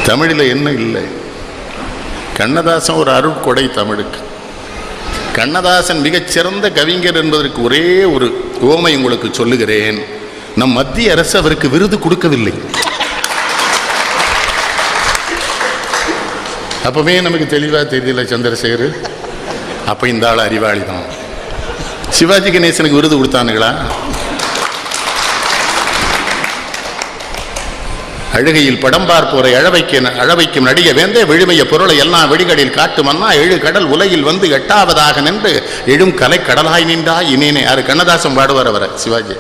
தமிழில் என்ன இல்லை? கண்ணதாசன் ஒரு அருட்கொடை தமிழுக்கு. கண்ணதாசன் மிகச்சிறந்த கவிஞர் என்பதற்கு ஒரே ஒரு உவமை உங்களுக்கு சொல்லுகிறேன். நம் மத்திய அரசு அவருக்கு விருது கொடுக்கவில்லை. அப்பவே நமக்கு தெளிவாக தெரியல சந்திரசேகர், அப்போ இந்த ஆள் அறிவாளி தான். சிவாஜி கணேசனுக்கு விருது கொடுத்தானுங்களா? அழுகையில் படம் பார்ப்போரை அழவைக்கும் நடிக வேந்தே விழுமைய பொருளை எல்லாம் வெடிகளில் காட்டு மன்னா எழு கடல் உலகில் வந்து எட்டாவதாக நின்று எழும் கலை கடலாய் நின்றா இனேனே. யாரு? கண்ணதாசன் பாடுவார் அவரை. சிவாஜி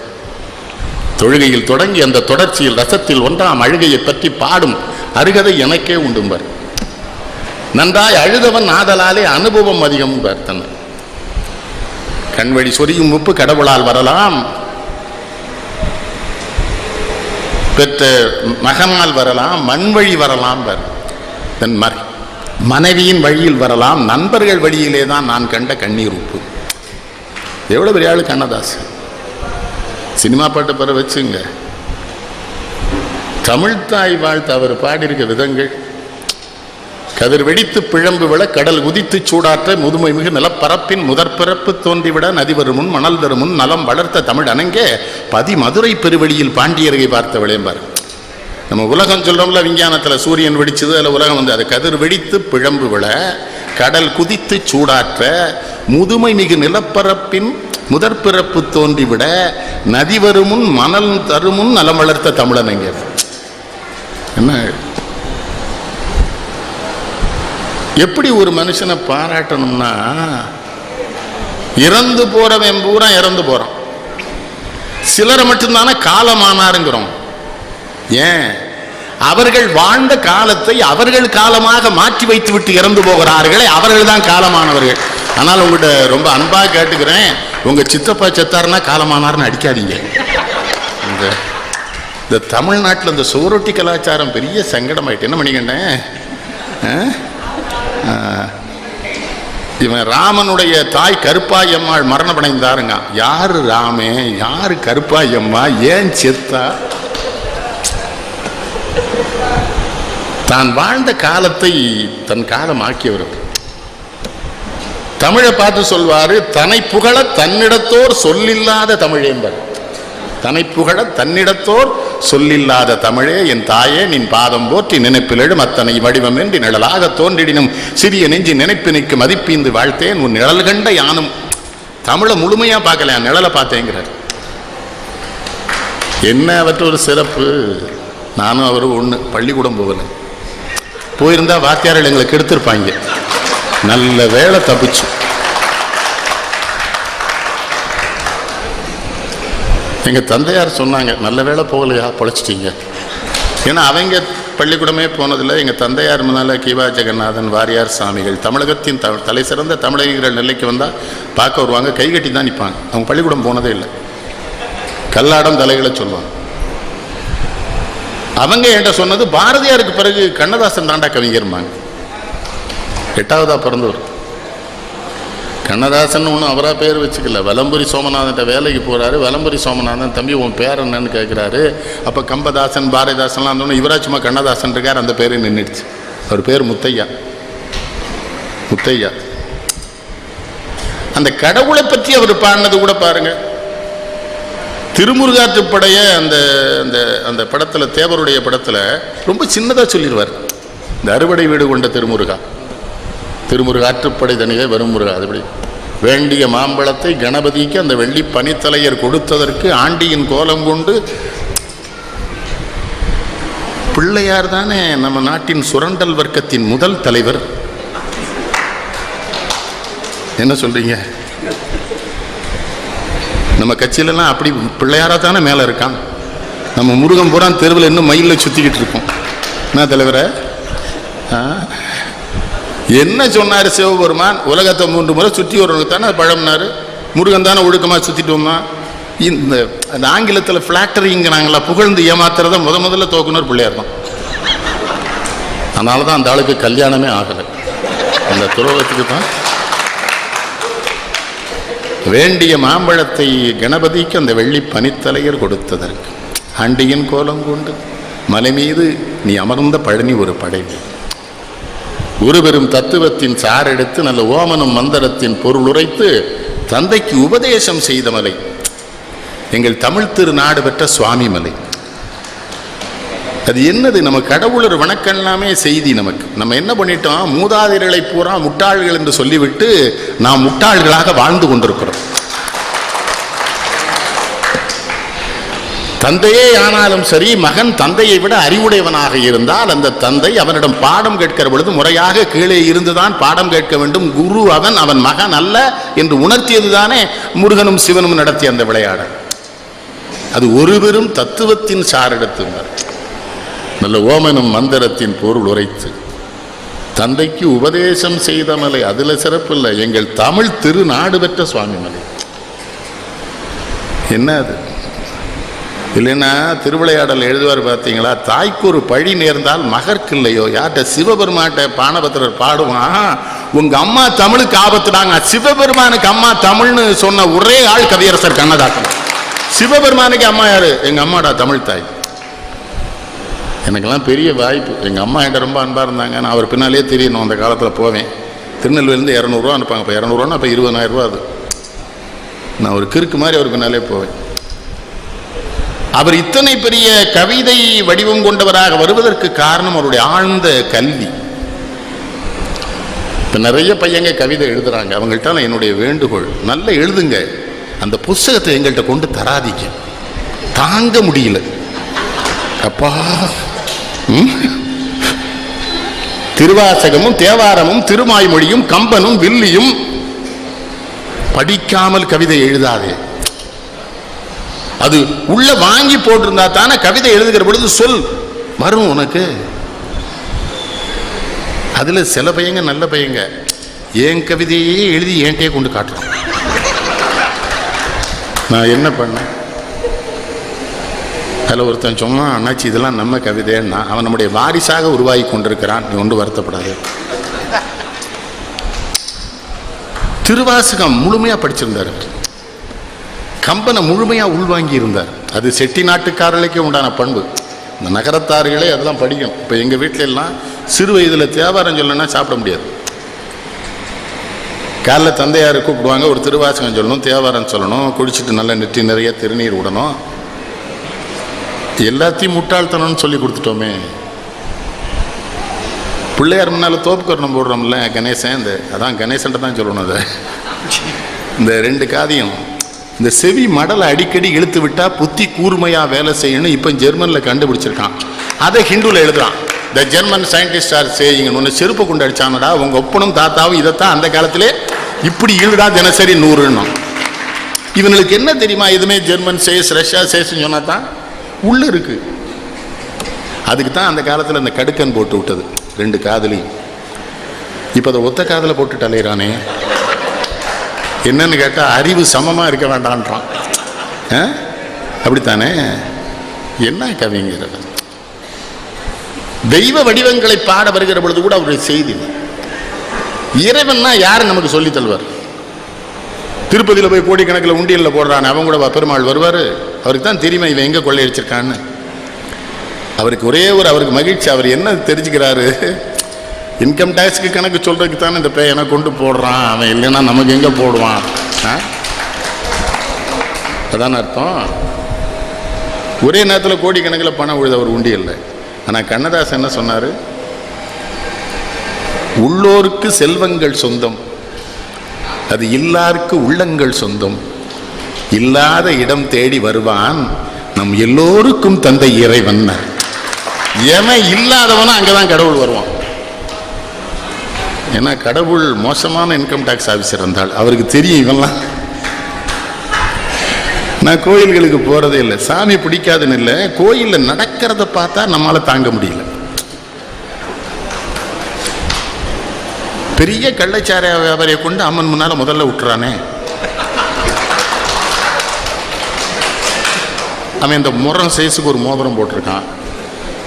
தொழுகையில் தொடங்கி அந்த தொடர்ச்சியில் ரசத்தில் ஒன்றாம் அழுகையை பற்றி பாடும் அருகதை எனக்கே உண்டும்பார். நன்றாய் அழுதவன் ஆதலாலே அனுபவம் அதிகம் தன் கண்வழி சொரியும் உப்பு கடவுளால் வரலாம், பெற்ற மகனால் வரலாம், மண் வழி வரலாம், தன் மனைவியின் வழியில் வரலாம், நண்பர்கள் வழியிலே தான் நான் கண்ட கண்ணீர் உப்பு. எவ்வளவு பெரிய ஆளு கண்ணதாசன். சினிமா பாட்டு பெற வச்சுங்க. தமிழ்தாய் வாழ்த்து அவர் பாடியிருக்க விதங்கள், கதிர் வெடித்து பிழம்பு விழ கடல் உதித்து சூடாற்ற முதுமை மிகு நிலப்பரப்பின் முதற்பிறப்பு தோன்றிவிட நதிவரு முன் மணல் தரு முன் நலம் வளர்த்த தமிழ் அணங்கே பதி மதுரை பெருவெளியில் பாண்டியர்கை பார்த்த விளையம்பார். நம்ம உலகம் சொல்றோம்ல, விஞ்ஞானத்தில் சூரியன் வெடிச்சது, அதில் உலகம் வந்து அது கதிர் வெடித்து பிழம்பு விழ கடல் குதித்து சூடாற்ற முதுமை மிகு நிலப்பரப்பின் முதற்பிறப்பு தோன்றிவிட நதி வருமுன் மணல் தருமுன் நலம் வளர்த்த தமிழனங்க. என்ன எப்படி ஒரு மனுஷனை பாராட்டணும்னா, இறந்து போறவன் பூரா இறந்து போறான், சிலரை மட்டும்தானே காலமானாருங்கிறோம். ஏன்? அவர்கள் வாழ்ந்த காலத்தை அவர்கள் காலமாக மாற்றி வைத்து விட்டு இறந்து போகிறார்களே, அவர்கள் தான் காலமானவர்கள். ஆனால் உங்கள்கிட்ட ரொம்ப அன்பா கேட்டுக்கிறேன், உங்க சித்தப்பா செத்தாருன்னா காலமானார்னு அடிக்காதீங்க. இந்த தமிழ்நாட்டில் இந்த சுவரொட்டி கலாச்சாரம் பெரிய சங்கடமாயிட்டு. என்ன பண்ணிக்கிட்டேன், இவன் ராமனுடைய தாய் கருப்பாயம்மாள் மரணமடைந்தாருங்க. யாரு ராமே, யாரு கருப்பாயம்மா, ஏன் செத்தா? தான் வாழ்ந்த காலத்தை தன் காலமாக்கியவர். தமிழை பார்த்து சொல்வாரு, தன்னை புகழ தன்னிடத்தோர் சொல்லில்லாத தமிழ் என்பார். தன்னை புகழ தன்னிடத்தோர் சொல்லில்லாத தமிழே என் தாயே நின் பாதம் போற்றி நினைப்பில் எழும் அத்தனை வடிவம் என்று நிழலாக தோன்றிடினும் சிறிய நெஞ்சி நினைப்பினைக்கு மதிப்பீந்து வாழ்த்தேன் உன் நிழல் கண்ட யானும். தமிழை முழுமையா பார்க்கல, நிழலை பார்த்தேங்கிறார். என்ன அவற்ற ஒரு சிறப்பு. நானும் அவரும் ஒன்று, பள்ளிக்கூடம் போகல, போயிருந்தா வாத்தியார்கள் எங்களை கெடுத்திருப்பாங்க. நல்ல வேலை தப்பிச்சு. எங்கள் தந்தையார் சொன்னாங்க, நல்ல வேலை போகலையா, பொழைச்சிட்டீங்க. ஏன்னா அவங்க பள்ளிக்கூடமே போனதில்லை. எங்கள் தந்தையார் முன்னால் கிவா ஜெகநாதன், வாரியார் சாமிகள், தமிழகத்தின் தலை சிறந்த தமிழகங்கள் நிலைக்கு வந்தால் பார்க்க வருவாங்க, கைகட்டி தான் நிற்பாங்க. அவங்க பள்ளிக்கூடம் போனதே இல்லை. கல்லாடம் தலைகளை சொல்லுவாங்க. அவங்க என்கிட்ட சொன்னது, பாரதியாருக்கு பிறகு கண்ணதாசன் தாண்டா கவிஞர்மாங்க. 8ஆவதா பிறந்தவர் கண்ணதாசன். ஒன்றும் அவராக பேர் வச்சுக்கல. வலம்புரி சோமநாதன்ட்ட வேலைக்கு போகிறாரு. வலம்புரி சோமநாதன், தம்பி உன் பேர் என்னன்னு கேட்குறாரு. அப்போ கம்பதாசன், பாரதிதாசன்லாம் இருந்தோன்னு இவரா சும்மா கண்ணதாசன் இருக்கார், அந்த பேர் நின்றுடுச்சு. அவர் பேர் முத்தையா. முத்தையா. அந்த கடவுளை பற்றி அவர் பாடினது கூட பாருங்க. திருமுருகாற்றுப்படைய அந்த அந்த அந்த படத்தில், தேவருடைய படத்தில் ரொம்ப சின்னதாக சொல்லிடுவார். இந்த அறுவடை வீடு கொண்ட திருமுருகா, திருமுருகாற்றுப்படை தனியே வரும் முருகா. அதுபடி வேண்டிய மாம்பழத்தை கணபதிக்கு அந்த வெள்ளி பனித்தலையர் கொடுத்ததற்கு ஆண்டியின் கோலம் கொண்டு. பிள்ளையார் தானே நம்ம நாட்டின் சுரண்டல் வர்க்கத்தின் முதல் தலைவர். என்ன சொல்றீங்க? நம்ம கட்சியிலலாம் அப்படி பிள்ளையாரா தானே மேலே இருக்கான். நம்ம முருகன் பூரா தெருவில் இன்னும் மயிலில் சுற்றிக்கிட்டு இருக்கோம். என்ன தலைவரை? என்ன சொன்னார் சிவபெருமான்? உலகத்தை 3 முறை சுற்றி வருவனுக்கு தானே பழம்னாரு. முருகன் தானே ஒழுக்கமாக சுற்றிட்டு வந்தான். இந்த ஆங்கிலத்தில் ஃப்ளாட்டரிங்கிறாங்களா, புகழ்ந்து ஏமாத்துறத முதல்ல தோக்குனர் பிள்ளையார் தான். அதனால தான் அந்த ஆளுக்கு கல்யாணமே ஆகலை. அந்த துரோகத்துக்கு தான். வேண்டிய மாம்பழத்தை கணபதிக்கு அந்த வெள்ளி பனித்தலையர் கொடுத்ததற்கு ஆண்டியின் கோலம் கொண்டு மலை மீது நீ அமர்ந்த பழனி ஒரு படைவு. குருபெரும் தத்துவத்தின் சாரெடுத்து நல்ல ஓமனம் மந்திரத்தின் பொருள் உரைத்து தந்தைக்கு உபதேசம் செய்த மலை எங்கள் தமிழ் திருநாடு பெற்ற சுவாமி மலை. அது என்னது? நம்ம கடவுளர் வணக்கம்லாமே செய்தி. நமக்கு நம்ம என்ன பண்ணிட்டோம்? மூதாதையர்களை பூரா முட்டாள்கள் என்று சொல்லிவிட்டு நாம் முட்டாள்களாக வாழ்ந்து கொண்டிருக்கிறோம். தந்தையே ஆனாலும் சரி, மகன் தந்தையை விட அறிவுடையவனாக இருந்தால் அந்த தந்தை அவனிடம் பாடம் கேட்கிற பொழுது முறையாக கீழே இருந்துதான் பாடம் கேட்க வேண்டும். குரு அவன் மகன் அல்ல என்று உணர்த்தியதுதானே முருகனும் சிவனும் நடத்திய அந்த விளையாடல். அது ஒரு பெரும் தத்துவத்தின் சாரெடுத்துள்ளார். நல்ல ஓமனும் மந்திரத்தின் பொருள் உரைத்து தந்தைக்கு உபதேசம் செய்த மலை. அதுல சிறப்பு இல்லை, எங்கள் தமிழ் திருநாடு பெற்ற சுவாமி மலை. என்ன அது? இல்லைன்னா திருவிளையாடல் எழுதுவார் பார்த்தீங்களா, தாய்க்கு ஒரு பழி நேர்ந்தால் மகற்கு இல்லையோ. யார்கிட்ட? சிவபெருமான்கிட்ட பானபத்திரர் பாடுவான், உங்க அம்மா தமிழுக்கு ஆபத்துடாங்க. சிவபெருமானுக்கு அம்மா தமிழ்னு சொன்ன ஒரே ஆள் கவியரசர் கண்ணதாசன். சிவபெருமானுக்கு அம்மா யாரு? எங்க அம்மாடா தமிழ் தாய். எனக்கெல்லாம் பெரிய வாய்ப்பு. எங்கள் அம்மா என்கிட்ட ரொம்ப அன்பாக இருந்தாங்க. நான் அவர் பின்னாலே தெரியணும். அந்த காலத்தில் போவேன். திருநெல்வேலிருந்து 200 அனுப்பாங்க. இப்போ 200 அப்போ 20,000 அது. நான் ஒரு கிறுக்கு மாதிரி அவர் பின்னாலே போவேன். அவர் இத்தனை பெரிய கவிதை வடிவம் கொண்டவராக வருவதற்கு காரணம் அவருடைய ஆழ்ந்த கல்வி. இப்போ நிறைய பையங்க கவிதை எழுதுறாங்க. அவங்கள்ட்ட என்னுடைய வேண்டுகோள், நல்ல எழுதுங்க, அந்த புஸ்தகத்தை எங்கள்கிட்ட கொண்டு தராதீங்க, தாங்க முடியல அப்பா. திருவாசகமும் தேவாரமும் திருமாய்மொழியும் கம்பனும் வில்லியும் படிக்காமல் கவிதை எழுதாதே. அது உள்ள வாங்கி போட்டிருந்தா தானே கவிதை எழுதுகிற பொழுது சொல் வரும் உனக்கு. அதுல சில பையங்க நல்ல பையங்க என் கவிதையே எழுதி என்கிட்டே கொண்டு காட்டுறான். நான் என்ன பண்ணேன்? அதில் ஒருத்தன் சொன்னான், அண்ணாச்சி இதெல்லாம் நம்ம கவிதைன்னா, அவன் நம்முடைய வாரிசாக உருவாகி கொண்டிருக்கிறான், நீ ஒன்று வருத்தப்படாது. திருவாசகம் முழுமையாக படிச்சிருந்தார், கம்பனை முழுமையாக உள்வாங்கி இருந்தார். அது செட்டி நாட்டுக்காரர்களுக்கே உண்டான பண்பு. இந்த நகரத்தார்களே அதெல்லாம் படிக்கும். இப்போ எங்கள் வீட்டில எல்லாம் சிறு வயதில் தேவாரம் சொல்லணும்னா சாப்பிட முடியாது. காலைல தந்தையார் கூப்பிடுவாங்க, ஒரு திருவாசகம் சொல்லணும், தேவாரம் சொல்லணும், குடிச்சிட்டு நல்லா நெற்றி நிறைய திருநீர் விடணும். எல்லாத்தையும் முட்டாள்தனம்னு சொல்லி கொடுத்துட்டோமே. பிள்ளையார் முன்னால் தோப்புக்கரணம் போடுறோம்ல கணேசன், அதான் கணேசன்ட்ட தான் சொல்லணும். அதை இந்த 2 காதியம் இந்த செவி மடலை அடிக்கடி இழுத்து விட்டா புத்தி கூர்மையா வேலை செய்யணும். இப்போ ஜெர்மனில் கண்டுபிடிச்சிருக்கான். அதை ஹிந்துல எழுதுறான். The German scientist are saying. ஒன்று செருப்பு கொண்டு அடிச்சானடா, உங்க ஒப்பனும் தாத்தாவும் இதைத்தான் அந்த காலத்திலே இப்படி இழுடா தினசரி 100. இவனுக்கு என்ன தெரியுமா? எதுவுமே ஜெர்மன் சேஸ் ரஷ்யா சேஸ்ன்னு சொன்னா தான் உள்ள இருக்கு. அதுக்கு தான் அந்த காலத்தில் இந்த கடுக்கன் போட்டு விட்டது 2 காதலையும். இப்போ அதை ஒத்த காதலை போட்டு அலையிறானே. என்னன்னு கேட்டால் அறிவு சமமாக இருக்க வேண்டான்றான். அப்படித்தானே? என்ன கவிங்கிறது? தெய்வ வடிவங்களை பாட வருகிற பொழுது கூட அவருடைய செய்தி இறைவன்னா யாரு நமக்கு சொல்லி தருவார்? திருப்பதியில் போய் கோடிக்கணக்கில் உண்டியலில் போடுறானே அவன் கூட பெருமாள் வருவார். அவருக்கு தான் தெரியுமா இவன் எங்கே கொள்ளையடிச்சிருக்கான்னு. அவருக்கு ஒரே அவருக்கு மகிழ்ச்சி. அவர் என்ன தெரிஞ்சுக்கிறாரு? இன்கம் டேக்ஸுக்கு கணக்கு சொல்றதுக்கு தானே இந்த பையனை கொண்டு போடுறான். அவன் இல்லைன்னா நமக்கு எங்கே போடுவான்? அதான் அர்த்தம். ஒரே நேரத்தில் கோடிக்கணக்கில் பணம் விழுது அவர் உண்டியல்ல. ஆனால் கண்ணதாசன் என்ன சொன்னார்? உள்ளோருக்கு செல்வங்கள் சொந்தம், அது இல்லாருக்கு உள்ளங்கள் சொந்தம். இல்லாத இடம் தேடி வருவான், நம் எல்லோருக்கும் தந்தை இறைவன். எவன் இல்லாதவனும் அங்கதான் கடவுள் வருவான். ஏன்னா கடவுள் மோசமான இன்கம் டேக்ஸ் ஆஃபீஸர் இருந்தால் அவருக்கு தெரியும் இவெல்லாம். நான் கோயில்களுக்கு போறதே இல்லை, சாமி பிடிக்காதுன்னு இல்லை, கோயிலில் நடக்கிறத பார்த்தா நம்மளால தாங்க முடியல. பெரிய கள்ளச்சார வியாபாரியை கொண்டு அம்மன் முன்னால முதல்ல விட்டுறானே. அவன் இந்த முறம் சைஸுக்கு ஒரு மோதிரம் போட்டிருக்கான்.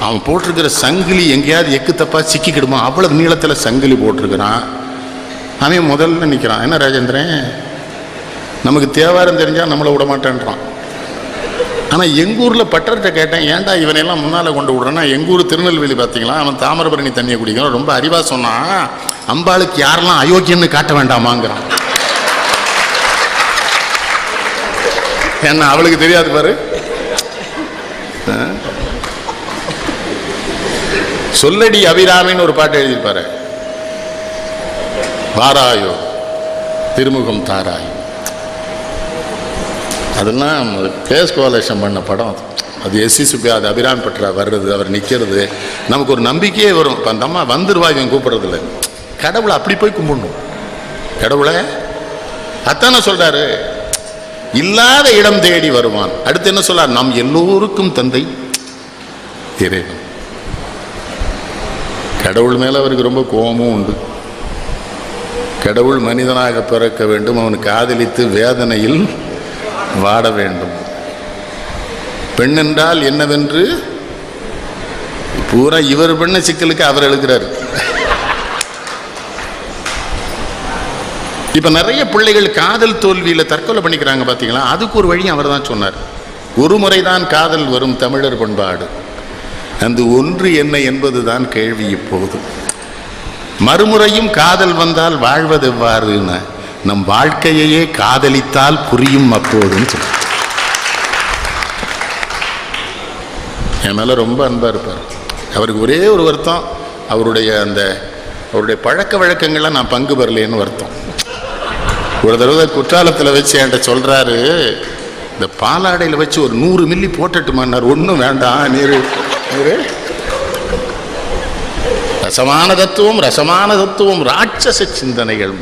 அவன் போட்டிருக்கிற சங்கிலி எங்கேயாவது எக்கு தப்பா சிக்கிக்கிடுமா அவ்வளவு நீளத்தில் சங்கிலி போட்டிருக்கிறான். அவன் முதல்ல நிற்கிறான். என்ன ராஜேந்திரன், நமக்கு தேவாரம் தெரிஞ்சா நம்மளை விட மாட்டேன்றான். ஆனால் எங்கள் ஊரில் பட்டர்கிட்ட கேட்டேன், ஏன்டா இவனையெல்லாம் முன்னால் கொண்டு விடுறேன்னா, எங்கள் ஊர் திருநெல்வேலி பார்த்தீங்களா, அவன் தாமிரபரணி தண்ணியை குடிக்கிறான், ரொம்ப அறிவாக சொன்னான், அம்பாளுக்கு யாரெல்லாம் அயோக்கியன்னு காட்ட வேண்டாமாங்கிறான். என்ன அவளுக்கு தெரியாது பாரு. சொல்லடி அபிராமின்னு ஒரு பாட்டு எழுதியிருப்பாரு, வாராயோ திருமுகம் தாராய். அதெல்லாம் கேஸ் கோலேஷன் பண்ண படம். அது எஸ்சி சுப்பி, அது அபிராமி பற்றா வர்றது, அவர் நிற்கிறது, நமக்கு ஒரு நம்பிக்கையே வரும். இப்போ அந்த அம்மா வந்துருவா, இவன் கூப்பிட்றதில்ல. கடவுளை அப்படி போய் கும்பிடணும். கடவுளை அத்தான சொல்றாரு, இல்லாத இடம் தேடி வருவான். அடுத்து என்ன சொல்றார், நாம் எல்லோருக்கும் தந்தை இறைவன். கடவுள் மேல அவருக்கு ரொம்ப கோபமும் உண்டு. கடவுள் மனிதனாக பிறக்க வேண்டும், அவன் காதலித்து வேதனையில் வாட வேண்டும். பெண் என்றால் என்னவென்று பூரா இவர் பெண்ண சிக்கலுக்கு அவர் எழுதுகிறார். இப்ப நிறைய பிள்ளைகள் காதல் தோல்வியில தற்கொலை பண்ணிக்கிறாங்க பாத்தீங்களா. அதுக்கு ஒரு வழி அவர் தான் சொன்னார். ஒரு முறைதான் காதல் வரும் தமிழர் பண்பாடு, அந்த ஒன்று என்ன என்பதுதான் கேள்வி. இப்போது மறுமுறையும் காதல் வந்தால் வாழ்வது எவ்வாறுன்னு, நம் வாழ்க்கையையே காதலித்தால் புரியும் அப்போதுன்னு சொல்ல. என் மேல ரொம்ப அன்பா இருப்பார். அவருக்கு ஒரே ஒரு வருத்தம், அவருடைய பழக்க வழக்கங்களை நான் பங்கு பெறலேன்னு வருத்தம். ஒரு தடவை குற்றாலத்தில் வச்சு என்கிட்ட சொல்றாரு, இந்த பாலாடையில் வச்சு ஒரு 100 மில்லி போட்டுட்டுமான்னார். ஒன்றும் வேண்டாம், நீர் ரசமான தத்துவம் ராட்சச சிந்தனைகள்.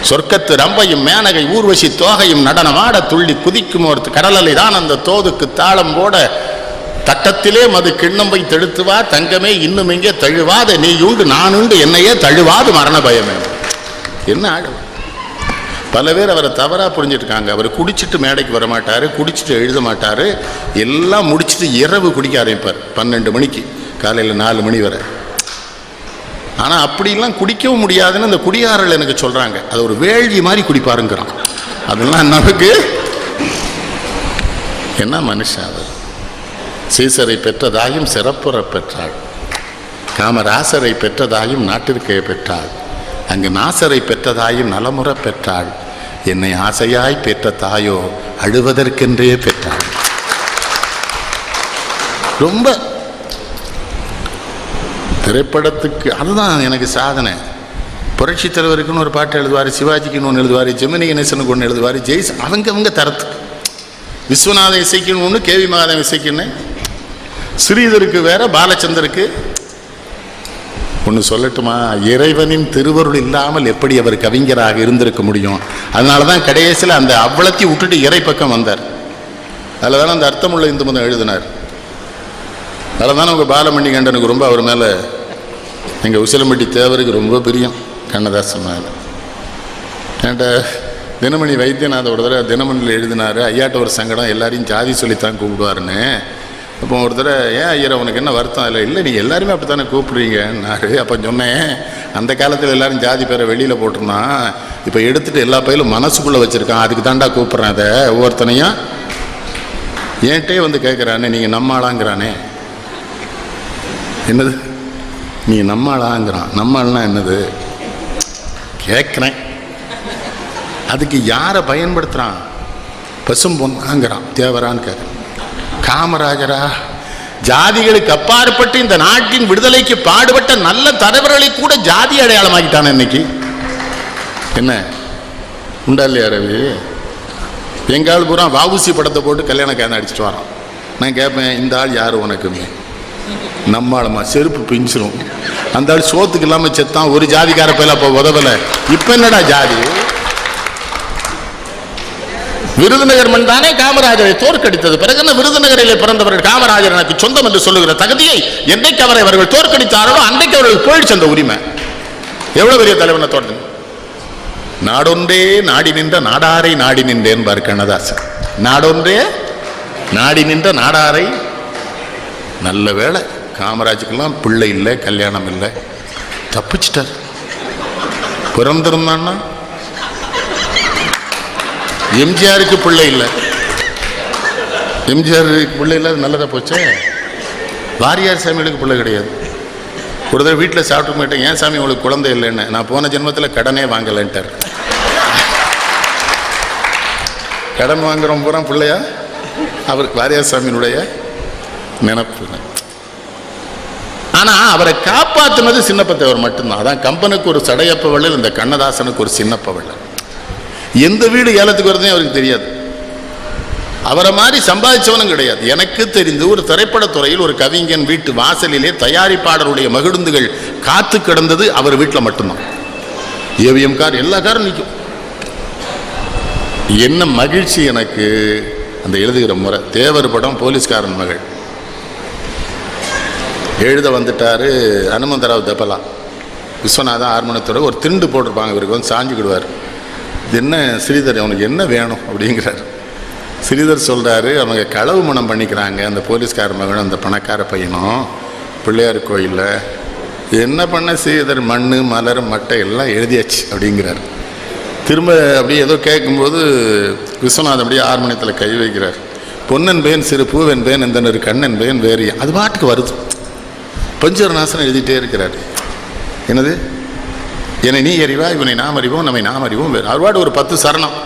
சொர்க்கத்து ரம்பையும் மேனகை ஊர்வசி தோகையும் நடனமாட துள்ளி குதிக்கும் ஒரு கடலலை தான் அந்த தோதுக்கு தாளம் போட, தட்டத்திலே மது கிண்ணம்பை தெடுத்துவா தங்கமே இன்னும் இங்கே தழுவாத நீ உண்டு நான் உண்டு என்னையே தழுவாது மரண பயமே. என்ன ஆழம். பல பேர் அவரை தவறா புரிஞ்சிருக்காங்க. அவர் குடிச்சிட்டு மேடைக்கு வர மாட்டாரு, குடிச்சிட்டு எழுத மாட்டாரு, எல்லாம் முடிச்சுட்டு இரவு குடிக்க ஆரம்பிப்பார் 12 மணிக்கு, காலையில் 4 மணி வரை. ஆனால் அப்படிலாம் குடிக்கவும் முடியாதுன்னு அந்த குடியாரர்கள் எனக்கு சொல்றாங்க. அது ஒரு வேள்வி மாதிரி குடிப்பாருங்கிறான். அதெல்லாம் நமக்கு என்ன மனுஷன். அது சீசரை பெற்றதாயும் சிறப்புற பெற்றாள், காமராசரை பெற்றதாயும் நாட்டிற்கே பெற்றாள், அங்கு நாசரை பெற்றதாயும் நலமுற பெற்றாள், என்னை ஆசையாய் பெற்ற தாயோ அழுவதற்கென்றே பெற்றாள். ரொம்ப திரைப்படத்துக்கு அதுதான் எனக்கு சாதனை. புரட்சி தலைவருக்குன்னு ஒரு பாட்டு எழுதுவார், சிவாஜிக்குன்னு ஒன்று எழுதுவார், ஜெமினி கணேசனுக்கு ஒன்று எழுதுவார், ஜெய்ஸ் அவங்க தரத்துக்கு, விஸ்வநாதன் இசைக்குன்னு ஒன்று, கேவி மகாதேவன் இசைக்குன்னு, ஸ்ரீதருக்கு வேற, பாலச்சந்தருக்கு ஒன்று. சொல்லட்டுமா, இறைவனின் திருவருள் இல்லாமல் எப்படி அவர் கவிஞராக இருந்திருக்க முடியும்? அதனால தான் கடைசியில் அந்த அவ்வளத்தையும் விட்டுட்டு இறை பக்கம் வந்தார். அதில் தானே அந்த அர்த்தமுள்ள இந்து மதம் எழுதினார். அதில் தானே உங்கள் பாலமணி கண்டனுக்கு ரொம்ப அவர் மேலே, எங்கள் உசிலம்பட்டி தேவருக்கு ரொம்ப பிரியம் கண்ணதாசன் மேலே. என்கிட்ட தினமணி வைத்தியநாத ஒரு தடவை தினமணியில் எழுதினார், ஐயாட்ட ஒரு சங்கடம், எல்லாரையும் ஜாதி சொல்லித்தான் கூப்பிடுவாருன்னு. அப்போ ஒரு தடவை, ஏன் ஐயர் உனக்கு என்ன வருத்தம்? இல்லை நீங்கள் எல்லாருமே அப்படி தானே கூப்பிடுறீங்கன்னாரு. அப்போ சொன்னேன், அந்த காலத்தில் எல்லாரும் ஜாதி பேரை வெளியில் போட்டிருந்தான், இப்போ எடுத்துகிட்டு எல்லா பயிலும் மனசுக்குள்ளே வச்சுருக்கான், அதுக்கு தாண்டா கூப்பிட்றேன். அதை ஒவ்வொருத்தனையும் ஏன்ட்டே வந்து கேட்குறானே, நீங்கள் நம்மாளாங்கிறானே. என்னது நீங்கள் நம்மாளாங்கிறான்? நம்மாள்னா என்னது கேட்குறேன். அதுக்கு யாரை பயன்படுத்துகிறான்? பசும் பொண்ணாங்கிறான், தேவரான்னு கேட்குறான். காமராஜரா? ஜாதிகளுக்கு அப்பாற்பட்டு இந்த நாட்டின் விடுதலைக்கு பாடுபட்ட நல்ல தலைவர்களை கூட ஜாதி அடையாளமாக்கிட்டான இன்னைக்கு. என்ன உண்டா இல்லையா ரவி? எங்கால் பூரா வாவுசி படத்தை போட்டு கல்யாண கேந்த அடிச்சுட்டு வரான். நான் கேட்பேன், இந்த ஆள் யார் உனக்குமே? நம்மாளமா? செருப்பு பிஞ்சிரும். அந்த ஆள் சோத்துக்கு இல்லாமல் செத்தான், ஒரு ஜாதிக்கார பையில அப்போ உதவலை. இப்போ என்னடா ஜாதி? விருதுநகர் மண் தானே காமராஜரை தோற்கடித்தது. பிறகு என்ன, விருதுநகரிலே பிறந்தவர்கள் காமராஜர் எனக்கு சொந்தம் என்று சொல்லுகிற தகுதியை என்றைக்கு அவரை அவர்கள் தோற்கடித்தாரோ அன்றைக்கு அவர்கள் போயிடுச்சு அந்த உரிமை. எவ்வளவு பெரிய தலைவனை தோற்று. நாடொன்றே நாடி நின்ற நாடாரை நாடி நின்றேன் பார் கண்ணதாசன். நாடொன்றே நாடி நின்ற நாடாரை. நல்ல வேளை காமராஜுக்கெல்லாம் பிள்ளை இல்லை, கல்யாணம் இல்லை, தப்பிச்சிட்டார். பிறந்திருந்தான்னா, எம்ஜிஆருக்கு பிள்ளை இல்லை, எம்ஜிஆர் பிள்ளை இல்லாத நல்லதாக போச்சே. வாரியார் சாமிகளுக்கு பிள்ளை கிடையாது. ஒரு தடவை வீட்டில் சாப்பிட்டு போயிட்டேன், ஏன் சாமி உங்களுக்கு குழந்தை இல்லைன்னு. நான் போன ஜென்மத்தில் கடனே வாங்கலைன்ட்டார். கடன் வாங்குறோம் பூரா பிள்ளையா அவருக்கு வாரியார் சாமியினுடைய நினப்பு. ஆனா அவரை காப்பாற்றினது சின்னப்பத்தவர் மட்டும்தான். அதான் கம்பனுக்கு ஒரு சடையப்ப வள்ளல், இந்த கண்ணதாசனுக்கு ஒரு சின்னப்ப வள்ளல். எந்த வீடு ஏலத்துக்கு வருதுன்னு அவருக்கு தெரியாது. அவரை மாதிரி சம்பாதிச்சவனும் கிடையாது. எனக்கு தெரிந்து ஒரு திரைப்படத்துறையில் ஒரு கவிஞன் வீட்டு வாசலிலே தயாரிப்பாளருடைய மகிழுந்துகள் காத்து கிடந்தது அவர் வீட்டில் மட்டும்தான். ஏவிஎம் கார், எல்லா காரும் நிற்கும். என்ன மகிழ்ச்சி எனக்கு அந்த எழுதுகிற முறை. தேவர் படம் போலீஸ்காரன் மகள் எழுத வந்துட்டாரு. அனுமந்தராவ் தபலா, விஸ்வநாதன் ஆர்மணத்தோட ஒரு திண்டு போட்டிருப்பாங்க. இவருக்கு வந்து சாஞ்சிக்கிடுவார். என்ன ஸ்ரீதர், அவனுக்கு என்ன வேணும் அப்படிங்கிறார். ஸ்ரீதர் சொல்கிறாரு, அவங்க களவு மனம் பண்ணிக்கிறாங்க அந்த போலீஸ்கார மகனும் அந்த பணக்கார பையனும் பிள்ளையார் கோயிலில். என்ன பண்ண ஸ்ரீதர், மண் மலர் மட்டை எல்லாம் எழுதியாச்சு அப்படிங்கிறார். திரும்ப அப்படியே ஏதோ கேட்கும்போது விஸ்வநாதன் அப்படியே ஆர்மணியத்தில் கை வைக்கிறார். பொன்னன் பேன் சிறு பூவன் பேன் எந்தனர் கண்ணன் பேன் வேறு, அது பாட்டுக்கு வருது. பஞ்சவர்ணாசனம் எழுதிட்டே இருக்கிறார். என்னது, என்னை நீ அறிவா, இவனை நாம் அறிவோம், நம்மை நாம் அறிவோம் வேறு. அவர்பாடு ஒரு 10 சரணம்.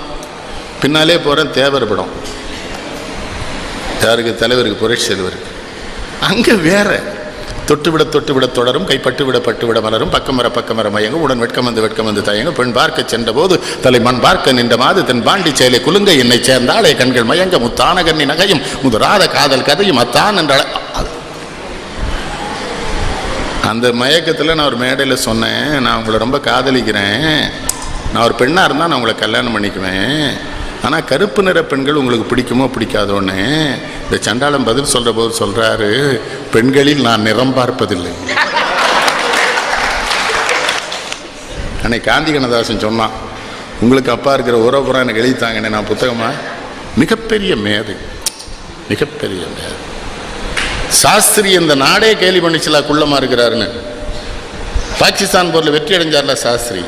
பின்னாலே போகிறேன் தேவர் படம். யாருக்கு? தலைவருக்கு, புரட்சி தலைவருக்கு. அங்கே வேற தொட்டுவிட தொட்டுவிட தொடரும், கைப்பட்டு விட பட்டு விட மலரும், பக்கம் வர மயங்கும், உடன் வெட்கம் வந்து தயங்கும், பெண் பார்க்க சென்ற போது தலை மண் பார்க்க நின்ற மாது தென் பாண்டி செயலை குலுங்க என்னை சேர்ந்தாலே கண்கள் மயங்க முத்தான கண்ணி நகையும் முதுராத காதல் கதையும் அத்தான் என்ற அந்த மயக்கத்தில் நான் ஒரு மேடையில் சொன்னேன், நான் உங்களை ரொம்ப காதலிக்கிறேன், நான் ஒரு பெண்ணாக இருந்தால் நான் உங்களை கல்யாணம் பண்ணிக்குவேன், ஆனால் கருப்பு நிற பெண்கள் உங்களுக்கு பிடிக்குமோ பிடிக்காதோன்னு. இந்த சண்டாளம் பதில் சொல்கிற போது சொல்கிறாரு, பெண்களில் நான் நிறம் பார்ப்பதில்லை. அன்னைக்கு காந்தி கண்ணதாசன் சொன்னான், உங்களுக்கு அப்பா இருக்கிற உறவுபுறம் எனக்கு எழுதித்தாங்கன்னு. நான் புத்தகமாக மிகப்பெரிய மேதை, மிகப்பெரிய மேதை. சாஸ்திரி இந்த நாடே கேலி பண்ணிச்சலா குள்ளமாக இருக்கிறாருன்னு. பாகிஸ்தான் போரில் வெற்றி அடைஞ்சார்ல சாஸ்திரி,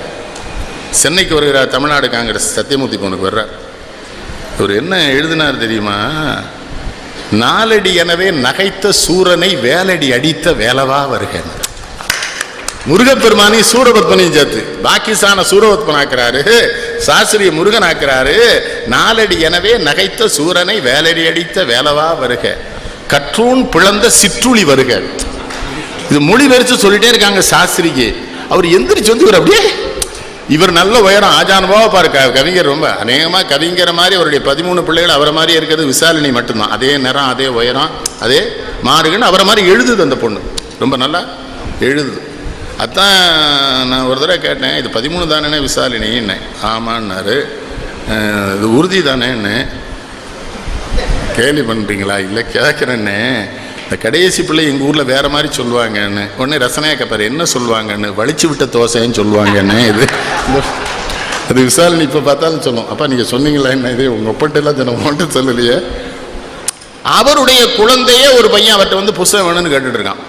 சென்னைக்கு வருகிறார். தமிழ்நாடு காங்கிரஸ் சத்தியமூர்த்தி பவனுக்கு வர்றார். இவர் என்ன எழுதினார் தெரியுமா? நாலடி எனவே நகைத்த சூரனை வேலடி அடித்த வேலவா வருக. முருகப்பெருமானி சூரபத்மனையும் சேர்த்து பாகிஸ்தான சூரபத்மனாக்குறாரு, சாஸ்திரிய முருகன் ஆக்குறாரு. நாலடி எனவே நகைத்த சூரனை வேலடி அடித்த வேலவா வருக, கற்றூன் பிளந்த சிற்றுளி வருக. இது மொழிபெயர்த்து சொல்லிட்டே இருக்காங்க சாஸ்திரிக்கு. அவர் எந்திரிச்சு வந்து இவர் அப்படியே, இவர் நல்ல உயரம், ஆஜானுபாவா பாரு. கவிஞர் ரொம்ப அநேகமாக கவிஞரை மாதிரி அவருடைய 13 பிள்ளைகள் அவரை மாதிரியே இருக்கிறது விசாலினி மட்டும்தான். அதே நிறம், அதே உயரம், அதே மாறுகன்னு அவரை மாதிரி எழுதுது அந்த பொண்ணு, ரொம்ப நல்லா எழுதுது. அதான் நான் ஒரு தடவை கேட்டேன், இது 13 தானே விசாலினின்னு. ஆமான்னாரு. இது உறுதி தானேன்னு. கேலி பண்ணுறீங்களா? இல்லை கேட்குறேன்னு. இந்த கடைசி பிள்ளை எங்கள் ஊரில் வேறு மாதிரி சொல்லுவாங்கன்னு. உடனே ரசனையாக கேட்பாரு, என்ன சொல்லுவாங்கன்னு. வலிச்சு விட்ட தோசைன்னு சொல்லுவாங்கன்னு. இது அது விசாலினி இப்போ பார்த்தாலும் சொல்லும், அப்பா நீங்கள் சொன்னீங்களா என்ன, இது உங்கள் ஒப்பட்டெல்லாம் சொன்ன மட்டும் சொல்லலையே. அவருடைய குழந்தையே ஒரு பையன் அவர்கிட்ட வந்து புஸ்தகம் வேணும்னு கேட்டுட்டு இருக்கான்.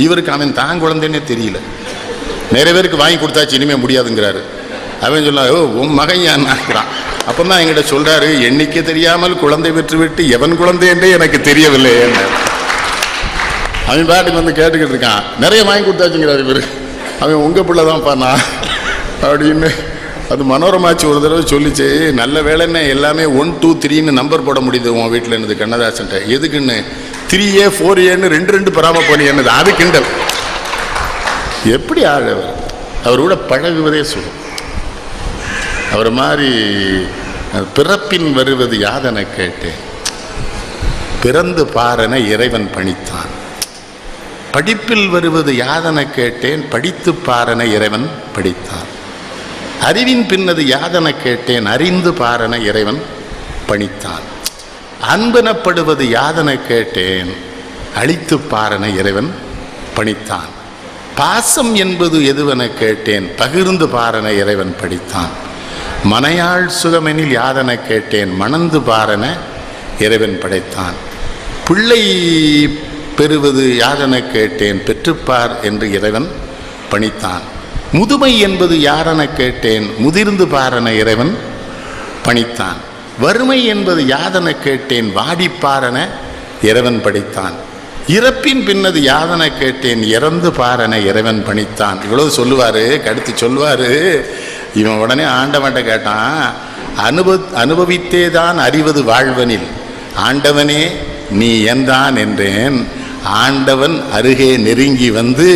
இவருக்கு அவன் தான் குழந்தைன்னே தெரியல. நிறைய பேருக்கு வாங்கி கொடுத்தாச்சு, இனிமேல் முடியாதுங்கிறாரு. அவன் சொன்னா, ஓ உன் மகன் யான்னாக்கிறான். அப்போ தான் என்கிட்ட சொல்கிறாரு, எண்ணிக்கை தெரியாமல் குழந்தை பெற்று விட்டு எவன் குழந்தை என்றே எனக்கு தெரியவில்லை என்ன. அவன் பாட்டுக்கு வந்து கேட்டுக்கிட்டு இருக்கான். நிறைய வாங்கி கொடுத்தாச்சுங்கிறாரு இவர். அவன் உங்கள் பிள்ளை தான் பாண்ணா அப்படின்னு. அது மனோரமாச்சு ஒரு தடவை சொல்லிச்சு, நல்ல வேலைன்னு எல்லாமே 1 2 3ன்னு நம்பர் போட முடியுது உன் வீட்டில் என்னது கண்ணதாசன்ட்ட. எதுக்குன்னு 3A 4Aன்னு 2 பெறாம போனி என்னது, அது கிண்டல். எப்படி ஆள் அவரோட பழகுவதே சொல்லும். அவர் மாதிரி பிறப்பின் வருவது யாதென கேட்டேன், பிறந்து பாரன இறைவன் பணித்தான். படிப்பில் வருவது யாதென கேட்டேன், படித்து பாரன இறைவன் படித்தான். அறிவின் பின்னது யாதென கேட்டேன், அறிந்து பாரன இறைவன் பணித்தான். அன்பெனப்படுவது யாதென கேட்டேன், அழித்து பாரன இறைவன் பணித்தான். பாசம் என்பது எதுவென கேட்டேன், பகிர்ந்து பாரன இறைவன் படித்தான். மனையாள் சுகமெனில் யாதென கேட்டேன், மணந்து பாரன இறைவன் படைத்தான். பிள்ளை பெறுவது யாதென கேட்டேன், பெற்றுப்பார் என்று இறைவன் பணித்தான். முதுமை என்பது யாரென கேட்டேன், முதிர்ந்து பாரன இறைவன் பணித்தான். வறுமை என்பது யாதன கேட்டேன் வாடிப்பாரன இறைவன் படித்தான். இறப்பின் பின்னது யாதன கேட்டேன் இறந்து பாரன இறைவன் பணித்தான். இவ்வளவு சொல்லுவாரு. கடுத்து சொல்லுவாரு. இவன் உடனே ஆண்டவன்ட்ட கேட்டான், அனுபவித்தேதான் அறிவது வாழ்வனில் ஆண்டவனே நீ என்றான் என்றேன். ஆண்டவன் அருகே நெருங்கி வந்து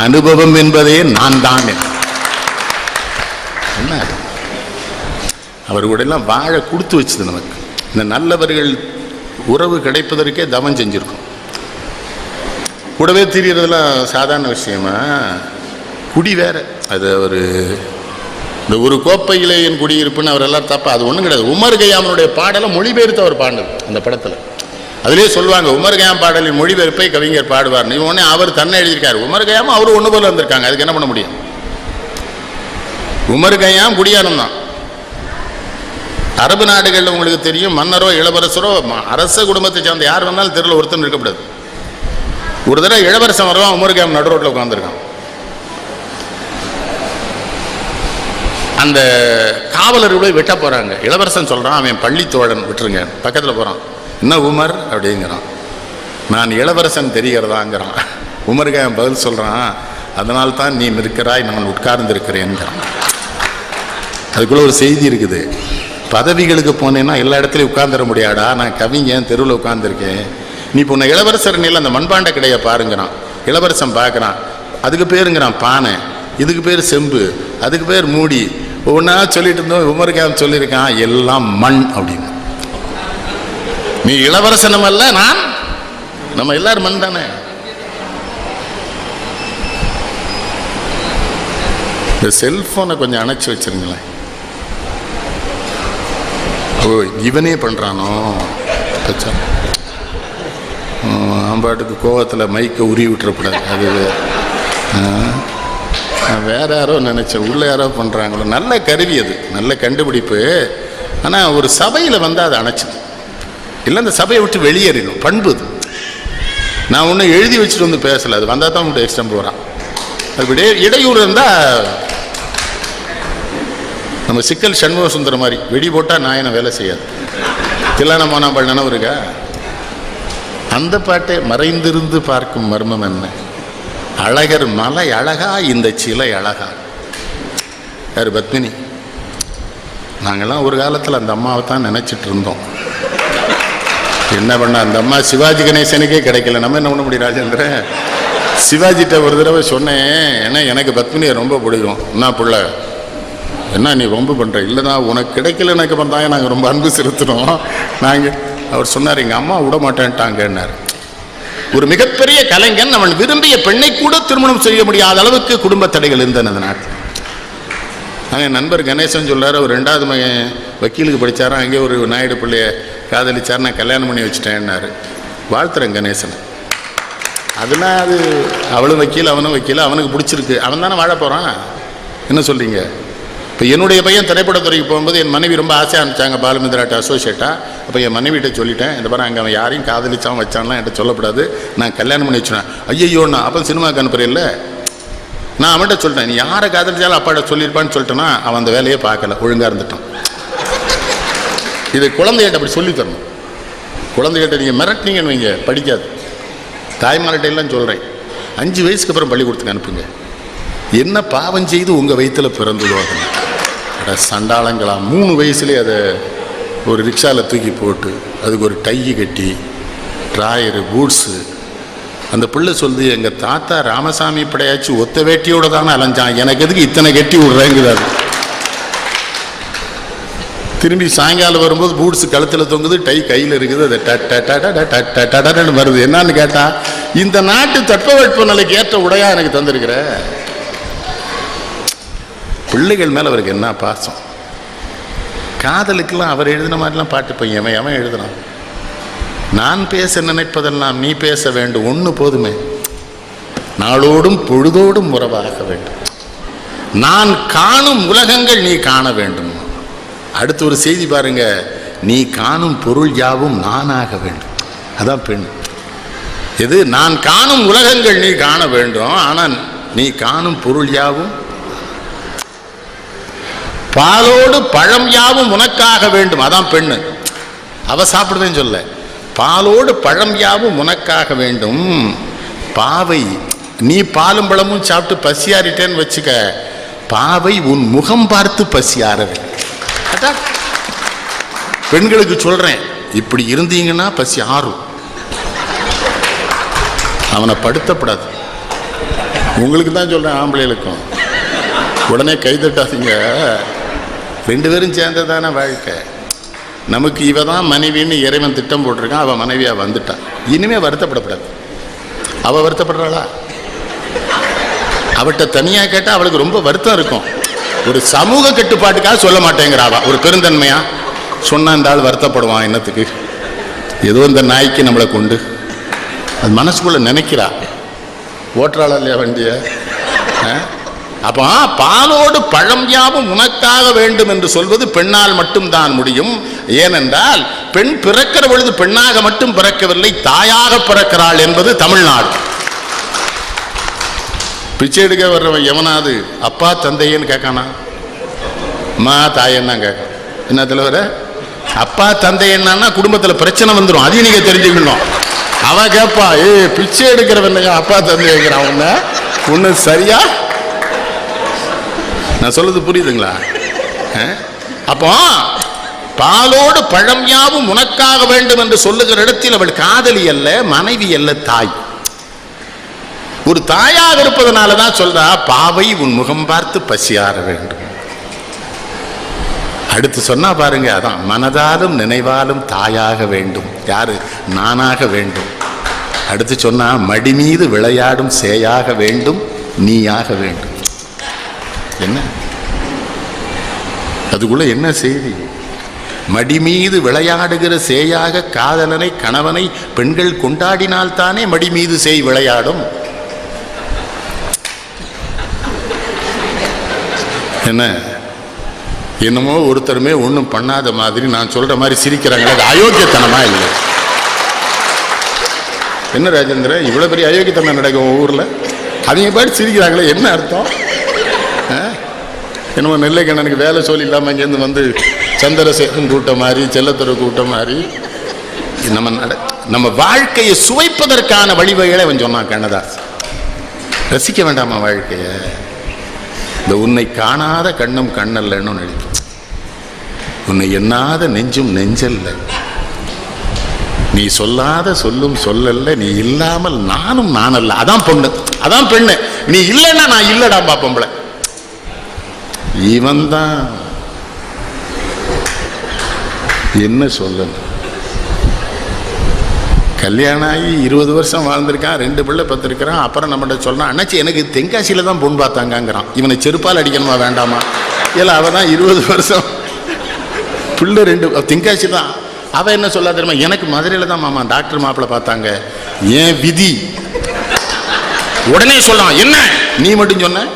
அனுபவம் என்பதே நான் தான். என்ன அவர் கூட எல்லாம் வாழ கொடுத்து வச்சது நமக்கு. இந்த நல்லவர்கள் உறவு கிடைப்பதற்கே தவம் செஞ்சிருக்கும். கூடவே திரியறதுலாம் சாதாரண விஷயமா? குடி வேற. அது ஒரு இந்த ஒரு கோப்பையிலே என் குடியிருப்புன்னு அவர் எல்லாம் தப்பா, அது ஒன்றும் கிடையாது. உமர் கய்யாமனுடைய பாடலை மொழிபெயர்த்து அவர் பாடினது அந்த படத்தில். அதிலே சொல்லுவாங்க, உமர் கய்யாம் பாடலின் மொழிபெயர்ப்பை கவிஞர் பாடுவார். இவனே அவர் தன்னை எழுதியிருக்காரு. உமர் கய்யாம அவரு ஒன்று போல வந்திருக்காங்க. அதுக்கு என்ன பண்ண முடியும்? உமர் கய்யாம் குடியானம் தான். அரபு நாடுகளில் உங்களுக்கு தெரியும், மன்னரோ இளவரசரோ அரச குடும்பத்தை சேர்ந்த யார் வந்தாலும் தெருவில் ஒருத்தன் இருக்கக்கூடாது. ஒரு தடவை இளவரசன் வருவான், உமர் கய்யாம் நடு ரோட்டில் உட்காந்துருக்கான். அந்த காவலர்களை வெட்ட போறாங்க. இளவரசன் சொல்றான், அவன் பள்ளி தோழன், விட்டுருங்க. பக்கத்தில் போறான். என்ன உமர் அப்படிங்கிறான். நான் இளவரசன் தெரிகிறதாங்கிறான். உமர் கய்யாம் பதில் சொல்றான், அதனால்தான் நீ நிற்கிறாய், நான் உட்கார்ந்து இருக்கிறேன்கிறான். அதுக்குள்ள ஒரு செய்தி இருக்குது. பதவிகளுக்கு போனேன்னா எல்லா இடத்துலையும் உட்கார்ந்துட முடியாடா. நான் கவிஞன், தெருவில் உட்கார்ந்துருக்கேன். நீ இப்போ உன்னை இளவரசர் நில அந்த மண்பாண்ட கடையை பாருங்கிறான். இளவரசன் பார்க்குறான். அதுக்கு பேருங்கிறான் பானை, இதுக்கு பேர் செம்பு, அதுக்கு பேர் மூடி. ஒவ்வொன்றா சொல்லிட்டு இருந்தோம். உமர் கய்யாம் சொல்லியிருக்கான், எல்லாம் மண் அப்படின்னு. நீ இளவரசனம் அல்ல, நான் நம்ம எல்லாரும் மண் தானே. இந்த செல்போனை கொஞ்சம் அணைச்சி வச்சிருங்களேன். ஓ இவனே பண்ணுறானோ பாட்டுக்கு கோவத்தில் மைக்கை உருவி விட்டுறக்கூடாது. அது வேற யாரோ நினச்சேன், உள்ள யாரோ பண்ணுறாங்களோ. நல்ல கருவி, அது நல்ல கண்டுபிடிப்பு. ஆனால் ஒரு சபையில் வந்து அதை அணைச்சிடும். இல்லை அந்த சபையை விட்டு வெளியேறிடும். பண்பு அது. நான் ஒன்றும் எழுதி வச்சுட்டு வந்து பேசலை. அது வந்தால் தான் உங்கள்கிட்ட எக்ஸ்டம் போகிறான். அது இடையூறு இருந்தால் நம்ம சிக்கல் சண்முக சுந்தரம் மாதிரி வெடி போட்டால் நாயனை வேலை செய்யாது. தில்லான மோனாம்பாள் நினைவு இருக்கா? அந்த பாட்டே மறைந்திருந்து பார்க்கும் மர்மம் என்ன, அழகர் மலை அழகா இந்த சிலை அழகா. யார்? பத்மினி. நாங்கள்லாம் ஒரு காலத்தில் அந்த அம்மாவை தான் நினச்சிட்டு இருந்தோம். என்ன பண்ண, அந்த அம்மா சிவாஜி கணேசனுக்கே கிடைக்கல. நம்ம என்ன பண்ண முடியும் ராஜேந்திரன்? சிவாஜிட்ட ஒரு தடவை சொன்னேன், ஏன்னா எனக்கு பத்மினியை ரொம்ப பிடிக்கும். என்ன பிள்ளை, என்ன நீ ரொம்ப பண்ணுற? இல்லைனா உனக்கு கிடைக்கல எனக்கு பண்ணாங்க. நாங்கள் ரொம்ப அன்பு செலுத்தினோம். அவர் சொன்னார், எங்கள் அம்மா விட மாட்டேன்ட்டாங்கன்னார். ஒரு மிகப்பெரிய கலைஞன் அவன் விரும்பிய பெண்ணை கூட திருமணம் செய்ய முடியாத அளவுக்கு குடும்ப தடைகள் இருந்தன அந்த நாட்டில். என் நண்பர் கணேசன் சொல்கிறார், அவர் 2வது மகன் வக்கீலுக்கு படித்தாரா, அங்கே ஒரு நாயுடு பிள்ளைய காதலிச்சார், நான் கல்யாணம் பண்ணி வச்சுட்டேன்னாரு. வாழ்த்துறேன் கணேசன். அதெல்லாம் அது அவளும் வக்கீல் அவனும் வக்கீல், அவனுக்கு பிடிச்சிருக்கு, அவன் தானே வாழ போகிறான். என்ன சொல்கிறீங்க? இப்போ என்னுடைய பையன் திரைப்படத்துறைக்கு போகும்போது என் மனைவி ரொம்ப ஆசையாக அனுப்பிச்சாங்க, பாலுமந்திராட்ட அசோசியேட்டாக. அப்போ என் மனைவிட்ட சொல்லிட்டேன், இந்த பாரு அங்கே அவன் யாரையும் காதலிச்சான் வச்சான்லாம் என்கிட்ட சொல்லக்கூடாது, நான் கல்யாணம் பண்ணி வச்சுனேன். ஐயோண்ணா அப்போ சினிமாவுக்கு அனுப்புறேன்ல. நான் அவன்கிட்ட சொல்லிட்டேன், நீ யாரை காதலிச்சாலும் அப்பாட்ட சொல்லியிருப்பான்னு சொல்லிட்டேன்னா அவன் அந்த வேலையே பார்க்கல, ஒழுங்காக இருந்துட்டான். இது குழந்தைகிட்ட அப்படி சொல்லித்தரணும். குழந்தைகிட்ட நீங்கள் மிரட்டினீங்கன்னு வைங்க, படிக்காது. தாய்மார்கிட்டையெல்லாம் சொல்கிறேன், 5 வயசுக்கு அப்புறம் பள்ளிக்கூடத்துக்கு அனுப்புங்க. என்ன பாவம் செய்து உங்கள் வயிற்றில் பிறந்ததோ அட சண்டாளங்களா. 3 வயசுலேயே அதை ஒரு ரிக்ஷாவில் தூக்கி போட்டு அதுக்கு ஒரு டை கட்டி ட்ராயரு பூட்ஸு. அந்த பிள்ளை சொல்லுது, எங்கள் தாத்தா ராமசாமி படையாச்சு ஒத்த வேட்டியோடு தானே அலைஞ்சான், எனக்கு எதுக்கு இத்தனை கட்டி விடுறேங்குது. திரும்பி சாயங்காலம் வரும்போது பூட்ஸு கழுத்தில் தொங்குது, டை கையில் இருக்குது, அது டன்னு வருது. என்னான்னு கேட்டால், இந்த நாட்டு தட்பவெட்ப நிலைக்கு ஏற்ற உடையா எனக்கு தந்திருக்கிற. பிள்ளைகள் மேலே அவருக்கு என்ன பாசம். காதலுக்கெல்லாம் அவர் எழுதின மாதிரிலாம் பாட்டு பையன் அவன் எழுதுனான். நான் பேச நினைப்பதெல்லாம் நீ பேச வேண்டும், ஒன்று போதுமே. நாளோடும் பொழுதோடும் உறவாக வேண்டும். நான் காணும் உலகங்கள் நீ காண வேண்டும். அடுத்து ஒரு செய்தி பாருங்க, நீ காணும் பொருள் யாவும் நானாக வேண்டும். அதான் பெண். இது நான் காணும் உலகங்கள் நீ காண வேண்டும், ஆனால் நீ காணும் பொருள் யாவும் பாலோடு பழம் யாவும் உனக்காக வேண்டும். அதான் பெண்ணு, அவ சாப்பிடுவேன்னு சொல்ல. பாலோடு பழம் யாவும் உனக்காக வேண்டும். பாவை, நீ பாலும் பழமும் சாப்பிட்டு பசியாரிட்டேன்னு வச்சுக்க, பாவை உன் முகம் பார்த்து பசியார வேண்டும். பெண்களுக்கு சொல்றேன், இப்படி இருந்தீங்கன்னா பசி ஆறும். அவனை படுத்தப்படாது. உங்களுக்கு தான் சொல்றேன், ஆம்பளைகளுக்கும் உடனே கைதட்டாதீங்க. 2 பேரும் சேர்ந்ததான வாழ்க்கை. நமக்கு இவ தான் மனைவின்னு இறைவன் திட்டம் போட்டிருக்கான். அவன் மனைவியா வந்துட்டான். இனிமே வருத்தப்படப்படாது. அவ வருத்தப்படுறாளா? அவட்ட தனியா கேட்டா அவளுக்கு ரொம்ப வருத்தம் இருக்கும். ஒரு சமூக கட்டுப்பாட்டுக்காக சொல்ல மாட்டேங்கிறாவா. ஒரு பெருந்தன்மையா சொன்னா இந்த ஆள் வருத்தப்படுவான், என்னத்துக்கு, ஏதோ இந்த நாய்க்கு நம்மளை கொண்டு, அது மனசுக்குள்ள நினைக்கிறா. ஓட்டுறாளா இல்லையா வண்டிய? அப்போ பாலோடு பழம் யாவும் உனக்காக வேண்டும் என்று சொல்வது பெண்ணால் மட்டும்தான் முடியும். ஏனென்றால் பெண் பிறக்கிற பொழுது பெண்ணாக மட்டும் பிறக்கவில்லை, தாயாக பிறக்கிறாள் என்பது தமிழ்நாடு. பிச்சை எடுக்க வர்றவன் எவனாவது அப்பா தந்தையன்னு கேட்கானா? அம்மா தாயன்னா கேட்க. என்ன தலைவர, அப்பா தந்தை என்னன்னா குடும்பத்தில் பிரச்சனை வந்துடும். அதையும் நீங்க தெரிஞ்சுக்கணும். அவ கேட்பா, பிச்சை எடுக்கிறவன் அப்பா தந்தை கேட்கிறான். ஒண்ணு சரியா? நான் சொல்றது புரியுதுங்களா? அப்போ பாலோடு பழம் யாவும் உனக்காக வேண்டும் என்று சொல்லுகிற இடத்தில் அவள் காதலி அல்ல, மனைவி அல்ல, தாய். ஒரு தாயாக இருப்பதனாலதான் சொல்றா, பாவை உன் முகம் பார்த்து பசியார வேண்டும். அடுத்து சொன்னா பாருங்க, அதான் மனதாலும் நினைவாலும் தாயாக வேண்டும். யாரு? நானாக வேண்டும். அடுத்து சொன்னா மடி மீது விளையாடும் சேயாக வேண்டும், நீயாக வேண்டும். என்ன அதுக்குள்ள என்ன செய்தி? மடி மீது விளையாடுகிற சேயாக காதலனை, கணவனை பெண்கள் கொண்டாடினால்தானே மடி மீது சேய் விளையாடும். என்ன என்னமோ ஒருத்தருமே ஒன்றும் பண்ணாத மாதிரி நான் சொல்ற மாதிரி சிரிக்கிறாங்க. அது அயோக்கியத்தனமா இல்லை? என்ன ராஜேந்திர, இவ்வளவு பெரிய அயோக்கியத்தனம் நடக்கும் ஊர்ல, அவங்க பாட்டு சிரிக்கிறாங்களே, என்ன அர்த்தம்? என்னமோ நெல்லைக்கண்ணனுக்கு வேலை சொல்லி இல்லாமல் இங்கேருந்து வந்து சந்திரசேகரன் கூட்டம் மாதிரி, செல்லத்துறை கூட்டம் மாதிரி நம்ம வாழ்க்கையை சுவைப்பதற்கான வழிவகைகளை அவன் சொன்னான் கண்ணதாஸ். ரசிக்க வேண்டாமா வாழ்க்கைய? இந்த உன்னை காணாத கண்ணும் கண்ணல்லன்னு நினைக்கும், உன்னை எண்ணாத நெஞ்சும் நெஞ்சல்ல, நீ சொல்லாத சொல்லும் சொல்லல்ல, நீ இல்லாமல் நானும் நானல்ல. அதான் பொண்ணு, அதான் பெண்ணு. நீ இல்லைன்னா நான் இல்லடா பாப்பம்பள. இவன் தான் என்ன சொல்லணும். கல்யாணம் ஆகி 20 வருஷம் வாழ்ந்திருக்கான், 2 பிள்ளை பத்திருக்கிறான். அப்புறம் நம்மகிட்ட சொல்றான், அண்ணாச்சி எனக்கு தென்காசியில தான் பொண்ணு பார்த்தாங்கிறான். இவனை செருப்பால் அடிக்கணுமா வேண்டாமா? இல்லை, அவ தான் 20 வருஷம் பிள்ளை 2 தென்காசி தான். அவ என்ன சொல்ல தெரியுமா? எனக்கு மதுரையில தான் மாமா டாக்டர் மாப்பிள்ளை பார்த்தாங்க. ஏன் விதி? உடனே சொல்லலாம், என்ன நீ மட்டும் சொன்ன?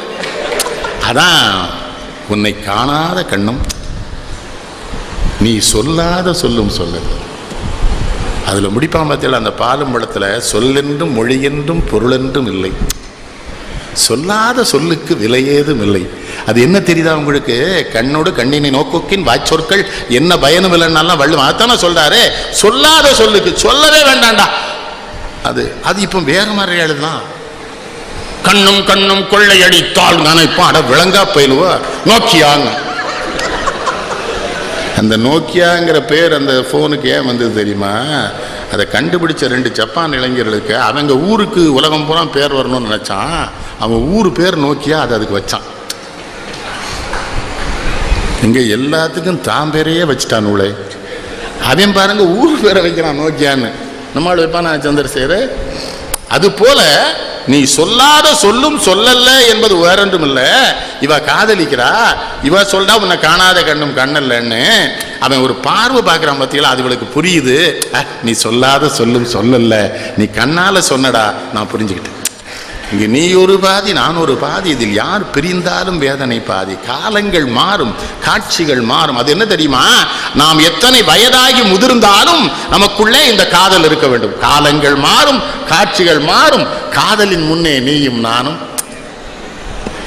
அதான் உன்னை காணாத கண்ணும் நீ சொல்லாத சொல்லும் சொல்லல. அதுல முடிப்பான் பார்த்தீங்களா அந்த பாலும் பழத்துல, சொல்லென்றும் மொழியென்றும் பொருளென்றும் இல்லை, சொல்லாத சொல்லுக்கு விலையேதும் இல்லை. அது என்ன தெரியுதா உங்களுக்கு? கண்ணோடு கண்ணினை நோக்கோக்கின் வாய்ச்சொற்கள் என்ன பயனும் இல்லைன்னாலாம் வள்ளுவன் அதான சொல்றாரு. சொல்லாத சொல்லுக்கு சொல்லவே வேண்டாண்டா. அது இப்போ வேற மாதிரி எழுதலாம். கண்ணும் கண்ணும் கொள்ளையடித்தால் நினைப்பாட விளங்கா பயிலுவா நோக்கியாங்க. அந்த நோக்கியாங்கிற பேர் அந்த போனுக்கு ஏன் வந்தது தெரியுமா? அதை கண்டுபிடிச்ச 2 ஜப்பான் இளைஞர்களுக்கு அவங்க ஊருக்கு உலகம் பூரா பேர் வரணும்னு நினைச்சான். அவன் ஊர் பேர் நோக்கியா, அதை அதுக்கு வச்சான். இங்க எல்லாத்துக்கும் தான் பேரையே வச்சுட்டான் நூலை. அவன் பாருங்க ஊர் பேரை வைக்கிறான் நோக்கியான்னு. நம்மளால் வைப்பானா சந்திரசேகர்? அது போல நீ சொல்லாத சொல்லும் சொல்லல்ல என்பது வேறொன்றும் இல்லை. இவ காதலிக்கிறா, இவ சொல்றா உன்னை காணாத கண்ணும் கண்ணல்லன்னு. அவன் ஒரு பார்வை பார்க்கிறான் பார்த்தீங்களா, அது இவளுக்கு புரியுது. நீ சொல்லாத சொல்லும் சொல்லல்ல, நீ கண்ணால சொன்னடா, நான் புரிஞ்சுக்கிட்டேன். இங்க நீ ஒரு பாதி நான் ஒரு பாதி, இதில் யார் பிரிந்தாலும் வேதனை பாதி. காலங்கள் மாறும், காட்சிகள் மாறும். அது என்ன தெரியுமா? நாம் எத்தனை வயதாகி முதிர்ந்தாலும் நமக்குள்ளே இந்த காதல் இருக்க வேண்டும். காலங்கள் மாறும், காட்சிகள் மாறும், காதலின் முன்னே நீயும் நானும்.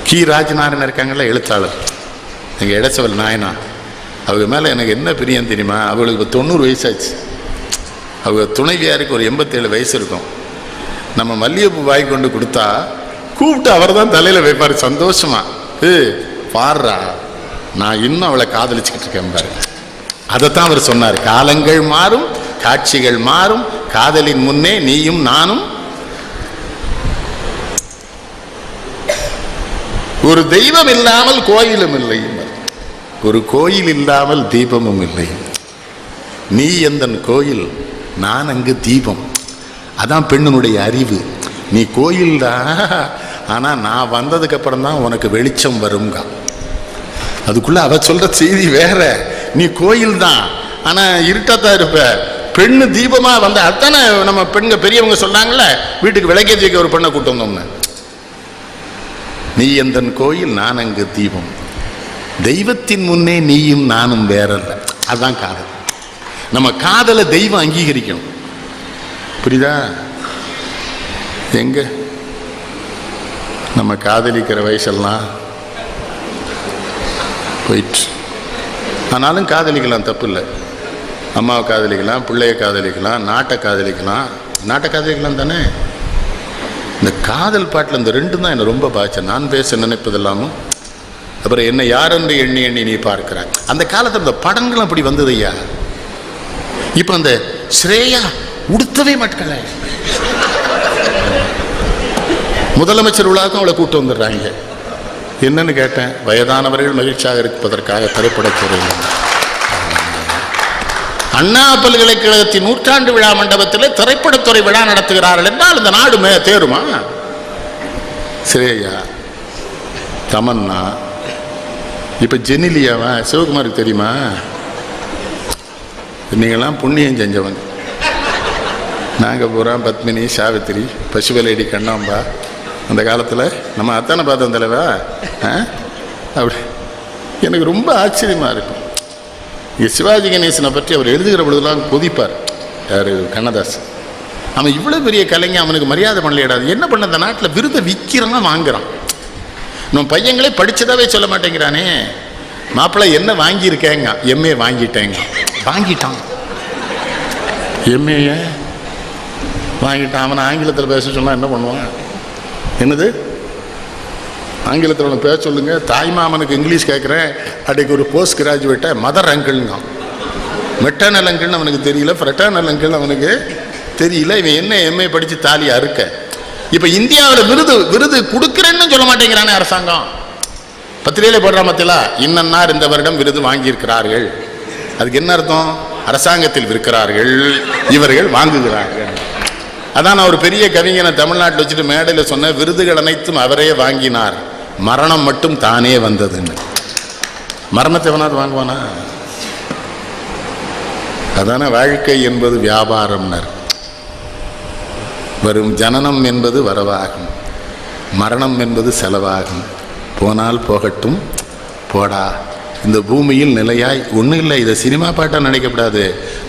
கி ராஜநாராயணன் இருக்காங்கல்ல எழுத்தாளர், எங்கள் இடைச்சவல் நாயனா, அவங்க மேலே எனக்கு என்ன பிரியம் தெரியுமா? அவளுக்கு இப்போ 90 வயசாச்சு. அவங்க துணைவியாருக்கு ஒரு 87 வயசு இருக்கும். நம்ம மல்லிகைப்பூ வாங்கி கொண்டு கொடுத்தா கூப்பிட்டு அவர் தான் தலையில் வைப்பார் சந்தோஷமா. பாடுறா, நான் இன்னும் அவளை காதலிச்சுக்கிட்டு இருக்கேன் பாரு. அதைத்தான் அவர் சொன்னார். காலங்கள் மாறும், காட்சிகள் மாறும், காதலின் முன்னே நீயும் நானும். ஒரு தெய்வம் இல்லாமல் கோயிலும் இல்லை, ஒரு கோயில் இல்லாமல் தீபமும் இல்லை. நீ எந்தன் கோயில், நான் அங்கு தீபம். அதான் பெண்ணுடைய அறிவு. நீ கோயில் தான், ஆனால் நான் வந்ததுக்கு அப்புறம் தான் உனக்கு வெளிச்சம் வருங்க. அதுக்குள்ள அவ சொல்ற செய்தி வேற. நீ கோயில் தான், ஆனா இருட்டாத்தான் இருப்ப. பெண்ணு தீபமா வந்த அத்தனை நம்ம பெண்கள் பெரியவங்க சொன்னாங்கல்ல, வீட்டுக்கு விளக்கேற்றிக்க ஒரு பெண்ணை கூட்டு வந்தோம்னு. நீ எந்தன் கோயில், நான் அங்கு தீபம். தெய்வத்தின் முன்னே நீயும் நானும் வேறல்ல. அதுதான் காதல். நம்ம காதலை தெய்வம் அங்கீகரிக்கணும். புரியுதா? எங்க நம்ம காதலிக்கிற வயசெல்லாம் போயிட்டு. ஆனாலும் காதலிக்கலாம், தப்பு இல்லை. அம்மாவை காதலிக்கலாம், பிள்ளைய காதலிக்கலாம், நாட்டை காதலிக்கலாம். நாட்டை காதலிக்கலாம் தானே. இந்த காதல் பாட்டில் இந்த 2 தான் என்னை ரொம்ப பாய்ச்சேன். நான் பேச நினைப்பதெல்லாமும், அப்புறம் என்ன யாரென்று எண்ணி எண்ணி நீ பார்க்கிறாய். அந்த காலத்தில் இந்த படங்களும் அப்படி வந்தது ஐயா. இப்போ அந்த ஸ்ரேயா உடுத்தவே மாட்டேங்கல, முதலமைச்சர் விழாவுக்கும் அவளை கூட்டு வந்துடுறாங்க. என்னன்னு கேட்டேன். வயதானவர்கள் மகிழ்ச்சியாக இருப்பதற்காக திரைப்படத்துறையில் அண்ணா பல்கலைக்கழகத்தின் 100ஆண்டு விழா மண்டபத்தில் திரைப்படத்துறை விழா நடத்துகிறார்கள் என்றால் இந்த நாடு தேருமா? ஸ்ரேயா, தமன்னா, இப்ப ஜெனிலியாவா, சிவகுமாருக்கு தெரியுமா? நீங்களாம் புண்ணியம் செஞ்சவங்க. நாங்கள் பூரா பத்மினி, சாவித்திரி, பசுவலேடி, கண்ணாம்பா, அந்த காலத்தில் நம்ம அத்தானை பார்த்தோம் தலைவா. அப்படி எனக்கு ரொம்ப ஆச்சரியமாக இருக்கும். இங்கே சிவாஜி கணேசனை பற்றி அவர் எழுதுகிற பொழுதுலாம் கொதிப்பார். யார்? கண்ணதாஸ். அவன் இவ்வளோ பெரிய கலைஞன், அவனுக்கு மரியாதை பண்ணலையிடாது. என்ன பண்ண, அந்த நாட்டில் விருதை விற்கிறான், வாங்குறான். நம்ம பையங்களே படித்ததாவே சொல்ல மாட்டேங்கிறானே. மாப்பிள்ளை என்ன வாங்கியிருக்கேங்க? எம்ஏ வாங்கிட்டேங்க. வாங்கிட்டான், எம்ஏ வாங்கிட்டான். அவனை ஆங்கிலத்தில் பேச சொன்னால் என்ன பண்ணுவான்? என்னது ஆங்கிலத்தில் அவனை பேச சொல்லுங்க. தாய்மாமனுக்கு இங்கிலீஷ் கேட்குறேன். அன்றைக்கு ஒரு போஸ்ட் கிராஜுவேட்டை மதர் அங்கிள்ங்க. மெட்டர்னல் அங்கிள்னு அவனுக்கு தெரியல, ஃப்ரெட்டர்னல் அங்கிள் அவனுக்கு தெரியல. இவன் என்ன எம்ஏ படித்து தாலி அறுக்க. இப்போ இந்தியாவில் விருது கொடுக்குறேன்னு சொல்ல மாட்டேங்கிறானே அரசாங்கம். பத்திரிகையில் போடுற மத்தியில் இன்னன்னார் இந்த வருடம் விருது வாங்கியிருக்கிறார்கள். அதுக்கு என்ன அர்த்தம்? அரசாங்கத்தில் விற்கிறார்கள், இவர்கள் வாங்குகிறார்கள். அதான் நான் ஒரு பெரிய கவிஞனை தமிழ்நாட்டில் வச்சுட்டு மேடையில் சொன்ன, விருதுகள் அனைத்தும் அவரே வாங்கினார், மரணம் மட்டும் தானே வந்ததுன்னு. மரணத்தை வேணாது வாங்குவானா? அதான வாழ்க்கை என்பது வியாபாரம்னர். வரும் ஜனனம் என்பது வரவாகும், மரணம் என்பது செலவாகும். போனால் போகட்டும் போடா. இந்த பூமியில் நிலையாய் ஒன்றும் இல்லை. இதை சினிமா பாட்டாக நினைக்கப்படாது.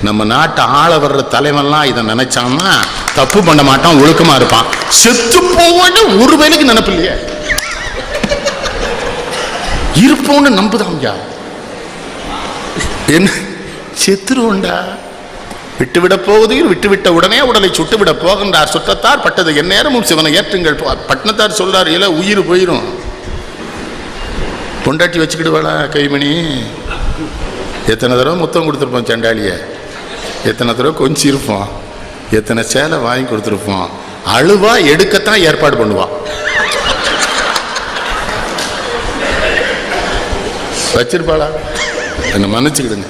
நம்ம நாட்டை ஆள வர்ற தலைவன்லாம் இதை நினைச்சான்னா தப்பு பண்ண மாட்டான், ஒழுக்கமா இருப்பான். செத்து போவோன்னு ஒரு வேலைக்கு நினைப்பில்லையே, இருப்போன்னு நம்புதாம்யா. என்ன செத்துருவோண்டா. விட்டுவிட போவதையும் விட்டுவிட்ட உடனே உடலை சுட்டுவிட போகின்றார் சுற்றத்தார் பட்டது எந்நேரமும் சிவனை ஏற்றுங்கள். பட்டினத்தார் சொல்றார், இல்ல உயிர் போயிடும். பொண்டாட்டி வச்சுக்கிடுவாளா கைமணி? எத்தனை தடவை முத்தம் கொடுத்துருப்போம் சண்டாளிய, எத்தனை தடவை கொஞ்சம் இருப்போம், எத்தனை சேலை வாங்கி கொடுத்துருப்போம். அழுவா எடுக்கத்தான் ஏற்பாடு பண்ணுவான். வச்சிருப்பாளா? என்ன மன்னிச்சுக்கிடுங்க.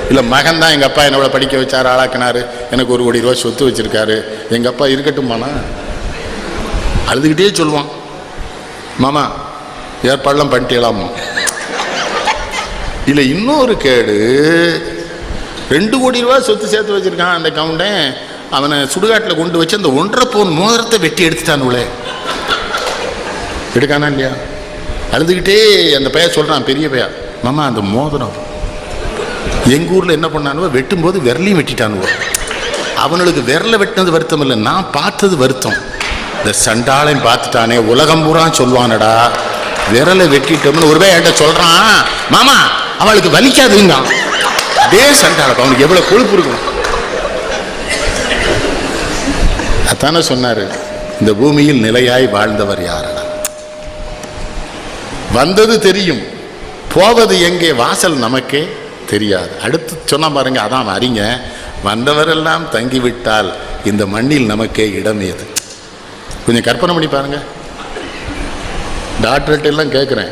இல்லை மகன் தான், எங்கள் அப்பா என்னோட படிக்க வச்சார், ஆளாக்கினாரு, எனக்கு 1 கோடி ரூபா சொத்து வச்சிருக்காரு, எங்கள் அப்பா இருக்கட்டும்மாண்ணா. அழுதுகிட்டே சொல்லுவான், மாமா ஏற்பாடெல்லாம் பண்ணிட்டேலாமா. இல்லை இன்னொரு கேடு, 2 கோடி ரூபா சொத்து சேர்த்து வச்சிருக்கான் அந்த கவுண்டன். அவனை சுடுகாட்டில் கொண்டு வச்சு அந்த 1.5 பவுன் மோதிரத்தை வெட்டி எடுத்துட்டானுங்களே. எடுக்கானா இல்லையா? அழுதுகிட்டே அந்த பையன் சொல்கிறான், பெரிய பையன், மாமா அந்த மோதிரம் எங்கள் ஊரில் என்ன பண்ணானுவோ, வெட்டும்போது விரலையும் வெட்டிட்டானுவோ. அவனுக்கு விரலை வெட்டினது வருத்தம் இல்லை, நான் பார்த்தது வருத்தம். இந்த சண்டாளையும் பார்த்துட்டானே, உலகம் பூரா சொல்லுவானடா விரலை வெட்டிட்டோம்னு ஒருவே என்கிட்ட சொல்றான், மாமா அவளுக்கு வலிக்காதுங்க. அதே சண்டாளம், அவனுக்கு எவ்வளவு கொழுப்பு இருக்கும். அதானே சொன்னாரு, இந்த பூமியில் நிலையாய் வாழ்ந்தவர் யாரடா? வந்தது தெரியும், போவது எங்கே வாசல் நமக்கே தெரியாது. அடுத்து சொன்னா பாருங்க, அதான் அறிங்க, வந்தவரெல்லாம் தங்கிவிட்டால் இந்த மண்ணில் நமக்கே இடம் ஏது. கொஞ்சம் கற்பனை பண்ணி பாருங்க. டாக்டர்கிட்ட எல்லாம் கேட்குறேன்,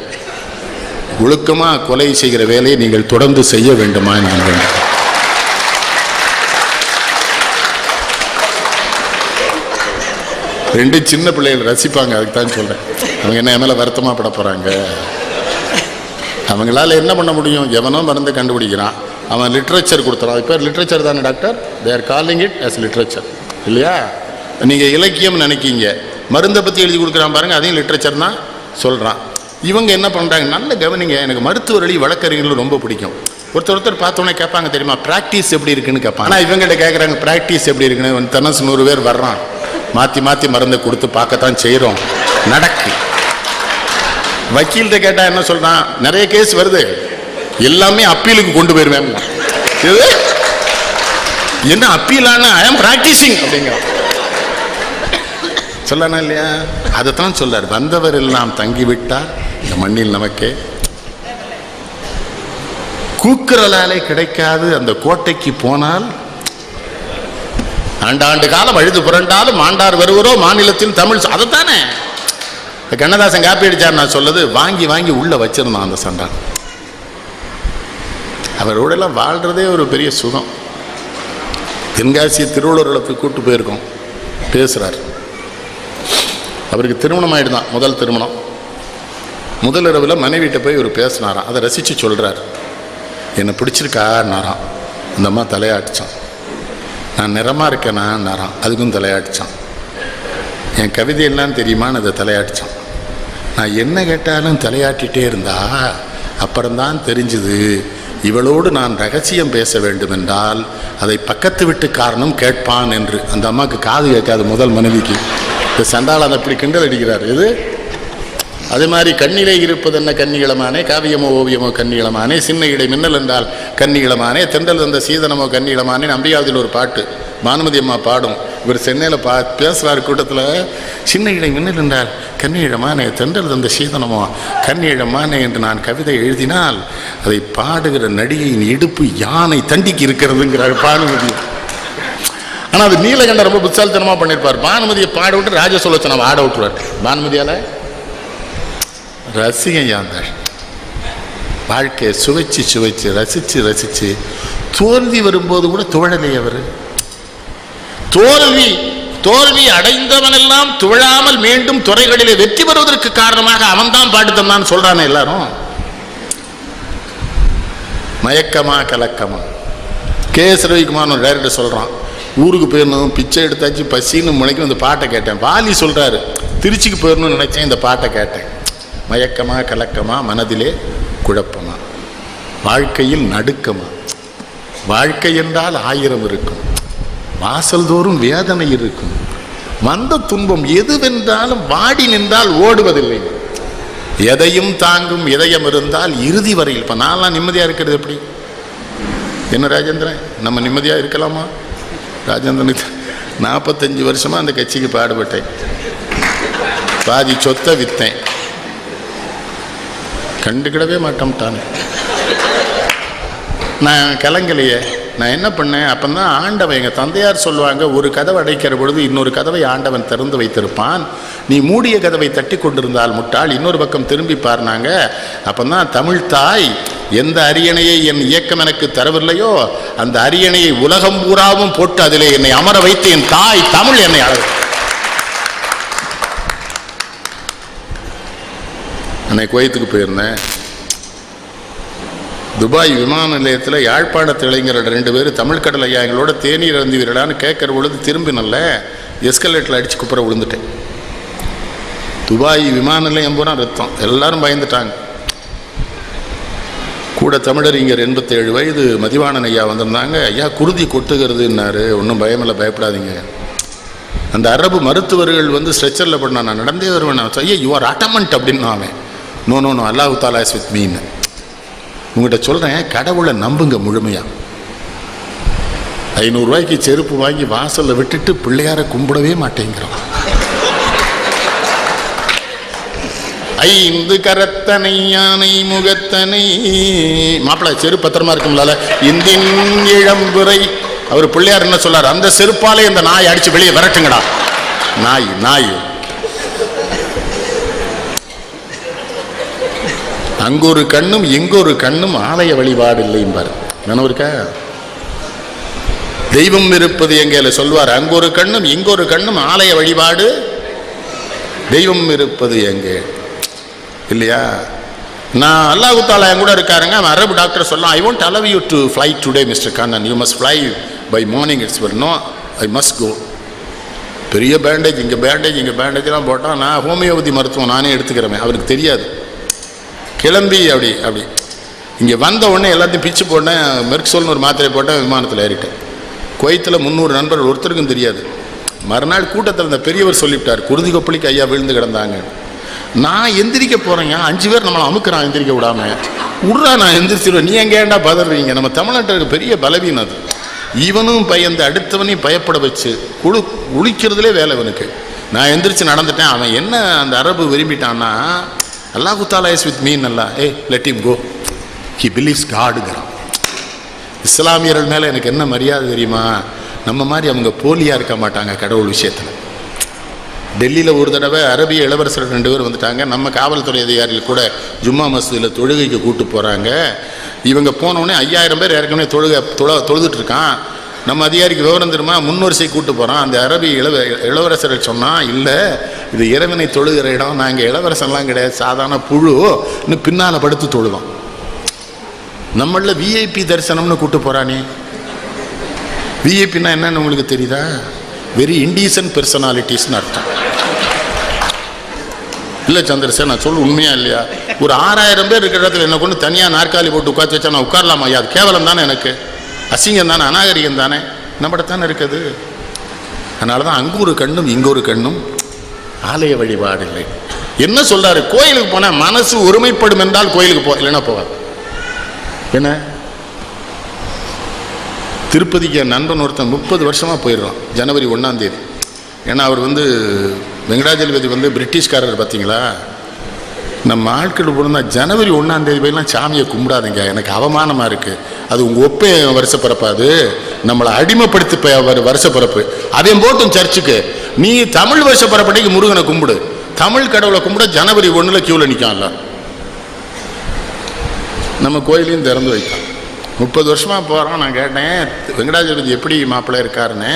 ஒழுக்கமா கொலை செய்கிற வேலையை நீங்கள் தொடர்ந்து செய்ய வேண்டுமா? ரெண்டு சின்ன பிள்ளைகள் ரசிப்பாங்க, அதுக்கு தான் சொல்றேன். அவங்க என்ன மேல வருத்தமா பட போறாங்க? அவங்களால என்ன பண்ண முடியும்? எவனோ மருந்து கண்டுபிடிக்கிறான், அவன் லிட்ரேச்சர் கொடுத்துறான். இப்போ லிட்ரேச்சர் தானே doctor, they are calling it as literature இல்லையா? நீங்க இலக்கியம் நினைக்கிங்க, மருந்தை பத்தி எழுதி கொடுக்குறான் பாருங்க, அதையும் லிட்ரேச்சர் தான் சொல்றான். இவங்க என்ன பண்றாங்க, நல்ல கவனிங்க. எனக்கு மருத்துவ வழி வழக்கறிஞர்கள் ரொம்ப பிடிக்கும். ஒருத்தர் பார்த்தோன்னே கேட்பாங்க தெரியுமா, பிராக்டிஸ் எப்படி இருக்குன்னு கேட்பாங்க. ஆனால் இவங்ககிட்ட கேட்குறாங்க, பிராக்டிஸ் எப்படி இருக்குன்னு. தினசு 100 பேர் வர்றான், மாற்றி மாற்றி மருந்தை கொடுத்து பார்க்கத்தான் செய்கிறோம், நடக்கு. வக்கீல்கிட்ட கேட்டால் என்ன சொல்கிறான், நிறைய கேஸ் வருது, எல்லாமே அப்பீலுக்கு கொண்டு போயிருவேன். இது என்ன அப்பீலான, ஐ ஆம் பிராக்டிசிங் அப்படிங்கிறான். சொல்லணும் இல்லையா? அதைத்தான் சொல்லார், வந்தவர் எல்லாம் தங்கிவிட்டார் இந்த மண்ணில் நமக்கே. கூக்குரலாலே கிடைக்காது அந்த கோட்டைக்கு போனால், ஆண்டாண்டு காலம் அழுது புரண்டாலும் ஆண்டார் வருவரோ மாநிலத்தில் தமிழ். அதைத்தானே கண்ணதாசன் காப்பி அடிச்சார். நான் சொல்லது வாங்கி வாங்கி உள்ள வச்சிருந்தான் அந்த சண்டான். அவரோட எல்லாம் வாழ்றதே ஒரு பெரிய சுகம். தென்காசி திருவள்ளுவர்களுக்கு கூட்டு போயிருக்கோம், பேசுறார். அவருக்கு திருமணம் ஆயிடுதான், முதல் திருமணம். முதல் இரவில் மனைவிட்ட போய் ஒரு பேசினாராம், அதை ரசித்து சொல்கிறார். என்னை பிடிச்சிருக்கான்னாராம். அந்த அம்மா தலையாட்டிச்சான். நான் நிறமாக இருக்கேனான்னாராம், அதுக்கும் தலையாட்டிச்சான். என் கவிதை எல்லாம் தெரியுமான்னு அதை தலையாட்டிச்சான். நான் என்ன கேட்டாலும் தலையாட்டிகிட்டே இருந்தா அப்புறம்தான் தெரிஞ்சுது, இவளோடு நான் ரகசியம் பேச வேண்டும் என்றால் அதை பக்கத்து வீட்டுக்காரனும் கேட்பான் என்று. அந்த அம்மாவுக்கு காது கேட்காது, முதல் மனைவிக்கு. இந்த சண்டாளன் அப்படி கிண்டல் அடிக்கிறார். இது அதே மாதிரி கண்ணிலே இருப்பது என்ன கன்னிகளமானே, காவியமோ ஓவியமோ கன்னிகளமானே, சின்ன இடை மின்னல் என்றால் கன்னிகளமானே, தென்றல் தந்த சீதனமோ கன்னிகளமானே. நம்பியாவதில் ஒரு பாட்டு பானுமதி அம்மா பாடும். இவர் சென்னையில் பேசுகிறார் கூட்டத்தில், சின்ன இடை மின்னல் என்றால் கன்னியிழமானே, தென்றல் தந்த சீதனமோ கன்னியிழமானே என்று நான் கவிதை எழுதினால் அதை பாடுகிற நடிகையின் இடுப்பு யானை தண்டிக்கு இருக்கிறதுங்கிறார் பானுமதி. ஆனால் அது நீலகண்ட ரொம்ப புத்தாலித்தனமாக பண்ணியிருப்பார். பானுமதியை பாட விட்டு ராஜ சொல்லச்சனை ஆட விட்டுருவார். பானுமதியால் ரசிகையாந்த வாழ்க்கையை சுவைச்சு சுவைச்சு ரசிச்சு ரசிச்சு தோல்வி வரும்போது கூட துவழலை அவர். தோல்வி அடைந்தவனெல்லாம் துவழாமல் மீண்டும் துறைகளிலே வெற்றி பெறுவதற்கு காரணமாக அவன்தான் பாட்டு தந்தான் சொல்றானே எல்லாரும். மயக்கமா கலக்கமா. கே.எஸ். ரவிக்குமார் ஒரு டைரக்டர் சொல்றான், ஊருக்கு போயிடணும், பிச்சை எடுத்தாச்சு, பசின்னு முனைக்கும் இந்த பாட்டை கேட்டேன். வாலி சொல்றாரு, திருச்சிக்கு போயிடணும்னு நினைச்சேன், இந்த பாட்டை கேட்டேன். மயக்கமா கலக்கமா, மனதிலே குழப்பமா, வாழ்க்கையில் நடுக்கமா. வாழ்க்கை என்றால் 1000 இருக்கும், வாசல் தோறும் வேதனை இருக்கும். வந்த துன்பம் எதுவென்றாலும் வாடி நின்றால் ஓடுவதில்லை. எதையும் தாங்கும் இதயம் இருந்தால் இறுதி வரையில். இப்போ நான்லாம் நிம்மதியாக இருக்கிறது எப்படி? என்ன ராஜேந்திரன், நம்ம நிம்மதியாக இருக்கலாமா? ராஜேந்திரனுக்கு 45 வருஷமாக அந்த கட்சிக்கு பாடுபட்டேன், பாதி சொத்தை விற்றேன், கண்டுக்கிடவே மாட்டோம்ட்டானே. நான் கலங்கலையே. நான் என்ன பண்ணேன், அப்போ தான் ஆண்டவன், எங்கள் தந்தையார் சொல்லுவாங்க, ஒரு கதவை அடைக்கிற பொழுது இன்னொரு கதவை ஆண்டவன் திறந்து வைத்திருப்பான். நீ மூடிய கதவை தட்டி கொண்டிருந்தால் முட்டாள், இன்னொரு பக்கம் திரும்பி பாருனாங்க. அப்போ தான் தமிழ் தாய் எந்த அரியணையை என் இயக்கம் எனக்கு தரவில்லையோ அந்த அரியணையை உலகம் பூராவும் போட்டு அதிலே என்னை அமர வைத்து என் தாய் தமிழ் என்னை அழகு. அன்னைக்கு குவைத்துக்கு போயிருந்தேன். துபாய் விமான நிலையத்தில் யாழ்ப்பாணத்து இளைஞர்கள் 2 பேர் தமிழ் கடல் ஐயா எங்களோட தேநீர் அருந்துவீர்களான்னு கேட்குற பொழுது திரும்பினல்ல எஸ்கலேட்டில் அடித்து குப்புற விழுந்துட்டேன். துபாய் விமான நிலையம் பூரா ரத்தம், எல்லாரும் பயந்துட்டாங்க. கூட தமிழறிஞர் 87 வயது மதிவாணன் ஐயா வந்திருந்தாங்க. ஐயா குருதி கொட்டுகிறதுன்னாரு. ஒன்றும் பயமில்லை, பயப்படாதீங்க. அந்த அரபு மருத்துவர்கள் வந்து ஸ்ட்ரெச்சரில் பண்ணா, நான் நடந்தே வருவேன். ஐயா யூஆர் அட்டமண்ட் அப்படின்னு அவன் நோ நோ நோ அல்லாஹ் தஆலா இஸ் வித் மீன்னு. உங்கள்கிட்ட சொல்கிறேன், கடவுளை நம்புங்க முழுமையா. 500 ரூபாய்க்கு செருப்பு வாங்கி வாசலில் விட்டுட்டு பிள்ளையார கும்பிடவே மாட்டேங்கிறோம். 5 கரத்தனை யானை முகத்தனை மாப்பிள்ளை செருப்பு பத்திரமா இருக்கும்ல இந்தின் இளம்புரை. அவர் பிள்ளையார் என்ன சொல்லார்? அந்த செருப்பாலே இந்த நாய் அடிச்சு வெளியே விரட்டுங்கடா. நாய் நாய் அங்கொரு கண்ணும் எங்கொரு கண்ணும் ஆலய வழிபாடு இல்லைம்பார். நினைவிருக்கா? தெய்வம் இருப்பது எங்கே சொல்வார், அங்கொரு கண்ணும் இங்கொரு கண்ணும் ஆலய வழிபாடு, தெய்வம் இருப்பது எங்கே இல்லையா? நான் அல்லாஹ் தஆலா என் கூட இருக்காருங்க. அவன் அரபு டாக்டர் சொல்லலாம், I want allow you to fly today mister Kannan, you must fly by morning it's well no I must go. பெரிய பேண்டேஜ், இங்கே பேண்டேஜ் இங்கே பேண்டேஜ்லாம் போட்டால் நான் ஹோமியோபதி மருத்துவம் நானே எடுத்துக்கிறேன். அவருக்கு தெரியாது. கிளம்பி அப்படி இங்கே வந்த உடனே எல்லாத்தையும் பிச்சு போட்டேன். மெர்க்சோல்னு ஒரு மாத்திரை போட்டேன். விமானத்தில் ஏறிட்டேன். குவைத்தில் 300 நண்பர்கள், ஒருத்தருக்கும் தெரியாது. மறுநாள் கூட்டத்தில் இந்த பெரியவர் சொல்லிவிட்டார், குருதி கொப்பளிக்கு ஐயா விழுந்து கிடந்தாங்க. நான் எந்திரிக்க போகிறேங்க, 5 பேர் நம்மளை அமுக்குறான் எந்திரிக்க விடாமல். விட்றா நான் எந்திரிச்சிடுவேன், நீ எங்கே ஏண்டா பதறீங்க? நம்ம தமிழ்நாட்டுக்கு பெரிய பலவீனம் அது. இவனும் பயந்து அடுத்தவனையும் பயப்பட வச்சு குளிக்கிறதுலே வேலை இவனுக்கு. நான் எந்திரிச்சு நடந்துட்டேன். அவன் என்ன அந்த அரபு விரும்பிட்டான்னா, அல்லாஹ் தஆலா இஸ் வித் மீ நல்லா, let him go, he believes காடுங்கிறான். இஸ்லாமியர்கள் மேலே எனக்கு என்ன மரியாதை தெரியுமா? நம்ம மாதிரி அவங்க போலியாக இருக்க மாட்டாங்க கடவுள் விஷயத்தில். டெல்லியில் ஒரு தடவை அரபிய இளவரசர்கள் 2 பேர் வந்துட்டாங்க. நம்ம காவல்துறை அதிகாரிகள் கூட ஜும்மா மஸ்ஜிதில் தொழுகைக்கு கூப்பிட்டு போகிறாங்க. இவங்க போனோடனே 5000 பேர் ஏற்கனவே தொழுதுட்டு இருக்கான். நம்ம அதிகாரிக்கு விவரம் தெரியுமா? முன்வரிசை கூப்பிட்டு போகிறான். அந்த அரபிய இளவரசர்கள் சொன்னால், இல்லை இது இறைவனை தொழுகிற இடம், நாங்கள் இளவரசன்லாம் கிடையாது, சாதாரண புழு, இன்னும் பின்னால் படுத்து தொழுவோம். நம்மள விஐபி தரிசனம்னு கூப்பிட்டு போகிறானே. விஐபின்னா என்னன்னு உங்களுக்கு தெரியுதா? வெரி இன்டீசன்ட் பர்சனாலிட்டிஸ்னு அர்த்தம். இல்லை சந்திரசேகர், நான் சொல்ல உண்மையா இல்லையா? ஒரு 6000 பேர் இருக்கிற இடத்துல என்ன கொண்டு தனியாக நாற்காலி போட்டு உட்காந்து வச்சா நான் உட்காரலாமா? ஐயா, அது கேவலம் தானே, எனக்கு அசிங்கம் தானே, அநாகரிகம் தானே, நம்மகிட்டத்தானே இருக்குது. அதனால தான் அங்கே ஒரு கண்ணும் இங்கொரு கண்ணும் ஆலய வழிபாடு இல்லை. என்ன சொல்றாரு? கோயிலுக்கு போனால் மனசு ஒருமைப்படும் என்றால் கோயிலுக்கு போ, இல்லைன்னா போகாது. என்ன திருப்பதிக்கு என் நண்பன் ஒருத்தன் 30 வருஷமாக போயிடுறான். ஜனவரி 1ஆம் தேதி. ஏன்னா அவர் வெங்கடாஜலபதி பிரிட்டிஷ்காரர் பார்த்தீங்களா? நம்ம ஆட்கள் போனா ஜனவரி 1ஆம் தேதி போயெல்லாம் சாமியை கும்பிடாதீங்க, எனக்கு அவமானமாக இருக்குது. அது உங்கள் ஒப்பே வருஷப்பிறப்பாது, நம்மளை அடிமைப்படுத்தி வருஷப்பிறப்பு. அதையும் போட்டும் சர்ச்சுக்கு நீ தமிழ் வருஷப்பிறப்படைக்கு முருகனை கும்பிடு, தமிழ் கடவுளை கும்பிட ஜனவரி 1 கியூவில் நிற்கான்ல. நம்ம கோயிலையும் திறந்து வைத்தான். 30 வருஷமாக போகிறோம். நான் கேட்டேன், வெங்கடாஜலபதி எப்படி மாப்பிள்ளை இருக்காருன்னு.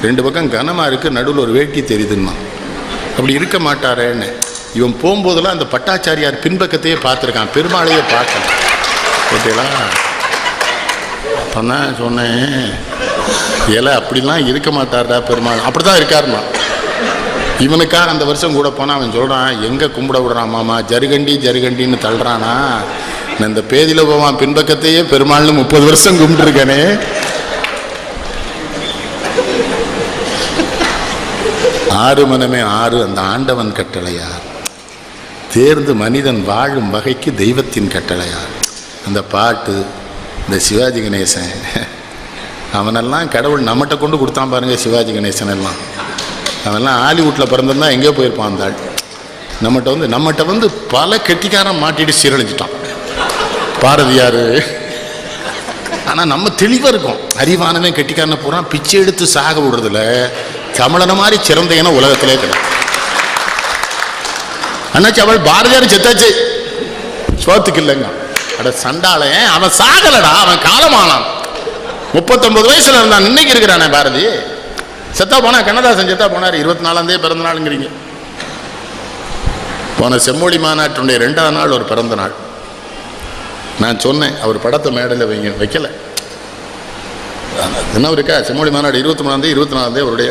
2 பக்கம் கனமாக இருக்குது, நடுவில் ஒரு வேட்டி தெரியுதுன்னா. அப்படி இருக்க மாட்டாரேன்னு. இவன் போகும்போதெல்லாம் அந்த பட்டாச்சாரியார் பின்பக்கத்தையே பார்த்துருக்கான், பெருமாளையே பார்க்கல. ஓகேங்களா? அப்போ தான் சொன்னேன், அப்படிலாம் இருக்க மாட்டார்டா பெருமாள், அப்படி தான் இருக்காருமா. இவனுக்காக அந்த வருஷம் கூட போனால் அவன் சொல்கிறான், எங்கே கும்பிட விடுறான் மாமா, ஜருகண்டின்னு தள்ளுறானா. நான் இந்த பேதியில் போவான் பின்பக்கத்தையே பெருமாள்னு 30 வருஷம் கும்பிட்டுருக்கேனே. ஆறு மனமே ஆறு அந்த ஆண்டவன் கட்டளையார், தேர்ந்து மனிதன் வாழும் வகைக்கு தெய்வத்தின் கட்டளையார். அந்த பாட்டு, இந்த சிவாஜி கணேசன், அவனெல்லாம் கடவுள் நம்மகிட்ட கொண்டு கொடுத்தான் பாருங்க. சிவாஜி கணேசன் எல்லாம் அவன்லாம் ஹாலிவுட்டில் பிறந்திருந்தா எங்கேயோ போயிருப்பான். அந்த ஆள் நம்மகிட்ட பல கெட்டிக்காரன் மாட்டிட்டு சீரழிஞ்சிட்டான். பாரதியார். ஆனால் நம்ம தெளிவாக இருக்கும். அறிவானவே கெட்டிக்காரனை போகிறான், பிச்சை எடுத்து சாக விடுறதுல தமிழனை மாதிரி சிறந்த இனம் உலகத்திலே கிடையாது. அண்ணாச்சி அவள் பாரதியார் செத்தாச்சு, சோத்துக்கு இல்லைங்க. அட சண்டாளே, அவன் சாகலடா, அவன் காலமானான். 39 வயசுல இருந்தான், இன்னைக்கு இருக்கிறானே பாரதி. செத்தா போனா, கண்ணதாசன் செத்தா போனார், 24ஆம் தேதி பிறந்த நாளுங்கிறீங்க. போன செம்மொழி மாநாட்டினுடைய 2ஆம் நாள் ஒரு பிறந்த நாள். நான் சொன்னேன், அவர் படத்தை மேடையில் வைக்கல. என்ன இருக்கா? செம்மொழி மாநாடு 23ஆம் தேதி, 24ஆம் தேதி அவருடைய.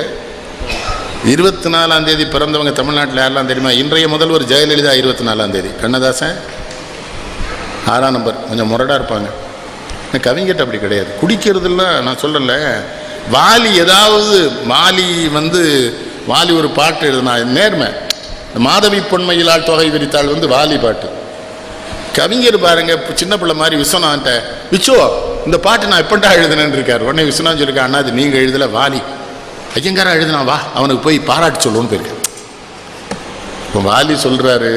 24ஆம் தேதி பிறந்தவங்க தமிழ்நாட்டில் யாரெல்லாம் தெரியுமா? இன்றைய முதல்வர் ஜெயலலிதா 24ஆம் தேதி, கண்ணதாசன் 6ஆம் நம்பர். கொஞ்சம் முரடாக இருப்பாங்க. கவிஞர்கிட்ட அப்படி கிடையாது. குடிக்கிறதுலாம் நான் சொல்லல. வாலி வாலி ஒரு பாட்டு எழுதுனா, நேர்மை. மாதவி பொன்மையிலால் தொகை விரித்தாள் வாலி பாட்டு. கவிஞர் பாருங்க, சின்ன பிள்ளை மாதிரி விஸ்வநாதன்ட்ட, விச்சோ இந்த பாட்டு நான் எப்பண்டா எழுதுனேன்னு இருக்காரு. உடனே விஸ்வநாதன் சொல்லியிருக்கா, அண்ணா அது நீங்கள் எழுதல, வாலி ஐயங்காரா எழுதுனா, வா அவனுக்கு போய் பாராட்டு சொல்லுவோன்னு போயிருக்கேன். இப்போ வாலி சொல்கிறாரு,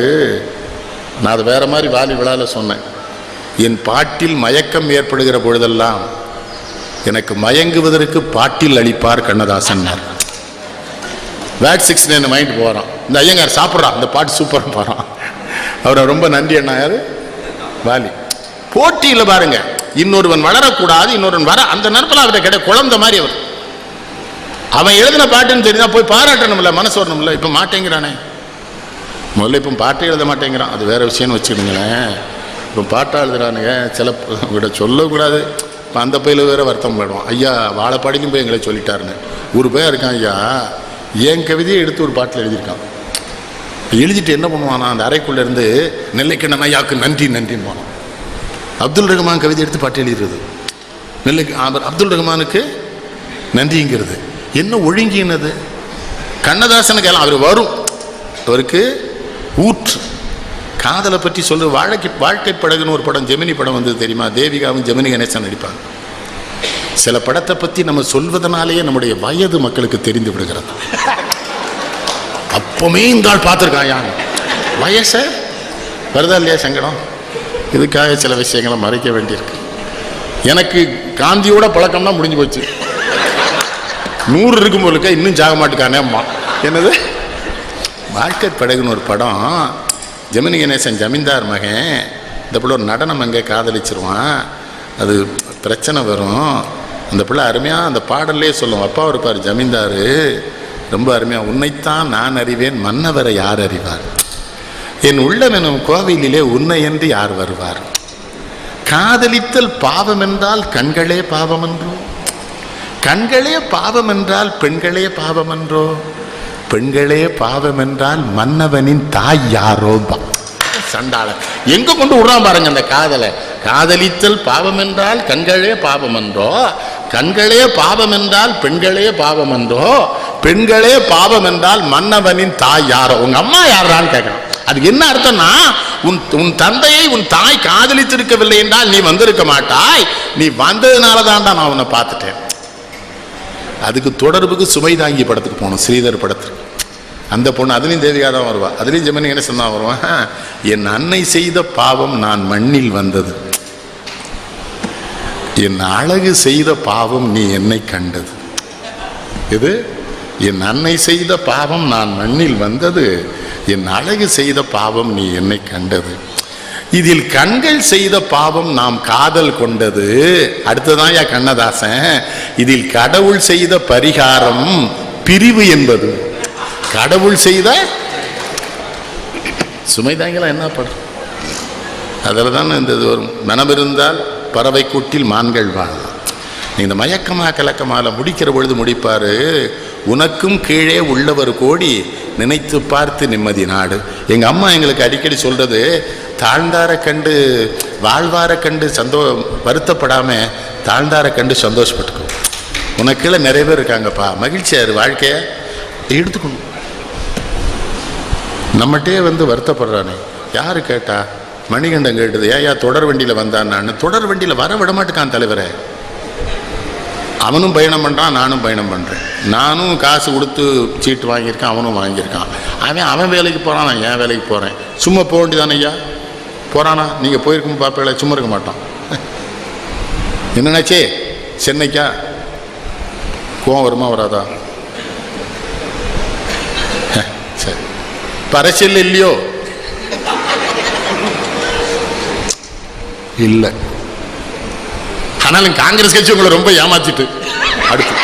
நான் அதை வேற மாதிரி வாலி விழாவில் சொன்னேன், என் பாட்டில் மயக்கம் ஏற்படுகிற பொழுதெல்லாம் எனக்கு மயங்குவதற்கு பாட்டில் அளிப்பார் கண்ணதாசன். வேட் 69 மைண்ட் போகிறான், இந்த ஐயங்கார் சாப்பிட்றான், இந்த பாட்டு சூப்பராக போகிறான், அவரை ரொம்ப நன்றி அண்ணா. யாரு? வாலி. போட்டியில் பாருங்க, இன்னொருவன் வளரக்கூடாது, இன்னொருவன் வர, அந்த நேரத்தில் அவரை கிடையாது, குழந்தை மாதிரி அவர். அவன் எழுதின பாட்டுன்னு தெரியுதா, போய் பாராட்டணும்ல, மனசு வரணும்ல. இப்போ மாட்டேங்கிறானே, முதல்ல இப்போ பாட்டே எழுத மாட்டேங்கிறான், அது வேற விஷயம்னு வச்சுக்கிடுங்களேன். இப்போ பாட்டாக எழுதுறானுங்க, சில விட சொல்லக்கூடாது. இப்போ அந்த பையில வேற வருத்தம் போயிடுவான், ஐயா வாழைப்பாடிக்கும் போய் எங்களை சொல்லிட்டாருன்னு. ஒரு பையன் இருக்கான், ஐயா என் கவிதையை எடுத்து ஒரு பாட்டில் எழுதியிருக்கான். எழுதிட்டு என்ன பண்ணுவானா, அந்த அறைக்குள்ளே இருந்து நெல்லைக்கண்ணன் ஐயாவுக்கு நன்றி நன்றின்னு போனான். அப்துல் ரஹ்மான் கவிதை எடுத்து பாட்டு எழுதுறது, அப்துல் ரஹ்மானுக்கு நன்றிங்கிறது என்ன ஒழுங்கினது. கண்ணதாசனுக்கு எல்லாம் அவர் வரும், அவருக்கு ஊற்று. காதலை பற்றி சொல்லு, வாழ்க்கை படகுன்னு ஒரு படம், ஜெமினி படம் வந்தது தெரியுமா, தேவிகாவும் ஜெமினி கணேசன் நடிப்பாங்க. சில படத்தை பற்றி நம்ம சொல்வதனாலேயே நம்முடைய வயது மக்களுக்கு தெரிந்து விடுகிறது. அப்பவுமே இந்த ஆள் பார்த்துருக்கான், யான் வயச வருதா இல்லையா சங்கடம். இதுக்காக சில விஷயங்களை மறைக்க வேண்டியிருக்கு. எனக்கு காந்தியோட பழக்கம்னா முடிஞ்சு போச்சு. 100 இருக்கும் போலுக்க இன்னும் ஜாக மாட்டுக்கானே அம்மா. என்னது வாழ்க்கை படகுன்னு ஒரு படம், ஜெமினி கணேசன் ஜமீன்தார் மகன், இந்த பிள்ளை ஒரு நடனம் அங்கே காதலிச்சிருவான், அது பிரச்சனை வரும். அந்த பிள்ளை அருமையாக அந்த பாடல்லே சொல்லும், அப்பா இருப்பார் ஜமீன்தார், ரொம்ப அருமையாக, உன்னைத்தான் நான் அறிவேன், மன்னவரை யார் அறிவார், என் உள்ளம் எனும் கோவிலிலே உன்னை என்று யார் வருவார், காதலித்தல் பாவம் என்றால் கண்களே பாவம் என்றோ, கண்களே பாவம் என்றால் பெண்களே பாவம் என்றோ, பெண்களே பாவம் என்றால் மன்னவனின் தாய் யாரோ. சண்டாள எங்க கொண்டு விடுறான் பாருங்க அந்த காதலை. காதலித்தல் பாவம் என்றால் கண்களே பாவம் என்றோ, கண்களே பாவம் என்றால் பெண்களே பாவம் என்றோ, பெண்களே பாவம் என்றால் மன்னவனின் தாய் யாரோ. உங்க அம்மா யாரான்னு கேட்கணும். அதுக்கு என்ன அர்த்தம்னா, உன் தந்தையை உன் தாய் காதலித்திருக்கவில்லை என்றால் நீ வந்திருக்க மாட்டாய், நீ வந்ததுனால தான்டா நான் உன்னை பார்த்துட்டேன். அதுக்கு தொடர்புக்கு சுமை தாங்கி படத்துக்கு போகணும், ஸ்ரீதர் படத்துக்கு. அந்த பொண்ணு அதுலேயும் தேவிகா தான் வருவா, அதுலேயும் ஜெமினி கணேசன் தான் வருவான். என் அன்னை செய்த பாவம் நான் மண்ணில் வந்தது, என் அழகு செய்த பாவம் நீ என்னை கண்டது. இது என் அன்னை செய்த பாவம் நான் மண்ணில் வந்தது, என் அழகு செய்த பாவம் நீ என்னை கண்டது, இதில் கண்கள் செய்த பாவம் நாம் காதல் கொண்டது. அடுத்ததான் யா கண்ணதாசன், இதில் கடவுள் செய்த பரிகாரம் பிரிவு என்பது. கடவுள் செய்த சுமைதாங்கலாம் என்ன படம், அதில் தான் இந்த இது வரும். மனமிருந்தால் பறவை கூட்டில் மான்கள் வாழலாம். இந்த மயக்கமா கலக்கமால முடிக்கிற பொழுது முடிப்பாரு, உனக்கும் கீழே உள்ளவர் கோடி நினைத்து பார்த்து நிம்மதி நாடு. எங்கள் அம்மா எங்களுக்கு அடிக்கடி சொல்றது, தாழ்ந்தார கண்டு வாழ்வார கண்டு வருத்தப்படாமல் தாழ்ந்தார கண்டு சந்தோஷப்பட்டுக்கோ. உனக்கு கீழே நிறைய பேர் இருக்காங்கப்பா, மகிழ்ச்சியாரு, வாழ்க்கையை எடுத்துக்கணும். நம்மகிட்டே வருத்தப்படுறானே யாரு கேட்டா, மணிகண்டன் கேட்டது, ஏயா தொடர் வண்டியில் வந்தான்னு. தொடர் வண்டியில் வர விட மாட்டேக்கான் தலைவரை. அவனும் பயணம் பண்ணுறான், நானும் பயணம் பண்ணுறேன். நானும் காசு கொடுத்து சீட்டு வாங்கியிருக்கேன், அவனும் வாங்கியிருக்கான். அவன் வேலைக்கு போகிறான், நான் என் வேலைக்கு போகிறேன். சும்மா போக வேண்டியதானே ஐயா, போகிறானா? நீங்கள் போயிருக்கும் பார்ப்பீங்களா, சும்மா இருக்க மாட்டான். என்னன்னாச்சே சென்னைக்கா கோவம் வருமா வராதா? சரி, இப்போ அரசியல் இல்லையோ? இல்லை. ஆனாலும் காங்கிரஸ் கட்சி உங்களை ரொம்ப ஏமாத்திட்டு அடுத்து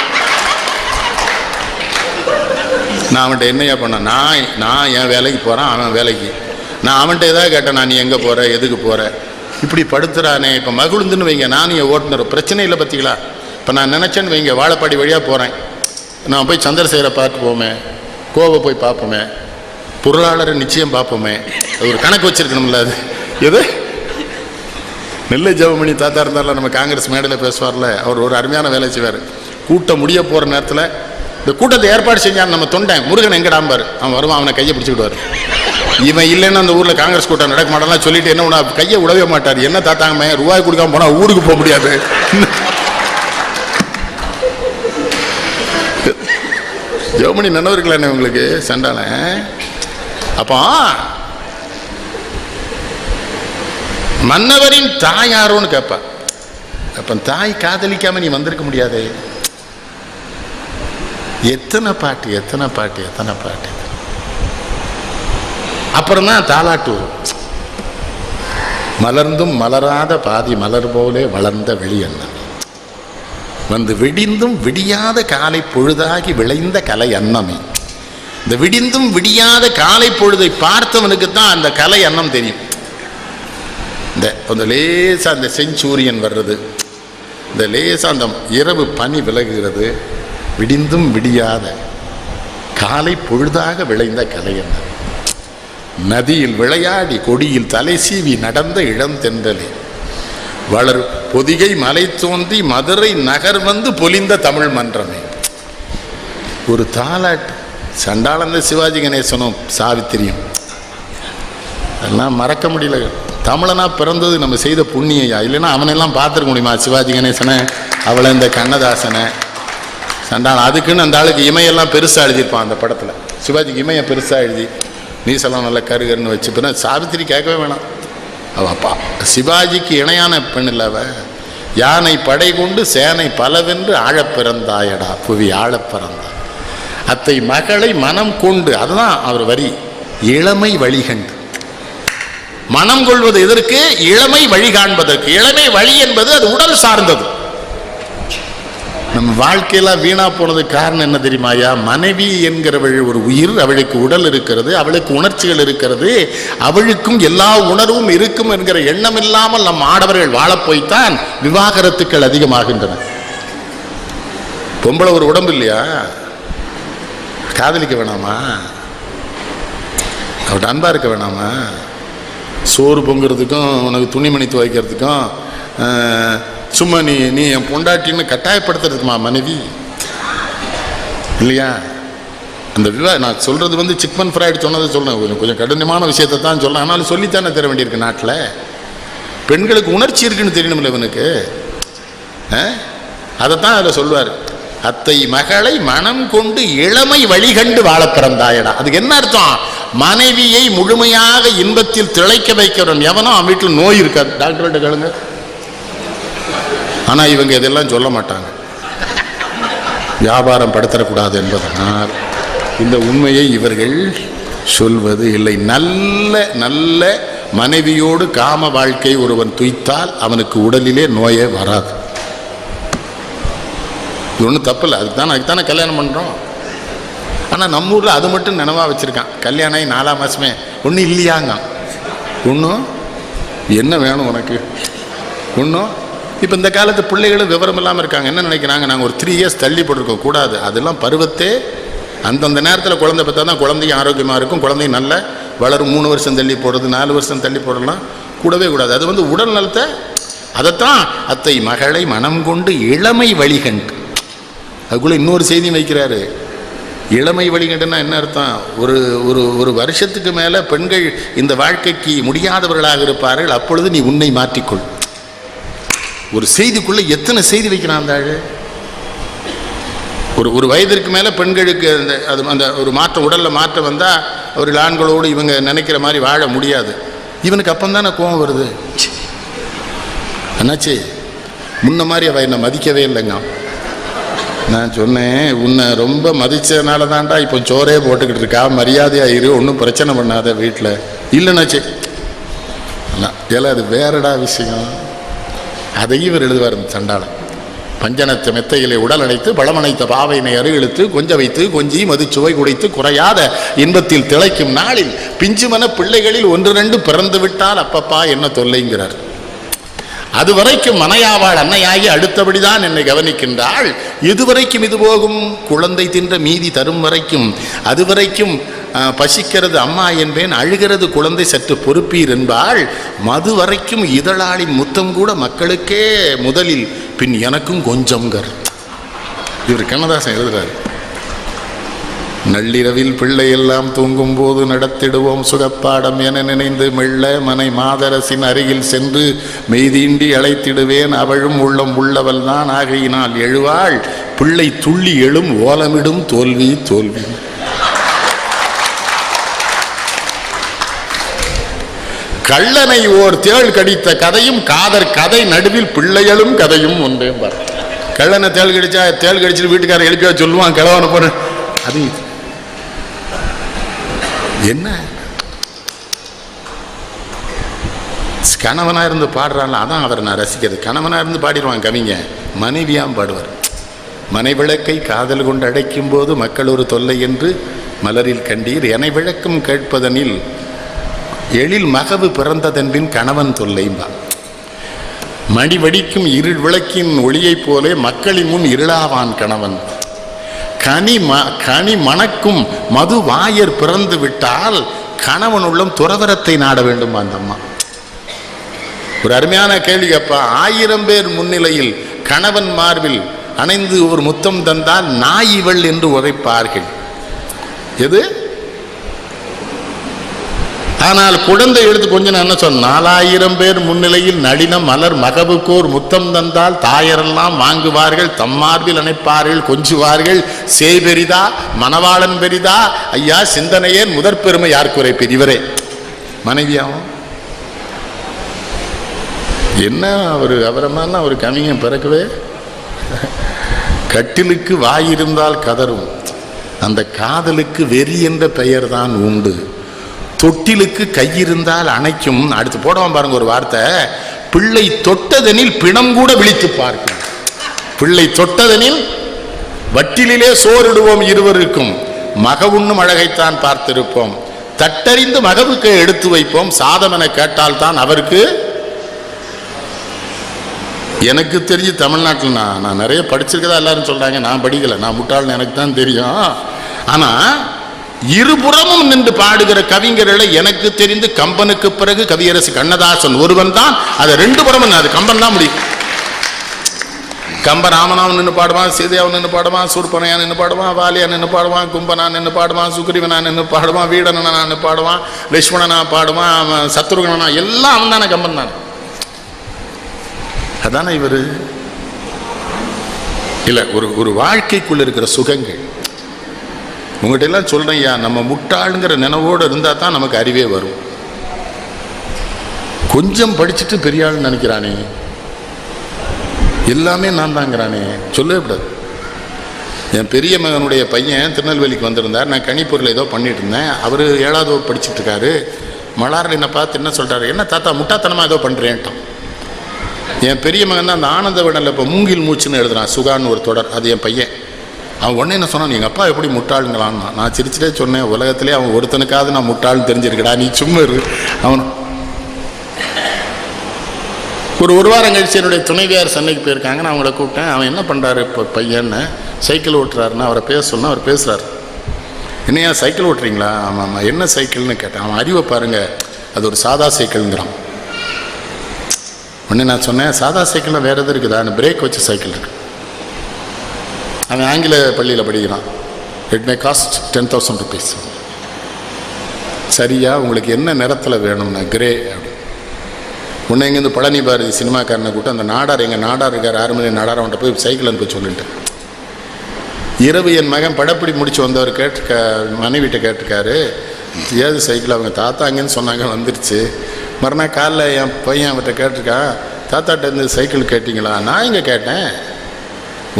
நான் அவன்கிட்ட என்னையா பண்ண, நான் என் வேலைக்கு போகிறேன், அவன் வேலைக்கு. நான் அவன்கிட்ட எதாவது கேட்டேன், நான் நீ எங்கே போகிற, எதுக்கு போகிற, இப்படி படுத்துறானே. இப்போ மகிழ்ந்துன்னு வைங்க, நானும் என் ஓட்டுநர் பிரச்சனை இல்லை பார்த்தீங்களா. இப்போ நான் நினச்சேன்னு வைங்க, வாழைப்பாடி வழியாக போகிறேன், நான் போய் சந்திரசேகரை பார்த்து போமே, கோவை போய் பார்ப்போமே, பொருளாளரை நிச்சயம் பார்ப்போமே. அது ஒரு கணக்கு வச்சிருக்கணும்ல. அது எது நெல்லை ஜெபமணி தாத்தா இருந்தார்ல, நம்ம காங்கிரஸ் மேடையில் பேசுவார்ல, அவர் ஒரு அருமையான வேலை செய்வார். கூட்டம் முடிய போகிற நேரத்தில் இந்த கூட்டத்தை ஏற்பாடு செஞ்சார் நம்ம தொண்டை முருகன் எங்கடாம்பார், அவன் வருவான், அவனை கையை பிடிச்சிக்கிடுவார். இவன் இல்லைன்னு அந்த ஊர்ல காங்கிரஸ் கூட்டம் நடக்க மாட்டான் சொல்லிட்டு என்ன உன கையை விடவே மாட்டார். என்ன தாத்தாங்க ரூபாய் கொடுக்காம போனா ஊருக்கு போக முடியாது. ஜெர்மனி நினைவர்கள் என்ன உங்களுக்கு சண்டான. அப்போ மன்னவரின் தாய் யாரோன்னு கேட்பா. அப்ப தாய் காதலிக்காம நீ வந்திருக்க முடியாது. எத்தனை பாட்டு எத்தனை பாட்டு எத்தனை பாட்டு. அப்புறம் தான் தாலாட்டு வரும். மலர்ந்தும் மலராத பாதி மலர் போலே வளர்ந்த வெளி அண்ணன் வந்து விடிந்தும் விடியாத காலை பொழுதாகி விளைந்த கலை அன்னமே. இந்த விடிந்தும் விடியாத காலை பொழுதை பார்த்தவனுக்கு தான் அந்த கலை அன்னம் தெரியும். இந்த லேசா அந்த செஞ்சூரியன் வர்றது, இந்த லேசா அந்த இரவு பனி விலகுகிறது, விடிந்தும் விடியாத காலை பொழுதாக விளைந்த கலை அன்னம். நதியில் விளையாடி கொடியில் தலை சீவி நடந்த இளந்தென்றலே வளர் பொதிகை மலை தோன்றி மதுரை நகர் வந்து பொலிந்த தமிழ் மன்றமே. ஒரு தாலாட்டு. சண்டாளந்த சிவாஜி கணேசனும் சாவித்திரியும் எல்லாம் மறக்க முடியல. தமிழனா பிறந்தது நம்ம செய்த புண்ணியா. இல்லைன்னா அவனெல்லாம் பார்த்துருக்க முடியுமா? சிவாஜி கணேசனை, அவளை இந்த கண்ணதாசனை, சண்டாளம். அதுக்குன்னு அந்த ஆளுக்கு இமையெல்லாம் பெருசாக எழுதியிருப்பான் அந்த படத்தில். சிவாஜிக்கு இமையை பெருசாக எழுதி நீசெல்லாம் நல்லா கருகருன்னு வச்சு பின்னா சாவித்திரி கேட்கவே வேணாம். அவ அப்பா சிவாஜிக்கு இணையான பெண் இல்லை அவ. யானை படை கொண்டு சேனை பலவென்று ஆழப் பிறந்தாயடா புவி ஆழப் பிறந்தாய். அத்தை மகளை மனம் கொண்டு, அதுதான் அவர் வரி. இளமை வழிகண்டு. மனம் கொள்வது எதற்கு? இளமை வழி காண்பதற்கு. இளமை வழி என்பது அது உடல் சார்ந்தது. நம்ம வாழ்க்கையெல்லாம் வீணா போனதுக்கு காரணம் என்ன தெரியுமாயா? மனைவி என்கிறவள் ஒரு உயிர், அவளுக்கு உடல் இருக்கிறது, அவளுக்கு உணர்ச்சிகள் இருக்கிறது, அவளுக்கும் எல்லா உணர்வும் இருக்கும் என்கிற எண்ணம் இல்லாமல் நம் ஆடவர்கள் வாழப்போய்த்தான் விவாகரத்துக்கள் அதிகமாகின்றன. பொம்பளை ஒரு உடம்பு இல்லையா? காதலிக்க வேணாமா? அவட்ட அன்பா இருக்க வேணாமா? சோறு பொங்குறதுக்கும் உனக்கு துணிமணி துவைக்கிறதுக்கும் சும்மா நீ என் பொண்டாட்டின்னு கட்டாயப்படுத்துறதுக்குமா மனைவி இல்லையா? அந்த நான் சொல்றது வந்து சிக்மன் ஃப்ராய்டு சொன்னதை சொல்றேன். கொஞ்சம் கடினமான விஷயத்தை தான் சொல்றேன். ஆனாலும் சொல்லித்தானே தர வேண்டியிருக்கு. நாட்டில் பெண்களுக்கு உணர்ச்சி இருக்குன்னு தெரியணும்ல இவனுக்கு. அதைத்தான் அதில் சொல்வார். அத்தை மகளை மனம் கொண்டு இளமை வழிகண்டு வாழ பிறந்தாயடா. அதுக்கு என்ன அர்த்தம்? மனைவியை முழுமையாக இன்பத்தில் திளைக்க வைக்கிறவன் எவனோ அவன் வீட்டில் நோய் இருக்காது. டாக்டர்கிட்ட கேளுங்க. ஆனால் இவங்க இதெல்லாம் சொல்ல மாட்டாங்க. வியாபாரம் படுத்தரக்கூடாது என்பதனால் இந்த உண்மையை இவர்கள் சொல்வது இல்லை. நல்ல நல்ல மனைவியோடு காம வாழ்க்கை ஒருவன் துய்த்தால் அவனுக்கு உடலிலே நோயே வராது. இது ஒன்றும் தப்பு இல்லை. அதுதானே கல்யாணம் பண்ணுறோம். ஆனால் நம்ம ஊரில் அது மட்டும் நினைவாக வச்சுருக்கான். கல்யாணம் ஆகி 4 மாதமே ஒன்றும் இல்லையாங்க. ஒன்றும் என்ன வேணும் உனக்கு ஒன்றும். இப்போ இந்த காலத்து பிள்ளைகளும் விவரம் இல்லாமல் இருக்காங்க. என்ன நினைக்கிறாங்க? நாங்கள் ஒரு 3 இயர்ஸ் தள்ளி போட்டிருக்கோம். கூடாது. அதெல்லாம் பருவத்தே அந்தந்த நேரத்தில் குழந்தை பார்த்தா தான் குழந்தையும் ஆரோக்கியமாக இருக்கும், குழந்தையும் நல்ல வளரும். 3 வருஷம் தள்ளி போடுறது, 4 வருஷம் தள்ளி போடலாம் கூடவே கூடாது. அது வந்து உடல் நலத்தை. அதைத்தான் அத்தை மகளை மனம் கொண்டு இளமை வழிகண்டு. அதுக்குள்ளே இன்னொரு செய்தி வைக்கிறாரு. இளமை வழிகண்டுன்னா என்ன அர்த்தம்? ஒரு வருஷத்துக்கு மேலே பெண்கள் இந்த வாழ்க்கைக்கு முடியாதவர்களாக இருப்பார்கள். அப்பொழுது நீ உன்னை மாற்றிக்கொள். ஒரு செய்திக்குள்ளே எத்தனை செய்தி வைக்கிறான் அந்த ஆள். ஒரு வயதிற்கு மேலே பெண்களுக்கு அந்த ஒரு மாற்றம், உடலில் மாற்றம் வந்தால் அவர்கள் ஆண்களோடு இவங்க நினைக்கிற மாதிரி வாழ முடியாது. இவனுக்கு அப்பந்தானே கோபம் வருது. என்னாச்சு? முன்ன மாதிரி அவள் என்னை மதிக்கவே இல்லைங்க. நான் சொன்னேன், உன்னை ரொம்ப மதித்ததுனால தான்டா இப்போ சோறே போட்டுக்கிட்டு இருக்கா, மரியாதையாக இரு, ஒன்றும் பிரச்சனை பண்ணாத வீட்டில் இல்லைன்னாச்சு. ஏன்னா அது வேறடா விஷயம். அதையும் இவர் எழுதுவார் சண்டாளன். பஞ்சனத்த மெத்தையிலே உடல் அடைத்து பழமனைத்த பாவையினை அருகிழுத்து கொஞ்ச வைத்து கொஞ்சி மது சுவை குடைத்து குறையாத இன்பத்தில் திளைக்கும் நாளில் பிஞ்சுமன பிள்ளைகளில் 1-2 பிறந்து விட்டால் அப்பப்பா என்ன தொல்லைங்கிறார். அதுவரைக்கும் மனையாவாள் அன்னையாகி அடுத்தபடிதான் என்னை கவனிக்கின்றாள். இதுவரைக்கும் இது போகும், குழந்தை தின்ற மீதி தரும் வரைக்கும், அதுவரைக்கும் பசிக்கிறது அம்மா என்பேன், அழுகிறது குழந்தை சற்று பொறுப்பீர் என்பாள். மது வரைக்கும் இதழாளின் முத்தம் கூட மக்களுக்கே முதலில், பின் எனக்கும் கொஞ்சம்கர். இவர் கண்ணதாசன் எழுதுறாரு. நள்ளிரவில் பிள்ளை எல்லாம் தூங்கும் போது நடத்திடுவோம் சுகப்பாடம் என நினைந்து மெல்ல மனை மாதரசின் அருகில் சென்று மெய்தீண்டி அழைத்திடுவேன். அவளும் உள்ளம் உள்ளவள் தான் ஆகையினால் எழுவாள். பிள்ளை துள்ளி எழும் ஓலமிடும் தோல்வி தோல்வி. கள்ளனை ஓர் தேள் கடித்த கதையும் காதர் கதை நடுவில் பிள்ளைகளும் கதையும் ஒன்றே பார். கள்ளனை தேள் கடிச்சா தேள் கடிச்சிட்டு வீட்டுக்காரன் எழுப்பியா சொல்லுவான் கிழவனை போற. அது என்ன கணவனா இருந்து பாடுறாள். அதான் அவரை நான் ரசிக்கிறது. கணவனா இருந்து பாடிடுவான் கவிங்க, மனைவியாம் பாடுவார். மனைவிளக்கை காதல் கொண்டு அடைக்கும் போது மக்கள் ஒரு தொல்லை என்று மலரில் கண்டீர். என விளக்கம் கேட்பதனில் எழில் மகவு பிறந்ததென்பின் கணவன் தொல்லைம்பா. மணி வடிக்கும் இருள் விளக்கின் ஒளியைப் போலே மக்களின் முன் இருளாவான் கணவன். கனி மணக்கும் மது வாயர் பிறந்து விட்டால் கணவன் உள்ளம் துறவரத்தை நாட வேண்டும். அந்த அம்மா ஒரு அருமையான கேள்வி கேட்பா. 1000 பேர் முன்னிலையில் கணவன் மார்பில் அணைந்து ஒரு முத்தம் தந்தால் நாயிவள் என்று உரைப்பார்கள். எது? ஆனால் குழந்தை எடுத்து கொஞ்சம் என்ன சொன்ன 4000 பேர் முன்னிலையில் நடின மலர் மகவுக்கோர் முத்தம் தந்தால் தாயரெல்லாம் வாங்குவார்கள், தம்மார்பில் அணைப்பார்கள், கொஞ்சுவார்கள். சேய் பெரிதா மணவாளன் பெரிதா ஐயா சிந்தனையே முதற் பெருமை யார் குறை பெரியவரே மனைவியாவும். என்ன அவரை மாதிரி ஒரு கவிஞன் பிறக்கவே. கட்டிலுக்கு வாயிருந்தால் கதரும், அந்த காதலுக்கு வெறி என்ற பெயர் தான் உண்டு. தொட்டிலுக்கு கையிருந்தால் அணைக்கும். அடுத்து போடுவான் பாருங்க ஒரு வார்த்தை. பிள்ளை தொட்டதனில் பிணம் கூட விழித்து பார்க்கும். பிள்ளை தொட்டதனில் வட்டிலே சோறிடுவோம் இருவருக்கும், மகவுண்ணும் அழகைத்தான் பார்த்திருப்போம். தட்டறிந்து மகவுக்கு எடுத்து வைப்போம், சாதம் என கேட்டால் தான் அவருக்கு. எனக்கு தெரிஞ்சு தமிழ்நாட்டில் நான் நிறைய படிச்சிருக்கதா எல்லாரும் சொல்றாங்க. நான் படிக்கல, நான் முட்டாள்னு எனக்கு தான் தெரியும். ஆனா இருபுறமும் நின்று பாடுகிற கவிஞர்களை எனக்கு தெரிந்து கம்பனுக்கு பிறகு கவியரசு கண்ணதாசன் ஒருவன் தான். அதை 2 புறமும் அது கம்பன் தான் முடியும். கம்ப ராமனாவும் நின்று பாடுவான், சீதையாவும் நின்று பாடுவான், சூர்பனையா நின்று பாடுவான், வாலியா நின்று பாடுவான், கும்பனா நின்று பாடுவான், சுக்ரீவனா நின்று பாடுவான், வீடனா நின்று பாடுவான், லட்சுமணனா பாடுவான், சத்ருகனா, எல்லாம் அவன் தானே, கம்பன் தானே. அதானே இவரு இல்ல. ஒரு வாழ்க்கைக்குள்ள இருக்கிற சுகங்கள் உங்கள்கிட்ட எல்லாம் சொல்றேன் ஐயா. நம்ம முட்டாளுங்கிற நினைவோடு இருந்தா தான் நமக்கு அறிவே வரும். கொஞ்சம் படிச்சுட்டு பெரிய ஆள் நினைக்கிறானே, எல்லாமே நான் தாங்கிறானே, சொல்லவே கூடாது. என் பெரிய மகனுடைய பையன் திருநெல்வேலிக்கு வந்திருந்தார். நான் கணிப்பொருள் ஏதோ பண்ணிட்டு இருந்தேன். அவர் 7வது வகுப்பு படிச்சுட்டு இருக்காரு. மலாரில் என்னை பார்த்து என்ன சொல்றாரு, என்ன தாத்தா முட்டாத்தனமா ஏதோ பண்றேன்ட்டான். என் பெரிய மகன் தான் அந்த ஆனந்த விடல இப்போ மூங்கில் மூச்சுன்னு எழுதுறான், சுகான்னு ஒரு தொடர். அது என் பையன். அவன் உடனே என்ன சொன்னான், எங்கள் அப்பா எப்படி முட்டாளுங்களான்னா. நான் சிரிச்சுட்டே சொன்னேன், உலகத்திலே அவன் ஒருத்தனுக்காவது நான் முட்டாள்னு தெரிஞ்சிருக்கடா, நீ சும்மா இரு. அவன் ஒரு வாரம் கழிச்சு என்னுடைய துணைவியார் சென்னைக்கு போயிருக்காங்க. நான் அவங்கள கூப்பிட்டேன். அவன் என்ன பண்ணுறாரு இப்போ பையன்னு, சைக்கிள் ஓட்டுறாருன்னு அவரை பேச சொன்னால் அவர் பேசுகிறார். என்னையா சைக்கிள் ஓட்டுறீங்களா? ஆமாம் ஆமாம். என்ன சைக்கிள்னு கேட்டேன். அவன் அறிவை பாருங்க, அது ஒரு சாதா சைக்கிள்ங்கிறான். உடனே நான் சொன்னேன், சாதா சைக்கிளில் வேறு எது இருக்குதா? அந்த பிரேக் வச்ச சைக்கிள் இருக்கு. அவன் ஆங்கில பள்ளியில் படிக்கிறான். It may cost 10,000 rupees. சரியா, உங்களுக்கு என்ன நிறத்தில் வேணும்னா கிரே அப்படி. உன்னை இங்கேருந்து பழனி பாரதி சினிமாக்காரனை கூப்பிட்டு அந்த நாடார், எங்கள் நாடார் இருக்கார் 6 மணி நாடார், அவன்கிட்ட போய் சைக்கிள் அனுப்ப சொல்லிட்டு. இரவு என் மகன் படப்பிடி முடிச்சு வந்தவர் மனைவிட்ட கேட்டிருக்காரு, ஏது சைக்கிள்? அவங்க தாத்தா அங்கேன்னு சொன்னாங்க, வந்துருச்சு. மறுநாள் காலைல என் பையன் அவர்கிட்ட கேட்டிருக்கான், தாத்தாட்ட இருந்து சைக்கிள் கேட்டிங்களா? நான் இங்கே கேட்டேன்,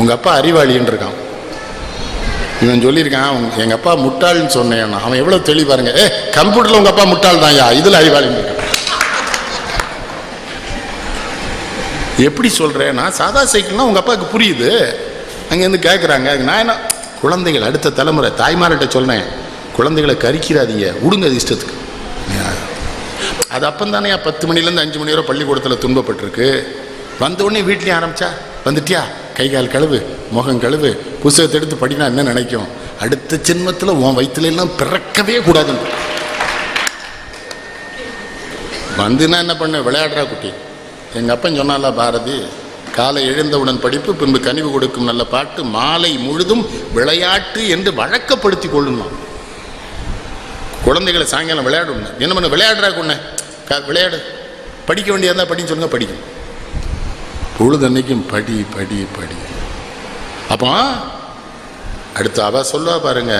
உங்கள் அப்பா அறிவாளின்னு இருக்கான். இவன் சொல்லியிருக்கான், எங்கள் அப்பா முட்டாள்னு சொன்னேன். அவன் எவ்வளோ தெளிவாருங்க, கம்ப்யூட்டரில் உங்கள் அப்பா முட்டாள் தான் யா, இதில் அறிவாளின்னு இருக்கான். எப்படி சொல்கிறேன்? நான் சாதா சைக்கிள்னா உங்கள் அப்பாவுக்கு புரியுது. அங்கேருந்து கேட்குறாங்க. நான் என்ன, குழந்தைகள் அடுத்த தலைமுறை தாய்மார்கிட்ட சொன்னேன், குழந்தைகளை கரிக்கிறாதீங்க, விடுங்க அது இஷ்டத்துக்கு. அது அப்பந்தானே 10 மணிலேருந்து 5 மணி வரை பள்ளிக்கூடத்தில் துன்பப்பட்டிருக்கு. வந்தவுடனே வீட்லேயும் ஆரம்பிச்சா, வந்துட்டியா, கை கால் கழுவு, முகம் கழுவு, புத்தகத்தை எடுத்து படினா என்ன நினைக்கும்? அடுத்த ஜென்மத்தில் உன் வயிற்றுல எல்லாம் பிறக்கவே கூடாதுன்னு. வந்துன்னா என்ன பண்ண, விளையாடுறா குட்டி. எங்கள் அப்பன் சொன்னால பாரதி, காலை எழுந்தவுடன் படிப்பு, பின்பு கனிவு கொடுக்கும் நல்ல பாட்டு, மாலை முழுதும் விளையாட்டு என்று வழக்கப்படுத்தி கொள்ளணும். குழந்தைகளை சாயங்காலம் விளையாடணும். என்ன பண்ண விளையாடுறா கொண்ண விளையாடு, படிக்க வேண்டியதா படின்னு சொல்லுங்க, படிக்கும். பொழுது அன்னைக்கும் படி படி படி. அப்போ அடுத்து அவ சொல்லுவா பாருங்க,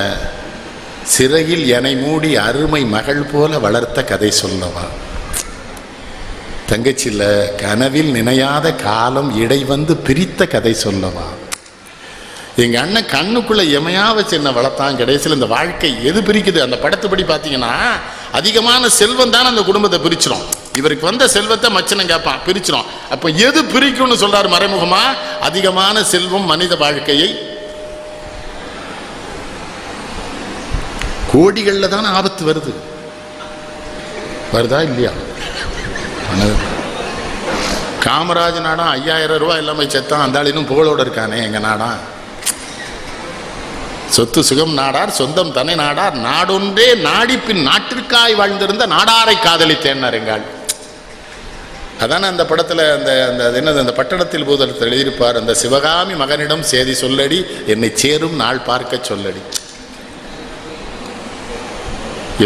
சிறையில் எனை மூடி அருமை மகள் போல வளர்த்த கதை சொல்லவா. தங்கச்சில்ல கனவில் நினையாத காலம் இடை வந்து பிரித்த கதை சொல்லவா. எங்க அண்ணன் கண்ணுக்குள்ள எமையா வச்சு என்ன வளர்த்தான், கடைசியில் இந்த வாழ்க்கை எது பிரிக்குது? அந்த படத்துப்படி பார்த்தீங்கன்னா அதிகமான செல்வம் தானே அந்த குடும்பத்தை பிரிச்சிடும். இவருக்கு வந்த செல்வத்தை மச்சனம் கேட்பான், பிரிச்சிடும். அப்போ எது பிரிக்கும்னு சொல்றாரு மறைமுகமா? அதிகமான செல்வம் மனித வாழ்க்கையை, கோடிகள்ல தானே ஆபத்து வருது. வருதா இல்லையா? காமராஜ் நாடம் 5000 ரூபாய் எல்லாமே செத்தான், அந்த ஆளினும் புகழோட இருக்கானே எங்க நாடம். சொத்து சுகம் நாடார் சொந்தம் தனி நாடார், நாடொன்றே நாடி பின் நாட்டிற்காய் வாழ்ந்திருந்த நாடாரை காதலித்தேன்னார் எங்காள். அதான அந்த படத்துல அந்த என்னது அந்த பட்டணத்தில் பூதலத்தில் எழுதியிருப்பார், அந்த சிவகாமி மகனிடம் சேதி சொல்லடி, என்னை சேரும் நாள் பார்க்க சொல்லடி.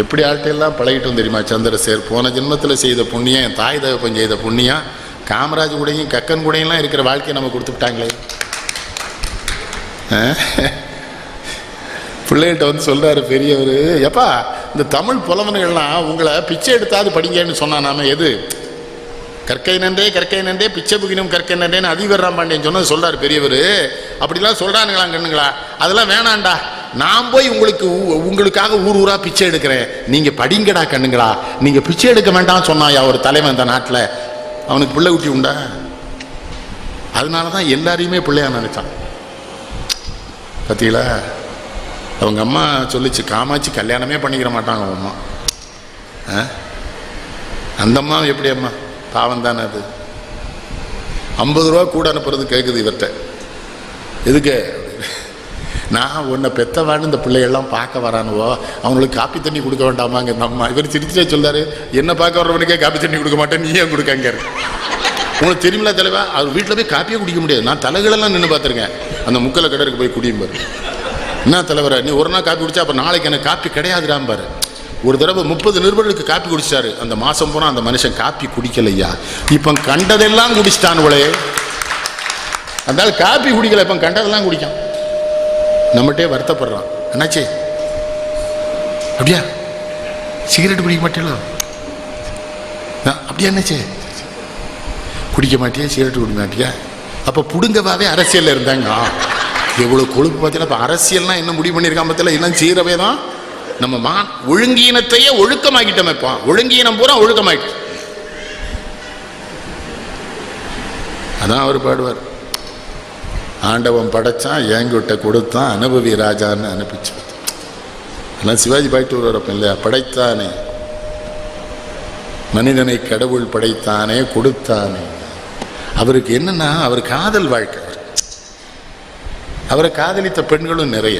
எப்படி ஆள்கிட்டெல்லாம் பழகிட்டோம் தெரியுமா சந்திரசேகர்? போன ஜென்மத்தில் செய்த புண்ணியம், என் தாய் தகப்பன் செய்த புண்ணியம், காமராஜ் கூடையும் கக்கன் கூடையெல்லாம் இருக்கிற வாழ்க்கையை நம்ம கொடுத்துட்டாங்களே. பிள்ளைகிட்ட வந்து சொல்றாரு பெரியவர், எப்பா இந்த தமிழ் புலவனுகள்லாம் உங்களை பிச்சை எடுத்தாது படிங்கன்னு சொன்னா, நாம எது கற்கை நன்றே பிச்சை புகினும் கற்கை நன்றேன்னு அதிவர்றாம் பாண்டியன் சொன்னது சொல்றாரு பெரியவர். அப்படிலாம் சொல்றானுங்களா கண்ணுங்களா? அதெல்லாம் வேணாண்டா, நான் போய் உங்களுக்காக ஊர் ஊரா பிச்சை எடுக்கிறேன், நீங்க படிங்கடா கண்ணுங்களா, நீங்க பிச்சை எடுக்க வேண்டாம் சொன்னாயா ஒரு தலைவன் இந்த நாட்டில். அவனுக்கு பிள்ளை குட்டி உண்டா? அதனாலதான் எல்லாரையுமே பிள்ளையா நினைச்சான். பார்த்தீங்களா? அவங்க அம்மா சொல்லிச்சு, காமாட்சி கல்யாணமே பண்ணிக்கிற மாட்டாங்க அவங்க அம்மா. அந்த அம்மா எப்படி அம்மா? பாவம் தானே அது. 50 ரூபா கூட அனுப்புறது கேட்குது இவர்கிட்ட. எதுக்கு? நான் உன்னை பெத்தவான்னு இந்த பிள்ளைகள்லாம் பார்க்க வரானுவோ, அவங்களுக்கு காப்பி தண்ணி கொடுக்க வேண்டாமாங்க இந்த அம்மா. இவர் சிரிச்சே சொல்லாரு, என்ன பார்க்க வர்றவனுக்கே காப்பி தண்ணி கொடுக்க மாட்டேன், நீ ஏன் கொடுக்காங்க? உங்களுக்கு தெரியுமில்ல தலைவா, அவர் வீட்டில் போய் காப்பியே குடிக்க முடியாது. நான் தலைகளெல்லாம் நின்று பார்த்துருக்கேன், அந்த முக்கலை கடற்கு போய் குடியும் பாரு. என்ன தலைவரை, நீ ஒரு நாள் காப்பி குடிச்சா அப்புறம் நாளைக்கு எனக்கு காப்பி கிடையாதுடாம் பாரு. ஒரு தடவை 30 நிருபர்களுக்கு காப்பி குடிச்சாரு. அந்த மாசம் போனா அந்த மனுஷன் காப்பி குடிக்கலையா, இப்ப கண்டதெல்லாம் குடிச்சிட்டானுங்களே. அந்த காப்பி குடிக்கல, இப்ப கண்டதெல்லாம் குடிக்கான். நம்மகிட்டே வருத்தப்படுறான், என்னாச்சு அப்படியா சிகரெட் குடிக்க மாட்டேல, அப்படியா என்னாச்சு குடிக்க மாட்டியா, சிகரெட் குடிக்க மாட்டியா? அப்ப புடுங்கவாவே அரசியல்ல இருந்தாங்க. எவ்வளவு கொழுப்பு பார்த்தீங்கன்னா. இப்ப அரசியல்னா என்ன முடிவு பண்ணியிருக்கான் பத்தில, எல்லாம் சீரவே தான். நம்ம ஒழுங்கீனத்தையே ஒழுக்கமாக்கிட்டோம். இப்போ ஒழுங்கீனம் பூரா ஒழுக்கமாயிட்டு. அதான் அவர் பாடுவார், ஆண்டவன் படைச்சான் ஏங்கிட்ட கொடுத்தான் அனுபவி ராஜான்னு அனுப்பிச்சு. எல்லாம் சிவாஜி பாயிட்டு வருவார் இல்லையா? படைத்தானே மனிதனை கடவுள் படைத்தானே கொடுத்தானே. அவருக்கு என்னன்னா, அவர் காதல் வாழ்க்கை. அவரை காதலித்த பெண்களும் நிறைய,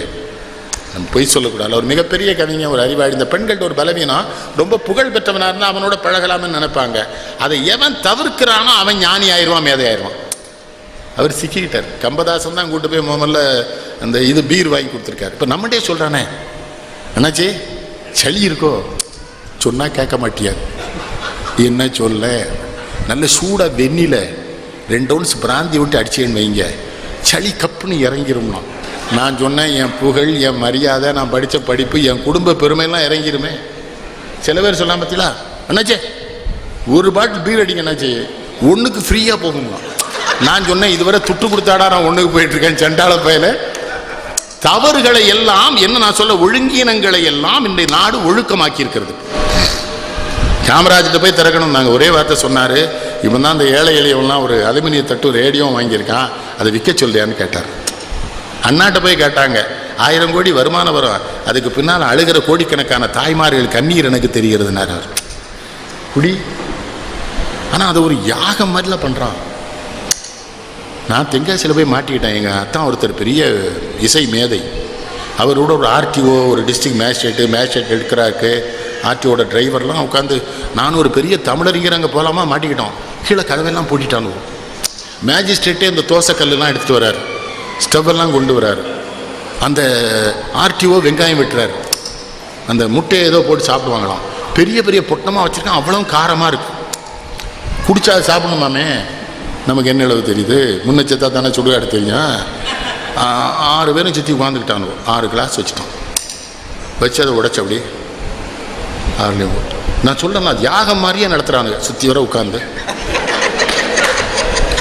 நம்ம பொய் சொல்லக்கூடாது. அவர் மிகப்பெரிய கவிஞர், ஒரு அறிவாளி. இந்த பெண்கள்ட்ட ஒரு பலவீனம், ரொம்ப புகழ் பெற்றவனாக இருந்தால் அவனோட பழகலாம்னு நினைப்பாங்க. அதை எவன் தவிர்க்கிறானோ அவன் ஞானி ஆயிடுவான், மேதை ஆயிடுவான். அவர் சிக்கிக்கிட்டார். கம்பதாசன் தான் கூட்டு போய் முதல்ல அந்த இது பீர் வாங்கி கொடுத்துருக்காரு. இப்போ நம்மகிட்டே சொல்கிறானே, அண்ணாச்சி சளி இருக்கோ சொன்னா கேட்க மாட்டியார், என்ன சொல்ல, நல்ல சூடாக வெந்நில 2 ounce பிராந்தி விட்டு அடிச்சேன்னு வைங்க, சளி கப்புன்னு இறங்கிரும்னா. நான் சொன்னேன், என் புகழ், என் மரியாதை, நான் படித்த படிப்பு, என் குடும்ப பெருமையெல்லாம் இறங்கிருமே. சில பேர் சொல்லலாம் பார்த்தீங்களா, அண்ணாச்சே ஒரு பாட்டில் பீர் அடிங்க அண்ணாச்சி, 1க்கு ஃப்ரீயாக போகுங்களா. நான் சொன்னேன், இதுவரை துட்டு கொடுத்தாடா நான் 1க்கு போயிட்டு இருக்கேன் சண்டாள பயில. தவறுகளை எல்லாம் என்ன நான் சொல்ல, ஒழுங்கீனங்களை எல்லாம் இந்த நாடு ஒழுக்கமாக்கி இருக்கிறது. காமராஜ்கிட்ட போய் திறக்கணும். நாங்கள் ஒரே வார்த்தை சொன்னார், இவன் தான் அந்த ஏழை எளியவெல்லாம் ஒரு அலுமினிய தட்டு ரேடியோவும் வாங்கியிருக்கான், அதை விற்க சொல்லியான்னு கேட்டார். அண்ணாட்ட போய் கேட்டாங்க, 1000 கோடி வருமானம் வரும், அதுக்கு பின்னால் அழுகிற கோடிக்கணக்கான தாய்மார்கள் கண்ணீர் எனக்கு தெரிகிறதுனார் அவர். குடி, ஆனால் அதை ஒரு யாகம் மாதிரிலாம் பண்ணுறான். நான் தென்காசியில் போய் மாட்டிக்கிட்டேன். எங்கள் அத்தான் ஒருத்தர் பெரிய இசை மேதை, அவரோட ஒரு ஆர்டிஓ, ஒரு டிஸ்ட்ரிக்ட் மேஜிஸ்ட்ரேட் எடுக்கிறாருக்கு, ஆர்டிஓட டிரைவர்லாம் உட்காந்து, நானும் ஒரு பெரிய தமிழறிஞர் அங்கே போகலாமா மாட்டிக்கிட்டோம். கீழே கதவெல்லாம் பூட்டிட்டானு. மேஜிஸ்ட்ரேட்டே இந்த தோசைக்கல்லாம் எடுத்துகிட்டு வர்றாரு, ஸ்டவ்வெல்லாம் கொண்டு வர்றாரு. அந்த ஆர்டிஓ வெங்காயம் வெட்டுறாரு. அந்த முட்டையை ஏதோ போட்டு சாப்பிடுவாங்களாம். பெரிய பெரிய பொட்டமாக வச்சுருக்கான், அவ்வளோ காரமாக இருக்கு. குடிச்சா சாப்பிடணுமாமே. நமக்கு என்ன அளவு தெரியுது? முன்னச்சத்தா தானே சுடுகாடு தெரியும். 6 பேரும் சுற்றி உட்காந்துக்கிட்டானு 6 கிளாஸ் வச்சுட்டான். வச்சு அதை உடைச்ச அப்படி 6லேயும் போட்டு. நான் சொல்கிறேன், அது யாகம் மாதிரியே நடத்துகிறானுங்க சுற்றி வர உட்காந்து.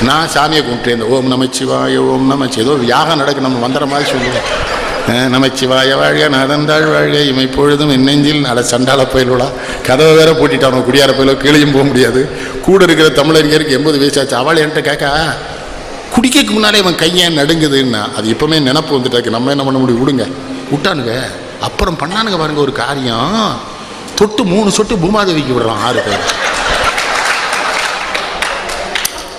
நான் சாமியை கும்பிட்டேன், ஓம் நமச்சிவாய ஓம் நமச்சி, ஏதோ யாகம் நடக்கு, நம்ம வந்துற மாதிரி சொல்லுவேன். நமச்சிவாய வாழ்க நதந்தாள் வாழ்க இமை பொழுதும் நெஞ்சில் நட சண்டால பயிலோடா. கதவை வேற பூட்டிட்டானோ, குடியார பயிலோ, கீழையும் போக முடியாது. கூட இருக்கிற தமிழறிஞருக்கு 80 வயசாச்சு. அவள் என்கிட்ட கேட்கா, குடிக்கிறதுக்கு முன்னாலே இவன் கையன் நடுங்குதுன்னா, அது இப்போவுமே நினப்பு வந்துட்டாக்கு, நம்ம என்ன பண்ண முடியும், விடுங்க. விட்டானுங்க. அப்புறம் பண்ணானுங்க பாருங்க ஒரு காரியம், தொட்டு 3 சொட்டு பூமாதேவிக்கு விடுறான் 6 பேர்.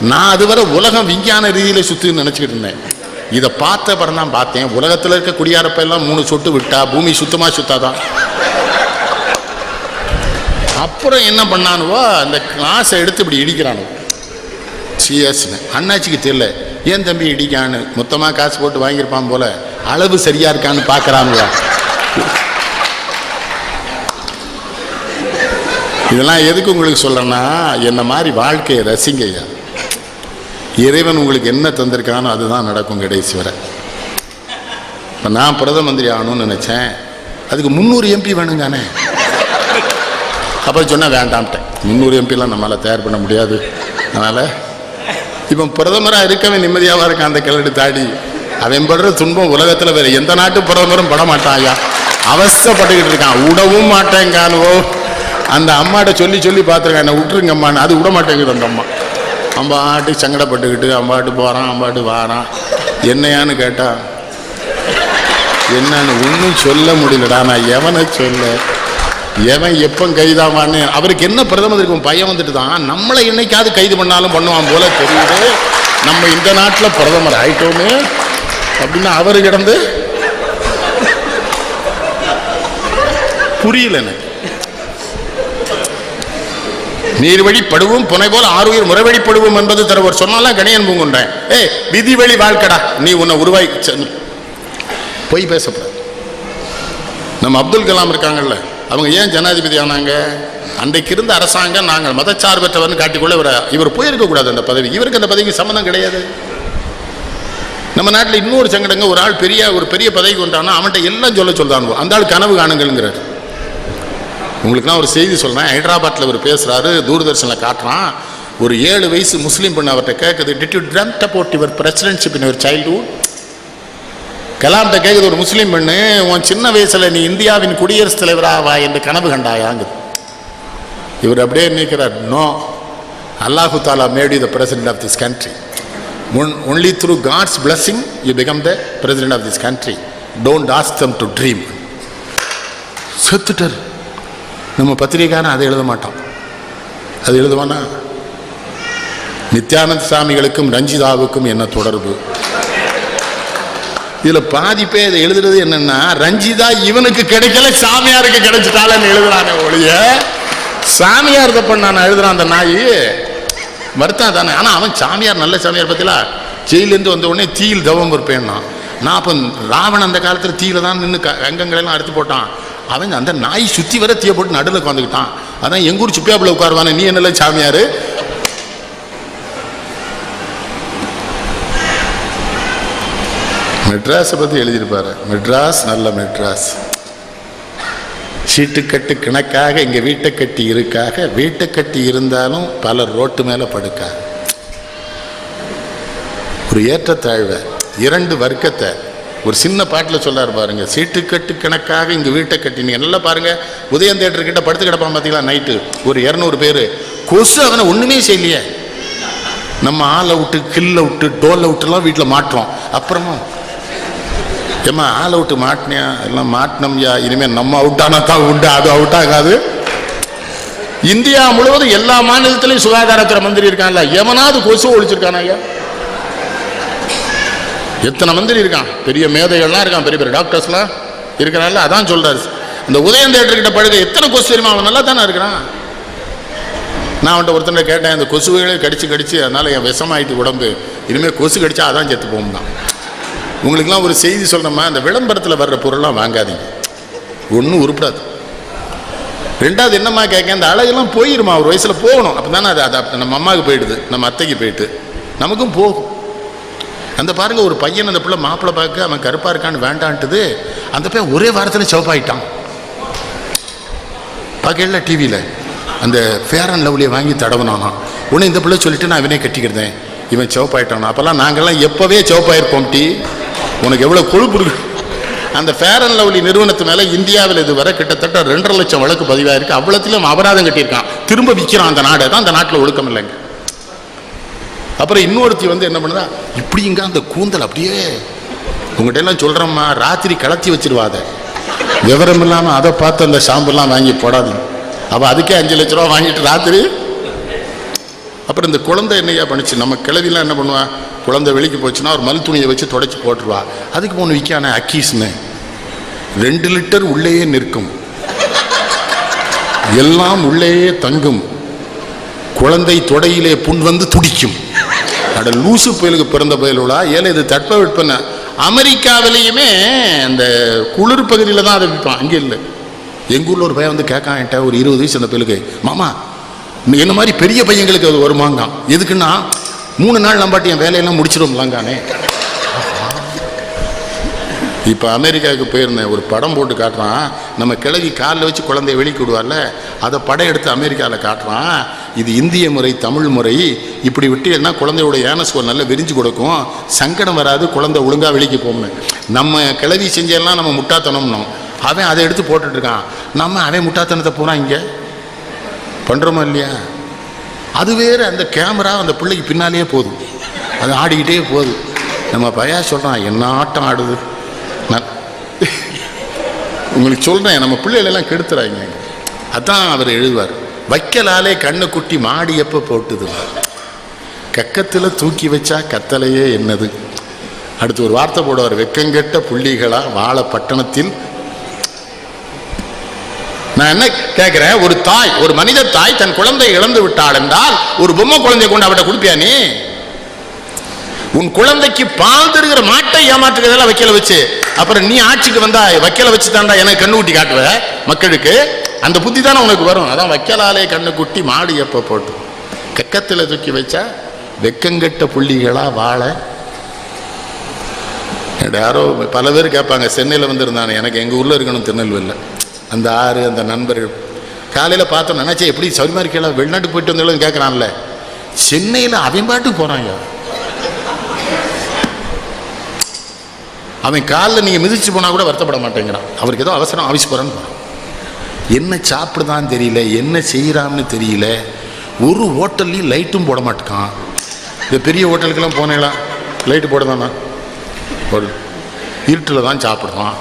நான் அதுவரை உலகம் விஞ்ஞான ரீதியில் சுற்றுன்னு நினச்சிக்கிட்டு இருந்தேன். இதை பார்த்த அப்புறம் தான் பார்த்தேன், உலகத்தில் இருக்க குடியாரப்பெல்லாம் 3 சொட்டு விட்டா பூமி சுத்தமாக சுத்தாதான். அப்புறம் என்ன பண்ணானுவோ, அந்த கிளாஸை எடுத்து இப்படி இடிக்கிறானு. சிஎஸ்னு அண்ணாச்சிக்கு தெரியல, ஏன் தம்பி இடிக்கான்னு. மொத்தமாக காசு போட்டு வாங்கியிருப்பான் போல, அளவு சரியா இருக்கான்னு பார்க்குறானுவா. இதெல்லாம் எதுக்கு உங்களுக்கு சொல்கிறேன்னா, என்ன மாதிரி வாழ்க்கையை ரசிங்கய்யா. இறைவன் உங்களுக்கு என்ன தந்திருக்கானோ அதுதான் நடக்கும் கடைசி வரை. இப்போ நான் பிரதம மந்திரி ஆகணும்னு நினச்சேன், அதுக்கு 300 MP வேணும் தானே. அப்போ சொன்னால் வேண்டாம்ட்டேன், 300 MPலாம் நம்மளால் தயார் பண்ண முடியாது. அதனால் இப்போ பிரதமராக இருக்கவே நிம்மதியாக இருக்கான் அந்த கிளடு தாடி. அவன் படுற துன்பம் உலகத்தில் வேறு எந்த நாட்டு பிரதமரும் பட மாட்டான் ஐயா. அவஸ்தைப்பட்டுக்கிட்டு இருக்கான், விடவும் மாட்டேங்கானுவோ. அந்த அம்மாட்ட சொல்லி சொல்லி பார்த்துருக்கான், என்னை விட்டுருங்க அம்மான்னு. அது விட மாட்டேங்குது அந்த அம்மா. அம்பாட்டு சங்கடப்பட்டுக்கிட்டு அம்பாட்டு போகிறான், அம்பாட்டு வாரான். என்னையான்னு கேட்டான், என்னன்னு ஒன்றும் சொல்ல முடியலடா. நான் எவனை சொல்ல, எவன் எப்போ கைதாவான்னு. அவருக்கு என்ன பிரதமர் இருக்கும் பையன் வந்துட்டு தான், நம்மளை என்னைக்காவது கைது பண்ணாலும் பண்ணுவான் போல தெரியுது. நம்ம இந்த நாட்டில் பிரதமர் ஆயிட்டோமே அப்படின்னா அவரு கிடந்து புரியல எனக்கு. நீர்வழிப்படுவோம் புனை போல் ஆறுயிர் முறைவழிப்படுவோம் என்பது தரவர் சொன்னாலாம் கணியன் பூங்குன்றேன். விதி வழி வாழ்க்கடா, நீ உன்னை உருவாய் போய் பேசப்படாது. நம்ம அப்துல் கலாம் இருக்காங்கல்ல, அவங்க ஏன் ஜனாதிபதி ஆனாங்க? அன்றைக்கு இருந்த அரசாங்கம் நாங்கள் மதச்சார்பற்றவர்னு காட்டிக்கொள்ள இவர் போயிருக்கக்கூடாது அந்த பதவி. இவருக்கு அந்த பதவிக்கு சம்மந்தம் கிடையாது. நம்ம நாட்டில் இன்னொரு சங்கடங்க, ஒரு ஆள் ஒரு பெரிய பதவிக்கு வந்தானா அவன்கிட்ட எல்லாம் சொல்லுவாங்க, அந்த ஆள் கனவு காணுங்கிறார். உங்களுக்குலாம் ஒரு செய்தி சொல்கிறேன். ஹைதராபாத்தில் ஒரு பேசுகிறாரு, தூர்தர்ஷனில் காட்டுறான். ஒரு 7 வயசு முஸ்லீம் பெண்ணு அவர்கிட்ட கேட்குது, did you dreamed about your presidentship in your childhood? கலாம்கிட்ட கேட்குது ஒரு முஸ்லீம் பெண்ணு, உன் சின்ன வயசில் நீ இந்தியாவின் குடியரசுத் தலைவராவா என்று கனவு கண்டாயாங்க. இவர் அப்படியே நிற்கிறார், நோ, அல்லாஹு தாலா made you the president of this country. Only through God's blessing you become the president of this country. Don't ask them to dream. செத்துட்டார். நம்ம பத்திரிகைக்காரன் அதை எழுத மாட்டான். அது எழுதுவானா? நித்யானந்த சாமிகளுக்கும் ரஞ்சிதாவுக்கும் என்ன தொடர்பு? இதுல பாதிப்பே இதை எழுதுறது என்னன்னா, ரஞ்சிதா இவனுக்கு கிடைக்கல, சாமியாருக்கு கிடைச்சிட்டாலன்னு எழுதுறானே ஒழிய, சாமியார் தப்ப நான் எழுதுறான் அந்த நாய் வருத்தம் தானே. ஆனா அவன் சாமியார், நல்ல சாமியார் பத்திலா, ஜெயிலேருந்து வந்த உடனே தீயில் தவம் இருப்பேன்னா. நான் அப்போ ராவணன் அந்த காலத்தில் தீயில தான் நின்று அங்கங்களெல்லாம் அறுத்து போட்டான். அவன் அந்த நாய் சுற்றி வர தீய போட்டு நடுவில் உட்காந்துக்கிட்டான். அதான் எங்கூர் சுப்பியாப்பில் உட்காருவானே, நீ என்னல சாமியார்? மெட்ராஸை பற்றி எழுதியிருப்பாரு. மெட்ராஸ் நல்ல மெட்ராஸ், சீட்டுக்கட்டு கணக்காக இங்கே வீட்டை கட்டி இருக்காக, வீட்டை கட்டி இருந்தாலும் பலர் ரோட்டு மேலே படுக்கா. ஒரு ஏற்றத்தாழ்வை, 2 வர்க்கத்தை ஒரு சின்ன பாட்டில் சொல்லார் பாருங்க. சீட்டுக்கட்டு கணக்காக இங்கே வீட்டை கட்டி, நீங்கள் நல்லா பாருங்க, உதயம் தேட்டர் கிட்ட படுத்து கிடப்பான் பார்த்தீங்களா நைட்டு, ஒரு 200 பேர். கொசு அவனை ஒன்றுமே செய்யலையே. நம்ம ஆளை விட்டு கில்ல விட்டு டோலை விட்டுலாம் வீட்டில் மாட்டுறோம். அப்புறமா ஏம்மா ஆளை விட்டு மாட்டினியா? எல்லாம் மாட்டினோம்யா, இனிமேல் நம்ம அவுட்டானா தான் உண்டு, அது அவுட் ஆகாது. இந்தியா முழுவதும் எல்லா மாநிலத்திலையும் சுகாதாரத்துறை மந்திரி இருக்கான்ல, எவனாவது கொசு ஒழிச்சிருக்கானா ஐயா? எத்தனை மந்திரி இருக்கான், பெரிய மேதைகள்லாம் இருக்கான், பெரிய பெரிய டாக்டர்ஸ்லாம் இருக்கிறான்ல. அதான் சொல்றாரு, இந்த உதயம் தேட்டர் கிட்ட படுக்க எத்தனை கொசு தெரியுமா? அவன் நல்லா தானே இருக்கிறான். நான் அவன்கிட்ட ஒருத்தனை கேட்டேன், அந்த கொசுவைகளே கடிச்சு அதனால் என் விஷமாயிட்டு உடம்பு, இனிமேல் கொசு கடிச்சா அதான் செத்து போகும்தான். உங்களுக்கெல்லாம் ஒரு செய்தி சொல்கிறோமா, அந்த விளம்பரத்தில் வர்ற பொருள்லாம் வாங்காதீங்க, ஒன்றும் உருப்படாது. ரெண்டாவது என்னம்மா கேட்க, அந்த அழகெல்லாம் போயிடுமா, ஒரு வயசில் போகணும், அப்போ தானே அது நம்ம அம்மாவுக்கு போயிடுது, நம்ம அத்தைக்கு போயிட்டு நமக்கும் போகும். அந்த பாருங்கள், ஒரு பையன் அந்த பிள்ளை மாப்பிள்ளை பார்க்க அவன் கருப்பாக இருக்கான்னு வேண்டான்ட்டுது, அந்த பையன் ஒரே வாரத்தில் சிவப்பாயிட்டான். பார்க்கல டிவியில் அந்த ஃபேர் அண்ட் லவ்லியை வாங்கி தடவுனானா, உடனே இந்த பிள்ளை சொல்லிட்டு நான் இவனே கட்டிக்கிட்டேன், இவன் சிவப்பாயிட்டானா. அப்போல்லாம் நாங்கள்லாம் எப்போவே சிவப்பாயிருப்போம், உனக்கு எவ்வளோ கொழுப்பு இருக்கு. அந்த ஃபேர் அண்ட் லவ்லி நிறுவனத்து மேலே இந்தியாவில் இதுவரை கிட்டத்தட்ட 2.5 லட்சம் வழக்கு பதிவாயிருக்கு. அவ்வளோத்திலும் அபராதம் கட்டியிருக்கான், திரும்ப விற்கிறான். அந்த நாடு தான், அந்த நாட்டில் ஒழுக்கம் இல்லைங்க. அப்புறம் இன்னொருத்தி என்ன பண்ணுறா, இப்படிங்க அந்த கூந்தல் அப்படியே உங்கள்கிட்ட எல்லாம் சொல்கிறோம்மா, ராத்திரி கலத்தி வச்சிருவாத, விவரம் இல்லாமல் அதை பார்த்து அந்த ஷாம்பெல்லாம் வாங்கி போடாதீங்க. அவள் அதுக்கே 5 லட்ச ரூபா வாங்கிட்டு ராத்திரி. அப்புறம் இந்த குழந்தை என்னையா பண்ணிச்சு, நம்ம கிளவிலாம் என்ன பண்ணுவா, குழந்தை வெளிக்கு போச்சுன்னா ஒரு மல் துணியை வச்சு தொடச்சி போட்டுருவா. அதுக்கு ஒன்று விற்கான அக்கீஸ்னு 2 லிட்டர் உள்ளேயே நிற்கும், எல்லாம் உள்ளேயே தங்கும், குழந்தை தொடையிலே புண் வந்து துடிக்கும். அட லூசு புயலுக்கு பிறந்த புயலுலா ஏழை. இது தட்பவெப்பனை. அமெரிக்காவிலேயுமே அந்த குளிர் பகுதியில் தான் அதை விற்பான், அங்கே இல்லை. எங்கள் ஊரில் ஒரு பையன் கேட்கான் என்கிட்ட, ஒரு 20 வயசு அந்த புயலுக்கு, மாமா என்ன மாதிரி பெரிய பையங்களுக்கு அது வருமாங்க. எதுக்குன்னா 3 நாள் நம்பாட்டி என் வேலையெல்லாம் முடிச்சிடும்லாங்கானே. இப்போ அமெரிக்காவுக்கு போயிருந்தேன், ஒரு படம் போட்டு காட்டுறான், நம்ம கிழவி காலில் வச்சு குழந்தைய வெளிக்கு விடுவார்ல, அதை படம் எடுத்து அமெரிக்காவில் காட்டுறான். இது இந்திய முறை, தமிழ் முறை, இப்படி விட்டீங்கன்னா குழந்தையோட ஏனஸ்கோர் நல்லா விரிஞ்சு கொடுக்கும், சங்கடம் வராது, குழந்தை ஒழுங்காக வெளிக்கு போகணும். நம்ம கிழவி செஞ்செல்லாம் நம்ம முட்டாத்தனம்னோம், அவன் அதை எடுத்து போட்டுட்ருக்கான். நம்ம அவன் முட்டாத்தனத்தை போகிறான் இங்கே பண்ணுறோமா இல்லையா? அது வேறு, அந்த கேமரா அந்த பிள்ளைக்கு பின்னாலேயே போகுது, அது ஆடிக்கிட்டே போகுது. நம்ம பையன் சொல்கிறான், என்ன ஆட்டம் ஆடுது. நான் உங்களுக்கு சொல்கிறேன், நம்ம பிள்ளைகளெல்லாம் கெடுத்துறாங்க. அதான் அவர் எழுதுவார், வைக்கலாலே கண்ணை குட்டி மாடி எப்போ போட்டுது, கக்கத்தில் தூக்கி வச்சா கத்தலையே என்னது. அடுத்து ஒரு வார்த்தை போடுவார், வெக்கங்கெட்ட புள்ளிகளா வாழ பட்டணத்தில். நான் என்ன கேட்கிறேன், ஒரு தாய், ஒரு மனித தாய் தன் குழந்தை இழந்து விட்டாள் என்றால் ஒரு பொம்மை குழந்தைய கொண்டு அவட்ட கொடுப்பியா நீ? உன் குழந்தைக்கு பால் தருகிற மாட்டை ஏமாற்றுகிறதெல்லாம் வைக்கல வச்சு, அப்புறம் நீ ஆட்சிக்கு வந்தா வைக்கல வச்சு தாண்டா எனக்கு கண்ணு குட்டி காட்டுவ மக்களுக்கு, அந்த புத்தி தானே உனக்கு வரும். அதான் வைக்கலாலே கண்ணு குட்டி மாடு எப்போ போட்டு கக்கத்தில் தூக்கி வச்சா வெக்கங்கெட்ட புள்ளிகளா வாழ. யாரோ பல பேர் கேட்பாங்க, சென்னையில் வந்திருந்தானே, எனக்கு எங்கள் ஊரில் இருக்கணும் திருநெல்வேலியில். அந்த ஆறு அந்த நண்பர்கள் காலையில் பார்த்தோம், நினச்சேன் எப்படி சௌரியமாக இருக்கல, வெளிநாட்டுக்கு போயிட்டு வந்தாலும் கேட்குறான்ல, சென்னையில் அவன் பாட்டுக்கு போகிறாங்க. அவன் காலில் நீங்கள் மிதிச்சு போனால் கூட வருத்தப்பட மாட்டேங்கிறான், அவருக்கு ஏதோ அவசரம் ஆஃபீஸ் போகிறான்னு போகிறான். என்ன சாப்பிடுதான்னு தெரியல, என்ன செய்கிறான்னு தெரியல. ஒரு ஹோட்டல்லையும் லைட்டும் போட மாட்டேக்கான். இந்த பெரிய ஹோட்டலுக்கெல்லாம் போனேலாம் லைட்டு போடுதானா, ஒரு இருட்டில் தான் சாப்பிட்றான்.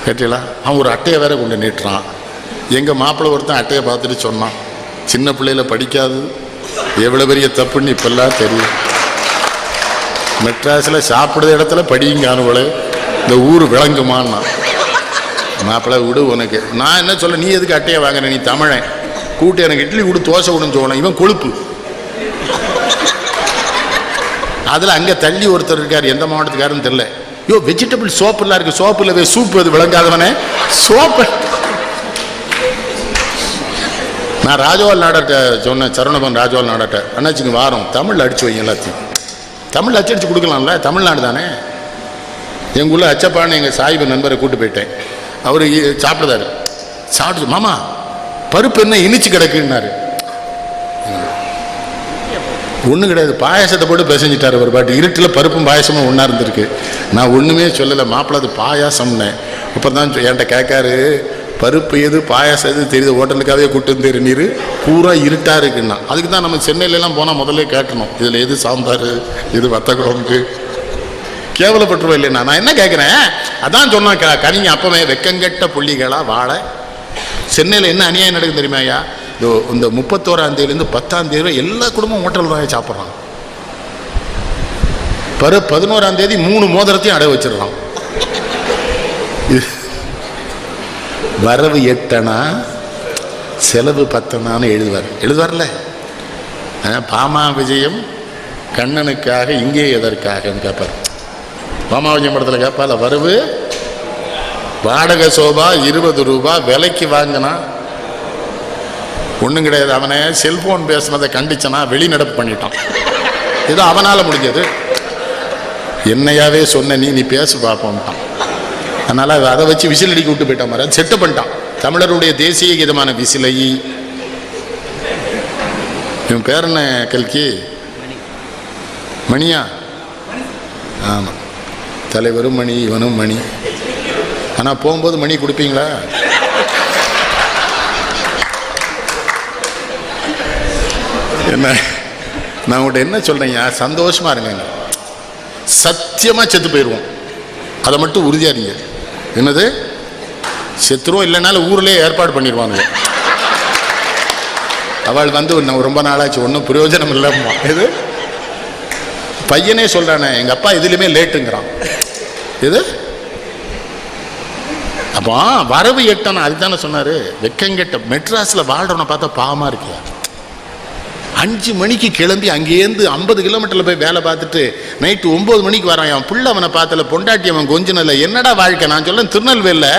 கேட்டீங்களா? அவன் ஒரு அட்டையை வேற கொண்டு நீட்டுறான். எங்கள் மாப்பிள்ளை ஒருத்தன் அட்டையை பார்த்துட்டு சொன்னான், சின்ன பிள்ளையில படிக்காது எவ்வளோ பெரிய தப்புன்னு இப்பெல்லாம் தெரியும். மெட்ராஸில் சாப்பிடுற இடத்துல படியுங்கான போல இந்த ஊர் விளங்குமான்னா. மாப்பிள்ளை விடு உனக்கு. நான் என்ன சொல்ல, நீ எதுக்கு அட்டையை வாங்குற, நீ தமிழன், கூட்டு எனக்கு இட்லி கொடு தோசை கொடுன்னு சொல்லணும். இவன் கொழுப்பு. அதில் அங்கே தள்ளி ஒருத்தர் இருக்கார், எந்த மாவட்டத்துக்காருன்னு தெரியல, யோ வெஜிடபிள் சோப்புலாம் இருக்குது, சோப்பு இல்லை சூப்பு, அது விளங்காதவனே சோப்பு. நான் ராஜவால் நாடாட்ட சொன்னேன், சரவணபவன் ராஜவால் நாடாட்ட, அண்ணாச்சிங்க வாரம் தமிழ் அடிச்சு வைங்க, எல்லாத்தையும் தமிழ் அச்சடிச்சு கொடுக்கலாம்ல, தமிழ்நாடு தானே. எங்கள் ஊரில் அச்சப்பான்னு எங்கள் சாயிபு நண்பரை கூப்பிட்டு போயிட்டேன். அவர் சாப்பிடுதாரு, சாப்பிட்டு மாமா பருப்பு என்ன இனிச்சு கிடக்குன்னாரு. ஒன்றும் கிடையாது, பாயாசத்தை போட்டு பிசைஞ்சிட்டார் ஒரு பாட்டு. இருட்டில் பருப்பும் பாயாசமும் ஒன்றா இருந்திருக்கு. நான் ஒன்றுமே சொல்லலை, மாப்பிள்ளை அது பாயாசம்னேன். அப்போ தான் என்கிட்ட கேட்காரு, பருப்பு எது பாயாசம் எது தெரியுது, ஹோட்டலுக்காகவே கூட்டு வந்துரு நீர் பூரா இருட்டாக இருக்குன்னா. அதுக்கு தான் நம்ம சென்னையிலலாம் போனால் முதல்ல கேட்டணும், இதில் எது சாம்பார் எது வத்த குழம்புக்கு. கேவலப்பட்டுருவோம் இல்லைன்னா. நான் என்ன கேட்குறேன், அதான் சொன்னான் கனிங்க அப்பவே, வெக்கங்கெட்ட புள்ளிகளாக வாழ. சென்னையில் என்ன அநியாயம் நடக்குது தெரியுமா ஐயா? இந்த 31ஆம் தேதியிலேருந்து 10ஆம் தேதி எல்லா குடும்பம் ஹோட்டல் தான் சாப்பிட்றான். 11ஆம் தேதி 3 மோதிரத்தையும் அடை வச்சிடலாம். வரவு 8 அணா, செலவு பத்தனான்னு எழுதுவார்ல. பாமா விஜயம் கண்ணனுக்காக இங்கே எதற்காகன்னு கேட்பார். பாமா விஜயம் படத்தில் கேட்பால, வரவு வாடகை சோபா 20 ரூபா விலைக்கு வாங்கினா ஒன்றும் கிடையாது. அவனை செல்போன் பேசுனதை கண்டிச்சனா வெளிநடப்பு பண்ணிட்டான். ஏதோ அவனால் முடிஞ்சது. என்னையாவே சொன்ன நீ பேசு பார்ப்போம்ட்டான். அதனால் அதை வச்சு விசில் அடிக்க விட்டு போயிட்டான். மாதிரி செட்டு பண்ணிட்டான். தமிழருடைய தேசிய கீதமான விசிலை. இவன் பேர் என்ன கல்கி? மணியா? ஆமாம், தலைவரும் மணி, இவனும் மணி. ஆனால் போகும்போது மணி கொடுப்பீங்களா? என்ன நான் உங்கள்கிட்ட என்ன சொல்கிறேங்க, சந்தோஷமாக இருங்க. சத்தியமாக செத்து போயிடுவோம், அதை மட்டும் உறுதியாக இருங்க. என்னது செத்துருவோம், இல்லைனாலும் ஊர்லேயே ஏற்பாடு பண்ணிடுவாங்க. அவள் வந்து ரொம்ப நாளாச்சு, ஒன்றும் பிரயோஜனம் இல்லைம்மா. இது பையனே சொல்கிறானே, எங்கள் அப்பா எதுலேயுமே லேட்டுங்கிறான். இது அப்போ வரவு எட்டணும், அதுதானே சொன்னார். வெக்கங்கெட்ட மெட்ராஸில் வாழ்றவனை பார்த்தா பாவமாக இருக்கியா? 5 மணிக்கு கிளம்பி அங்கேருந்து 50 கிலோமீட்டரில் போய் வேலை பார்த்துட்டு நைட்டு 9 மணிக்கு வரான். அவன் புள்ள அவனை பார்த்தல, பொண்டாட்டி அவன் கொஞ்சினல. என்னடா வாழ்க்கை? நான் சொல்ல, திருநெல்வேலியில்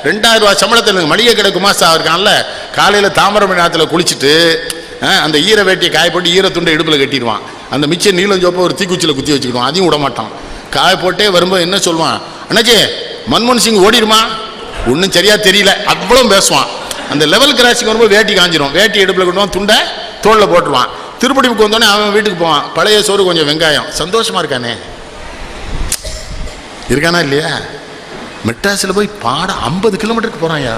2000 ரூபா சம்பளத்தில் மளிகை கடை குமாஸ்தா இருக்கான்ல, காலையில் தாமிரபரணி ஆற்றுல குளிச்சுட்டு அந்த ஈர வேட்டியை காய போட்டு ஈரத்துண்டை இடுப்பில் கட்டிடுவான். அந்த மிச்சம் நீளம் சோப்பை ஒரு தீக்குச்சியில் குத்தி வச்சுக்கிடுவான். அதையும் விட மாட்டான். காய போட்டே வரும்போது என்ன சொல்லுவான், அண்ணாச்சி மன்மோகன் சிங் ஓடிடுமா? ஒன்றும் சரியாக தெரியல, அவ்வளோ பேசுவான். அந்த லெவல் கிராசிங் வரும்போது வேட்டி காஞ்சிரும். வேட்டி இடுப்பில் கட்டுவான், துண்டை தோளில் போட்டுருவான். திருப்படிக்கு வந்தோடனே அவன் வீட்டுக்கு போவான். பழைய சோறு, கொஞ்சம் வெங்காயம். சந்தோஷமா இருக்கானே, இருக்கானா இல்லையா? மெட்ராஸில் போய் பாட 50 கிலோமீட்டருக்கு போகிறான்யா.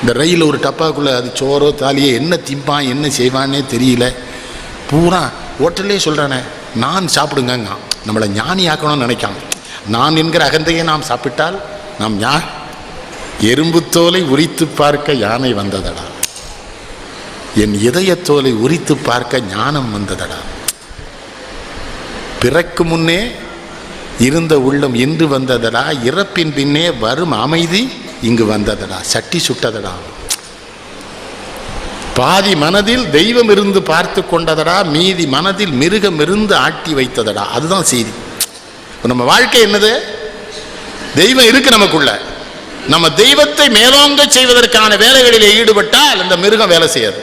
இந்த ரயிலில் ஒரு டப்பாக்குள்ளே அது சோறோ தாலியோ என்ன திம்பான் என்ன செய்வான்னே தெரியல. பூரா ஹோட்டல்லே சொல்கிறானே, நான் சாப்பிடுங்க. நம்மளை ஞானி ஆக்கணும்னு நினைக்கான். நான் என்கிற அகந்தையை நாம் சாப்பிட்டால் நாம் எறும்புத்தோலை உரித்து பார்க்க யானை வந்ததடா, என் இதயத்தோலை உரித்து பார்க்க ஞானம் வந்ததடா, பிறக்கு முன்னே இருந்த உள்ளம் இன்று வந்ததடா, இறப்பின் பின்னே வரும் அமைதி இங்கு வந்ததடா, சட்டி சுட்டதடா, பாதி மனதில் தெய்வம் இருந்து பார்த்து கொண்டதடா, மீதி மனதில் மிருகம் இருந்து ஆட்டி வைத்ததடா. அதுதான் செய்தி. நம்ம வாழ்க்கை என்னது? தெய்வம் இருக்கு நமக்குள்ள. நம்ம தெய்வத்தை மேலோங்க செய்வதற்கான வேலைகளில் ஈடுபட்டால் அந்த மிருகம் வேலை செய்யாது.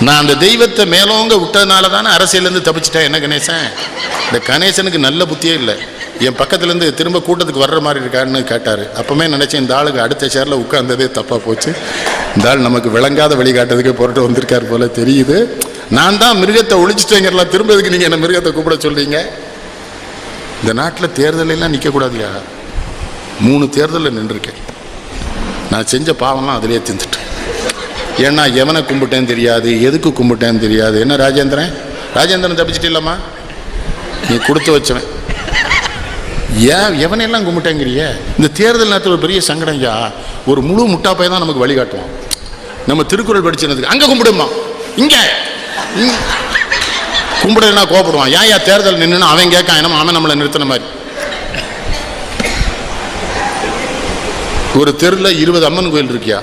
நான் அந்த தெய்வத்தை மேலோங்க விட்டதுனால தானே அரசியலேருந்து தப்பிச்சிட்டேன். என்ன கணேசன்? இந்த கணேசனுக்கு நல்ல புத்தியே இல்லை. என் பக்கத்துலேருந்து திரும்ப கூட்டத்துக்கு வர்ற மாதிரி இருக்கான்னு கேட்டார். அப்போமே நினச்சேன், இந்த ஆளுக்கு அடுத்த சேரில் உட்கார்ந்ததே தப்பாக போச்சு. இந்த ஆள் நமக்கு விளங்காத வழிகாட்டுறதுக்கே பொருட்டு வந்திருக்கார் போல தெரியுது. நான் தான் மிருகத்தை ஒழிச்சிட்டேங்கிறலாம், திரும்ப எதுக்கு நீங்கள் என்ன மிருகத்தை கூப்பிட சொல்றீங்க? இந்த நாட்டில் தேர்தலெல்லாம் நிற்கக்கூடாதுயா. 3 தேர்தலில் நின்றுருக்கேன். நான் செஞ்ச பாவம்லாம் அதிலே தின்னுட்டேன். ஏன்னா எவனை கும்பிட்டேன்னு தெரியாது, எதுக்கு கும்பிட்டேன்னு தெரியாது. என்ன ராஜேந்திரன் தப்பிச்சிட்டு இல்லாமா? நீ கொடுத்து வச்சவன். எவனையெல்லாம் கும்பிட்டேங்கிறிய? இந்த தேர்தல் நேரத்தில் ஒரு பெரிய சங்கடம் ஐயா. ஒரு முழு முட்டாப்பை தான் நமக்கு வழிகாட்டுவோம். நம்ம திருக்குறள் படிச்சதுக்கு அங்கே கும்பிடுமா, இங்கே கும்பிடுனா கோபப்படுவான். ஏன் தேர்தல் நின்றுன்னு அவன் கேட்கான். என்னமோ அவன் நம்மளை நிறுத்தின மாதிரி. ஒரு தெருவில் 20 அம்மன் கோயில் இருக்கியா,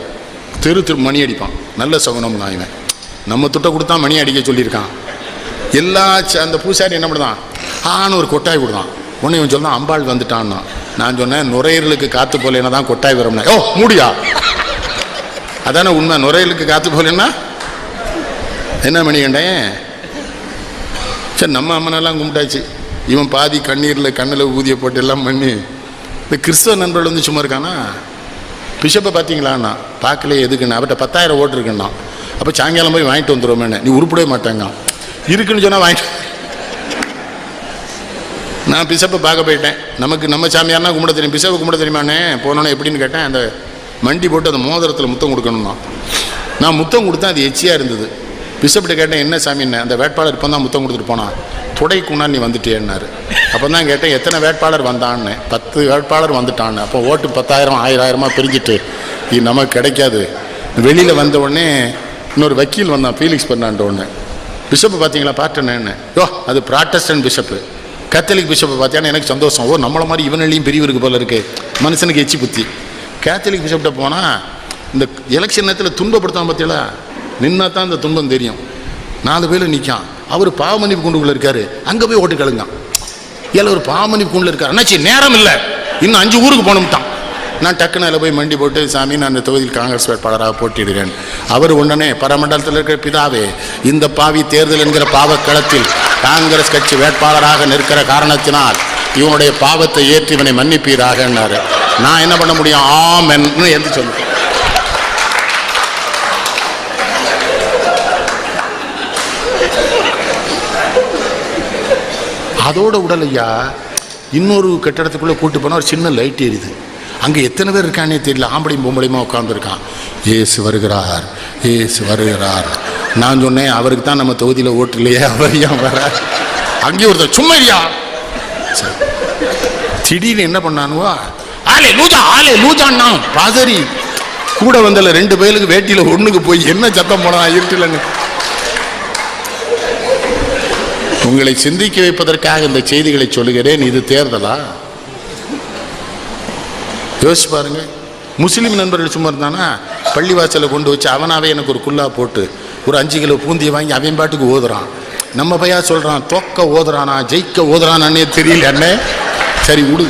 தெரு மணி அடிப்பான். நல்ல சகுனம் தான் இவன். நம்ம துட்டை கொடுத்தா மணி அடிக்க சொல்லியிருக்கான். எல்லா அந்த பூசாரி என்ன பண்ணுதான், ஆன்னு ஒரு கொட்டாய் கொடுத்தான். உடனே இவன் சொல்லுதான், அம்பாள் வந்துட்டான்னா. நான் சொன்னேன், நுரையீரலுக்கு காற்று போலேன்னா தான் கொட்டாய் வரும்னா. ஓ மூடியா, அதானே உண்மை. நுரையீரலுக்கு காற்று போலேன்னா என்ன மணி கண்டேன்? சரி, நம்ம அம்மனெல்லாம் கும்பிட்டாச்சு. இவன் பாதி கண்ணில் ஊதிய போட்டு எல்லாம் பண்ணி. இந்த கிறிஸ்தவ நண்பர்கள் வந்து சும்மா இருக்கானா? பிஷப்பை பார்த்தீங்களாண்ணா? பார்க்கல. எதுக்குண்ணா? அவர்கிட்ட 10,000 ஓட்டு இருக்குண்ணா. அப்போ சாயங்காலம் போய் வாங்கிட்டு வந்துடுவோமேண்ணே. நீ உருப்படவே மாட்டேங்க. இருக்குன்னு சொன்னால் வாங்கிட்டு. நான் பிஷப்பை பார்க்க போயிட்டேன். நம்ம சாமியார்னா கும்பிட தெரியும், பிஷப்பை கும்பிட தெரியுமாண்ணே? போனோன்னே எப்படின்னு கேட்டேன். அந்த மண்டி போட்டு அந்த மோதிரத்தில் முத்தம் கொடுக்கணும்னா. நான் முத்தம் கொடுத்தேன், அது எச்சியாக இருந்தது. பிஷப்கிட்ட கேட்டேன், என்ன சாமின்னு? அந்த வேட்பாளர் இப்போ தான் முத்தம் கொடுத்துட்டு போனான். துடைக்குனால் நீ வந்துட்டேன்னாரு. அப்போ தான் கேட்டேன், எத்தனை வேட்பாளர் வந்தான்னு? 10 வேட்பாளர் வந்துட்டான்னு. அப்போ ஓட்டு 10,000 1000 பிரிஞ்சுட்டு இது நமக்கு கிடைக்காது. வெளியில் வந்த உடனே இன்னொரு வக்கீல் வந்தான், ஃபீலிக்ஸ் பண்ணான்ட்ட ஒன்று. பிஷப்பை பார்த்தீங்களா? பார்த்தேன்னு. யோ அது ப்ராட்டஸ்டன்ட் பிஷப்பு. கேத்தலிக் பிஷப்பை பார்த்தியான்னு எனக்கு சந்தோஷம். ஓ நம்மளை மாதிரி இவனையும் பெரியவருக்கு போல இருக்குது. மனுஷனுக்கு எச்சி புத்தி. கேத்தலிக் பிஷப்கிட்ட போனால் இந்த எலெக்ஷன் நேரத்தில் துன்பப்படுத்தாம பற்றியில நின்னா தான் இந்த துன்பம் தெரியும். 4 பேர் நிற்கான், அவர் பாவமன்னிப்பு குண்டுக்குள்ள இருக்காரு, அங்கே போய் ஓட்டு கழுங்க. ஏல ஒரு பாவமன்னிப்பு குண்டுல இருக்காரு, அண்ணாச்சி நேரம் இல்லை, இன்னும் 5 ஊருக்கு போகணும்ட்டான். நான் டக்குன்னு அதில் போய் மண்டி போட்டு, சாமி நான் அந்த தொகுதியில் காங்கிரஸ் வேட்பாளராக போட்டியிடுகிறேன். அவர் உடனே பரமண்டலத்தில் இருக்கிற பிதாவே, இந்த பாவி தேர்தல் என்கிற பாவக்களத்தில் காங்கிரஸ் கட்சி வேட்பாளராக நிற்கிற காரணத்தினால் இவனுடைய பாவத்தை ஏற்றி இவனை மன்னிப்பீராகன்னாரு. நான் என்ன பண்ண முடியும், ஆமென்னு என்று சொல்லுவேன். அதோட உடலையா இன்னொரு கட்டடத்துக்குள்ளே கூட்டு போனால் ஒரு சின்ன லைட் எரியுது. அங்கே எத்தனை பேர் இருக்கானே தெரியல, ஆம்பளையும் பொம்பளையுமா உட்காந்துருக்கான். ஏசு வருகிறார், ஏசு வருகிறார். நான் சொன்னேன், அவருக்கு தான் நம்ம தொகுதியில் ஓட்டு இல்லையே, அவர் ஏன் வர? அங்கேயும் ஒருத்தர் சும்மா இல்லையா. திடீர்னு என்ன பண்ணானுவா, ஆலே லூஜா ஆலே லூஜான்னா பாசரி கூட வந்தல 2 பேருக்கு வேட்டியில் ஒன்றுக்கு போய் என்ன சத்தம் போனா இருட்டுலன்னு. உங்களை சிந்திக்க வைப்பதற்காக இந்த செய்திகளை சொல்லுகிறேன். இது தேர்தலா? யோசிச்சு பாருங்க. முஸ்லீம் நண்பர்கள் சும்மா இருந்தானா பள்ளிவாசலை கொண்டு வச்சு அவனாவே எனக்கு ஒரு குல்லா போட்டு ஒரு 5 கிலோ பூந்தியை வாங்கி அவன் பாட்டுக்கு ஓதுறான். நம்ம பையா சொல்றான் தோக்க ஓதுறானா ஜெயிக்க ஓதுறானே தெரியல அண்ணே. சரி விடு.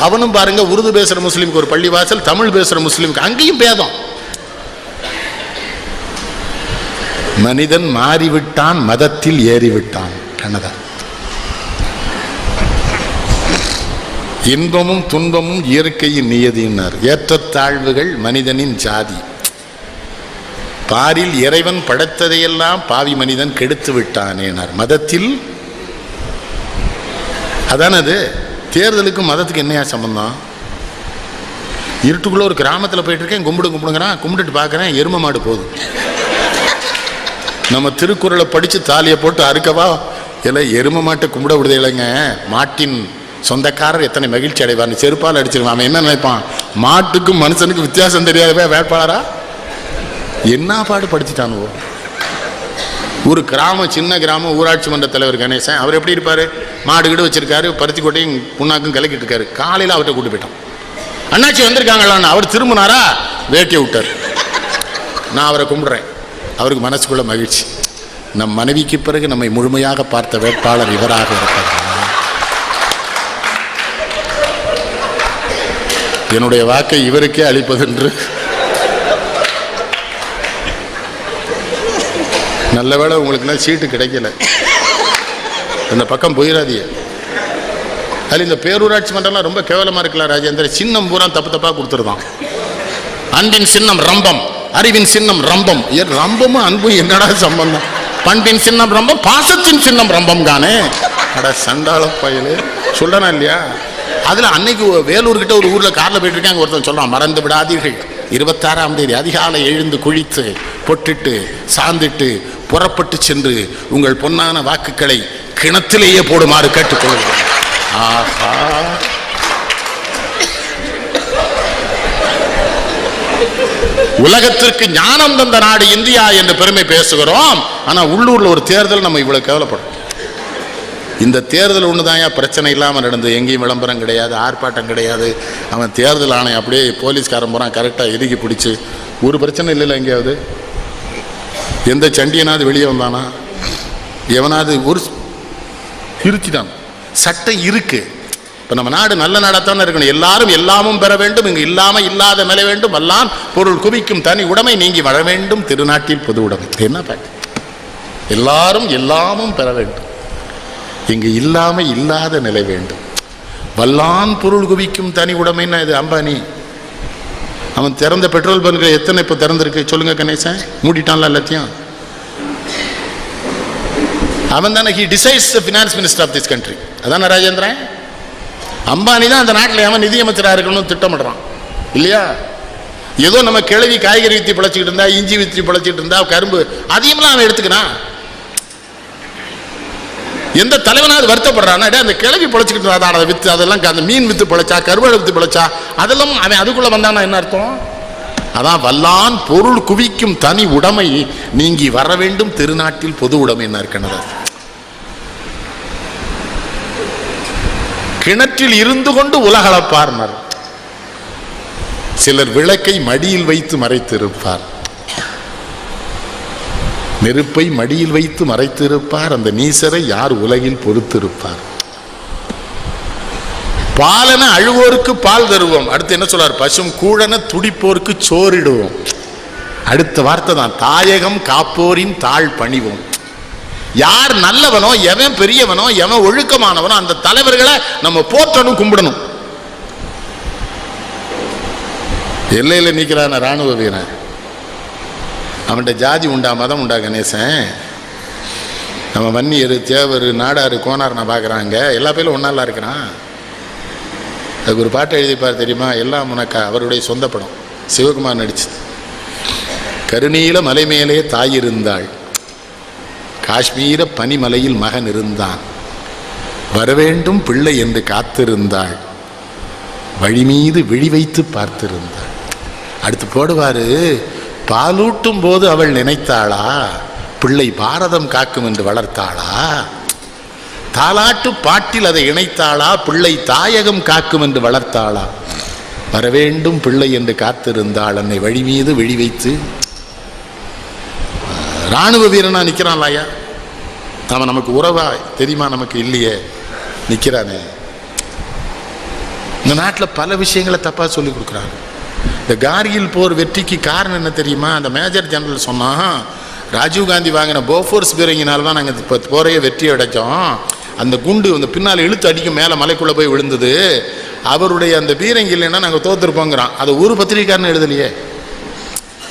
அவனும் பாருங்க, உருது பேசுற முஸ்லீமுக்கு ஒரு பள்ளிவாசல், தமிழ் பேசுற முஸ்லீமுக்கு அங்கேயும் பேதம். மனிதன் மாறிவிட்டான், மதத்தில் ஏறிவிட்டான். கண்ணதான். இன்பமும் துன்பமும் இயற்கையின் நியதியினர். ஏற்றத்தாழ்வுகள் மனிதனின் ஜாதி. பாரில் இறைவன் படைத்ததையெல்லாம் பாவி மனிதன் கெடுத்து விட்டானேனார். மதத்தில் அதான அது. தேர்தலுக்கும் மதத்துக்கு என்னையா சம்பந்தம்? இருட்டுக்குள்ள ஒரு கிராமத்தில் போயிட்டு இருக்கேன், கும்பிடுங்கிறான், கும்பிட்டுட்டு பார்க்குறேன் எரும மாடு போகுது. நம்ம திருக்குறளை படித்து தாலியை போட்டு அறுக்கவா இல்லை எரும மாட்டை கும்பிட விடுதே இல்லைங்க. மாட்டின் சொந்தக்காரர் எத்தனை மகிழ்ச்சி அடைவார்னு செருப்பால் அடிச்சிருவான். அவன் என்ன நினைப்பான், மாட்டுக்கும் மனுஷனுக்கு வித்தியாசம் தெரியாதவே வேட்பாளரா என்ன பாடு படிச்சுட்டானுவோ. ஒரு கிராமம், சின்ன கிராமம், ஊராட்சி மன்ற தலைவர் கணேசன், அவர் எப்படி இருப்பார், மாடு கிடு வச்சிருக்காரு, பருத்தி கொட்டையும் புண்ணாக்கும் கலக்கிட்டு இருக்காரு. காலையில் அவர்கிட்ட கூட்டு போயிட்டான். அண்ணாச்சி வந்திருக்காங்களான்னு அவர் திரும்பினாரா, வேட்டியை விட்டார். நான் அவரை கும்பிடுறேன். அவருக்கு மனசுக்குள்ள மகிழ்ச்சி. நம் மனைவிக்கு பிறகு நம்மை முழுமையாக பார்த்த வேட்பாளர் இவராக இருப்பார். என்னுடைய வாக்கை இவருக்கே அளிப்பதென்று நல்ல வேளை உங்களுக்குலாம் சீட்டு கிடைக்கல. இந்த பக்கம் போயிடாதீங்க. அதில் இந்த பேரூராட்சி மன்றம்லாம் ரொம்ப கேவலமாக இருக்கலாம் ராஜேந்திர. சின்னம் பூரா தப்பாக கொடுத்துருதான். அன்பின் சின்னம் ரம்பம், அறிவின் சின்னம் ரம்பம். ரம்பமும் அன்பும் என்னடா சம்பந்தம்? பண்பின் சின்னம் ரம்பம், பாசத்தின் சின்னம் ரம்பம் தானே. அட சண்டாள பயலே சொல்லனா இல்லையா? அதில் அன்னைக்கு வேலூர்கிட்ட ஒரு ஊரில் காரில் போயிட்டு இருக்காங்க. ஒருத்தன் சொல்கிறான், மறந்து விடாதீர்கள் 26ஆம் தேதி அதிகாலை எழுந்து குளித்து பொட்டிட்டு சாந்திட்டு புறப்பட்டு சென்று உங்கள் பொன்னான வாக்குகளை கிணத்திலேயே போடுமாறு கேட்டுக்கொள்கிறேன். ஆஹா, உலகத்திற்கு ஞானம் தந்த நாடு இந்தியா என்று பெருமை பேசுகிறோம். ஆனால் உள்ளூர்ல ஒரு தேர்தல் நம்ம இவ்வளவு கேவலப்படும். இந்த தேர்தல் ஒண்ணுதான் பிரச்சனை இல்லாமல் நடந்தது. எங்கேயும் விளம்பரம் கிடையாது, ஆர்ப்பாட்டம் கிடையாது. அவன் தேர்தல் ஆணையம் அப்படியே போலீஸ்காரன் போறான் கரெக்டாக இறுக்கி பிடிச்சு. ஒரு பிரச்சனை இல்லை. எங்கேயாவது எந்த சண்டியனாவது வெளியே வந்தானா? எவனாவது ஒரு இருச்சிதான். சட்டம் இருக்கு. இப்போ நம்ம நாடு நல்ல நாடாத்தானே இருக்கணும். எல்லாரும் எல்லாமும் பெற வேண்டும். இங்கு இல்லாமல் இல்லாத நிலை வேண்டும். எல்லாம் பொருள் குவிக்கும் தனி உடைமை நீங்கி வர வேண்டும். திருநாட்டில் பொது உடைமை. என்ன பாட்டு? எல்லாரும் எல்லாமும் பெற வேண்டும். இங்கு இல்லாமல் இல்லாத நிலை வேண்டும். வல்லான் பொருள் குவிக்கும் தனி உடைமைன்னா இது அம்பானி. அவன் திறந்த பெட்ரோல் பங்குகள் எத்தனை இப்போ திறந்திருக்கு சொல்லுங்க கணேசன்? மூடிட்டான்ல எல்லாத்தையும். அவன் தானே he decides the finance minister of this country. அதான ராஜேந்திரன். அம்பானி தான் அந்த நாட்டில் அவன் நிதியமைச்சராக இருக்கணும்னு திட்டமிடுறான் இல்லையா? ஏதோ நம்ம கிழவி காய்கறி வித்தி பிழைச்சிக்கிட்டு இருந்தா, இஞ்சி வித்தி பிழைச்சிட்டு இருந்தா, கரும்பு அதையும்லாம் அவன் எடுத்துக்கிறான். எந்த தலைவனாவது வருத்தப்படுறான்னா, அந்த கிழவி பிழைச்சிக்கிட்டு இருந்தா அதை வித்து, அதெல்லாம் அந்த மீன் வித்து பிழைச்சா, கருவாடு வித்து பிழைச்சா, அதெல்லாம் அவன் அதுக்குள்ள வந்தானா என்ன அர்த்தம்? அதான் வல்லான் பொருள் குவிக்கும் தனி உடைமை நீங்கி வர வேண்டும். திருநாட்டில் பொது உடைமை என்ன இருக்கிறது? கிணற்றில் இருந்து கொண்டு உலகளப்பார்னர். சிலர் விளக்கை மடியில் வைத்து மறைத்திருப்பார், நெருப்பை மடியில் வைத்து மறைத்திருப்பார். அந்த நீசரை யார் உலகில் பொறுத்திருப்பார்? பாலன அழுவோருக்கு பால் தருவோம். அடுத்து என்ன சொல்றார்? பசும் கூழன துடிப்போருக்கு சோறிடுவோம். அடுத்த வார்த்தை தான், தாயகம் காப்போரின் தாழ் பணிவோம். யார் நல்லவனோ, எவன் பெரியவனோ, எவன் ஒழுக்கமானவனோ அந்த தலைவர்களை நம்ம போற்றணும், கும்பிடணும். எல்லையில் நிற்கிறான ராணுவ வீரன், அவன்கிட்ட ஜாதி உண்டா மதம் உண்டா கணேசன்? நம்ம வன்னியர் தேவர் நாடாரு கோனார் நான் பார்க்குறாங்க, எல்லா பேரும் ஒன்னாலாம் இருக்கிறான். அதுக்கு ஒரு பாட்டை எழுதிப்பார் தெரியுமா? எல்லாம் உனக்கா. அவருடைய சொந்த படம், சிவகுமார் நடிச்சது. கருநீல மலை மேலே தாய் இருந்தாள், காஷ்மீர பனிமலையில் மகன் இருந்தான், வரவேண்டும் பிள்ளை என்று காத்திருந்தாள், வழி மீது விழி வைத்து பார்த்திருந்தாள். அடுத்து போடுவாரு, பாலூட்டும் போது அவள் நினைத்தாளா பிள்ளை பாரதம் காக்கும் என்று வளர்த்தாளா? தாலாட்டு பாட்டில் அதை இணைத்தாளா பிள்ளை தாயகம் காக்கும் என்று வளர்த்தாளா? வரவேண்டும் பிள்ளை என்று காத்திருந்தாள், என்னை வழி மீது விழி வைத்து. ராணுவ வீரனா நிற்கிறான்லையா? அவன் நமக்கு உறவா தெரியுமா? நமக்கு இல்லையே, நிற்கிறானே. இந்த நாட்டில் பல விஷயங்களை தப்பா சொல்லி கொடுக்குறாங்க. இந்த கார்கில் போர் வெற்றிக்கு காரணம் என்ன தெரியுமா? அந்த மேஜர் ஜெனரல் சொன்னா, ராஜீவ்காந்தி வாங்கின போஃபோர்ஸ் பீரங்கினால்தான் நாங்கள் இப்போ போரையே வெற்றி அடைச்சோம். அந்த குண்டு அந்த பின்னால் இழுத்து அடிக்கும், மேலே மலைக்குள்ளே போய் விழுந்தது. அவருடைய அந்த பீரங்கி இல்லைன்னா நாங்கள் தோத்துருப்போங்கிறான். அதை ஒரு பத்திரிகைக்காரன் எழுதலையே.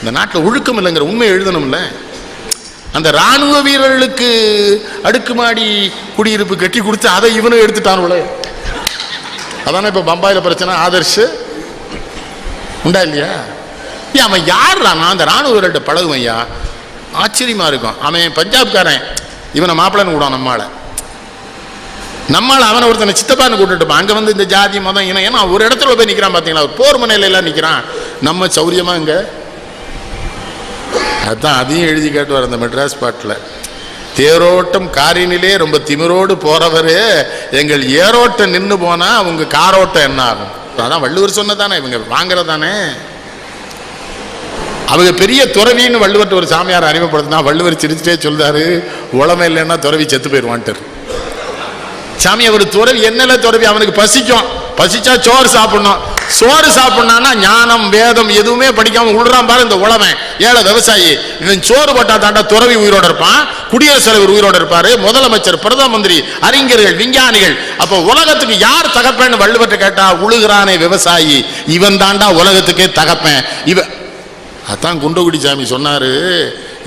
இந்த நாட்டில் ஒழுக்கம் இல்லைங்கிற உண்மையை எழுதணும்ல. அந்த இராணுவ வீரர்களுக்கு அடுக்குமாடி குடியிருப்பு கட்டி கொடுத்து அதை இவனும் எடுத்துட்டான். அதானே இப்போ பம்பாயில் பிரச்சனை. ஆதர்ஷ் உண்டா இல்லையா? அவன் யார்? நான் அந்த இராணுவ வீரர்கிட்ட பழகுவேன் ஐயா, ஆச்சரியமா இருக்கும். அவன் பஞ்சாப்காரன், இவனை மாப்பிள்ளைன்னு கூடான். நம்மால் அவனை ஒருத்தனை சித்தப்பான்னு கூட்டுட்டுப்பான். அங்கே வந்து இந்த ஜாதி மதம் இனம், ஏன்னா ஒரு இடத்துல போய் நிற்கிறான் பார்த்தீங்களா, ஒரு போர் முனையில எல்லாம் நிற்கிறான். நம்ம சௌரியமா இங்கே அதான் அதையும் எழுதி கேட்டுவார் அந்த மெட்ராஸ் பாட்டில். தேரோட்டம் காரினிலே ரொம்ப திமிரோடு போறவரு, எங்கள் ஏரோட்டம் நின்று போனா அவங்க காரோட்டம் என்ன ஆகும்? அதான் வள்ளுவர் சொன்னதானே, இவங்க வாங்குறதானே. அவங்க பெரிய துறவின்னு வள்ளுவர்கிட்ட ஒரு சாமியார் அறிமுகப்படுத்தினா வள்ளுவர் சிரிச்சுட்டே சொல்றாரு, உளமை இல்லைன்னா துறவி செத்து போயிடுவான்ட்டு. சாமி அவர் துறவி என்னல துறவி? அவனுக்கு பசிக்கும், பசிச்சா சோறு சாப்பிடணும். சோறு சாப்பிடனா ஞானம் வேதம் எதுவுமே படிக்காம உள்றான் பாரு இந்த உளமை ஏழை விவசாயி. இவன் சோறு போட்டா தாண்டா துறவி உயிரோட இருப்பான், குடியரசுத் தலைவர் உயிரோட இருப்பாரு, முதலமைச்சர், பிரதம மந்திரி, அறிஞர்கள், விஞ்ஞானிகள். அப்ப உலகத்துக்கு யார் தகப்பேன்னு வள்ளுவர்கிட்ட கேட்டா உழுகிறானே விவசாயி, இவன் தாண்டா உலகத்துக்கே தகப்பேன். அதான் குண்டகுடி சாமி சொன்னாரு,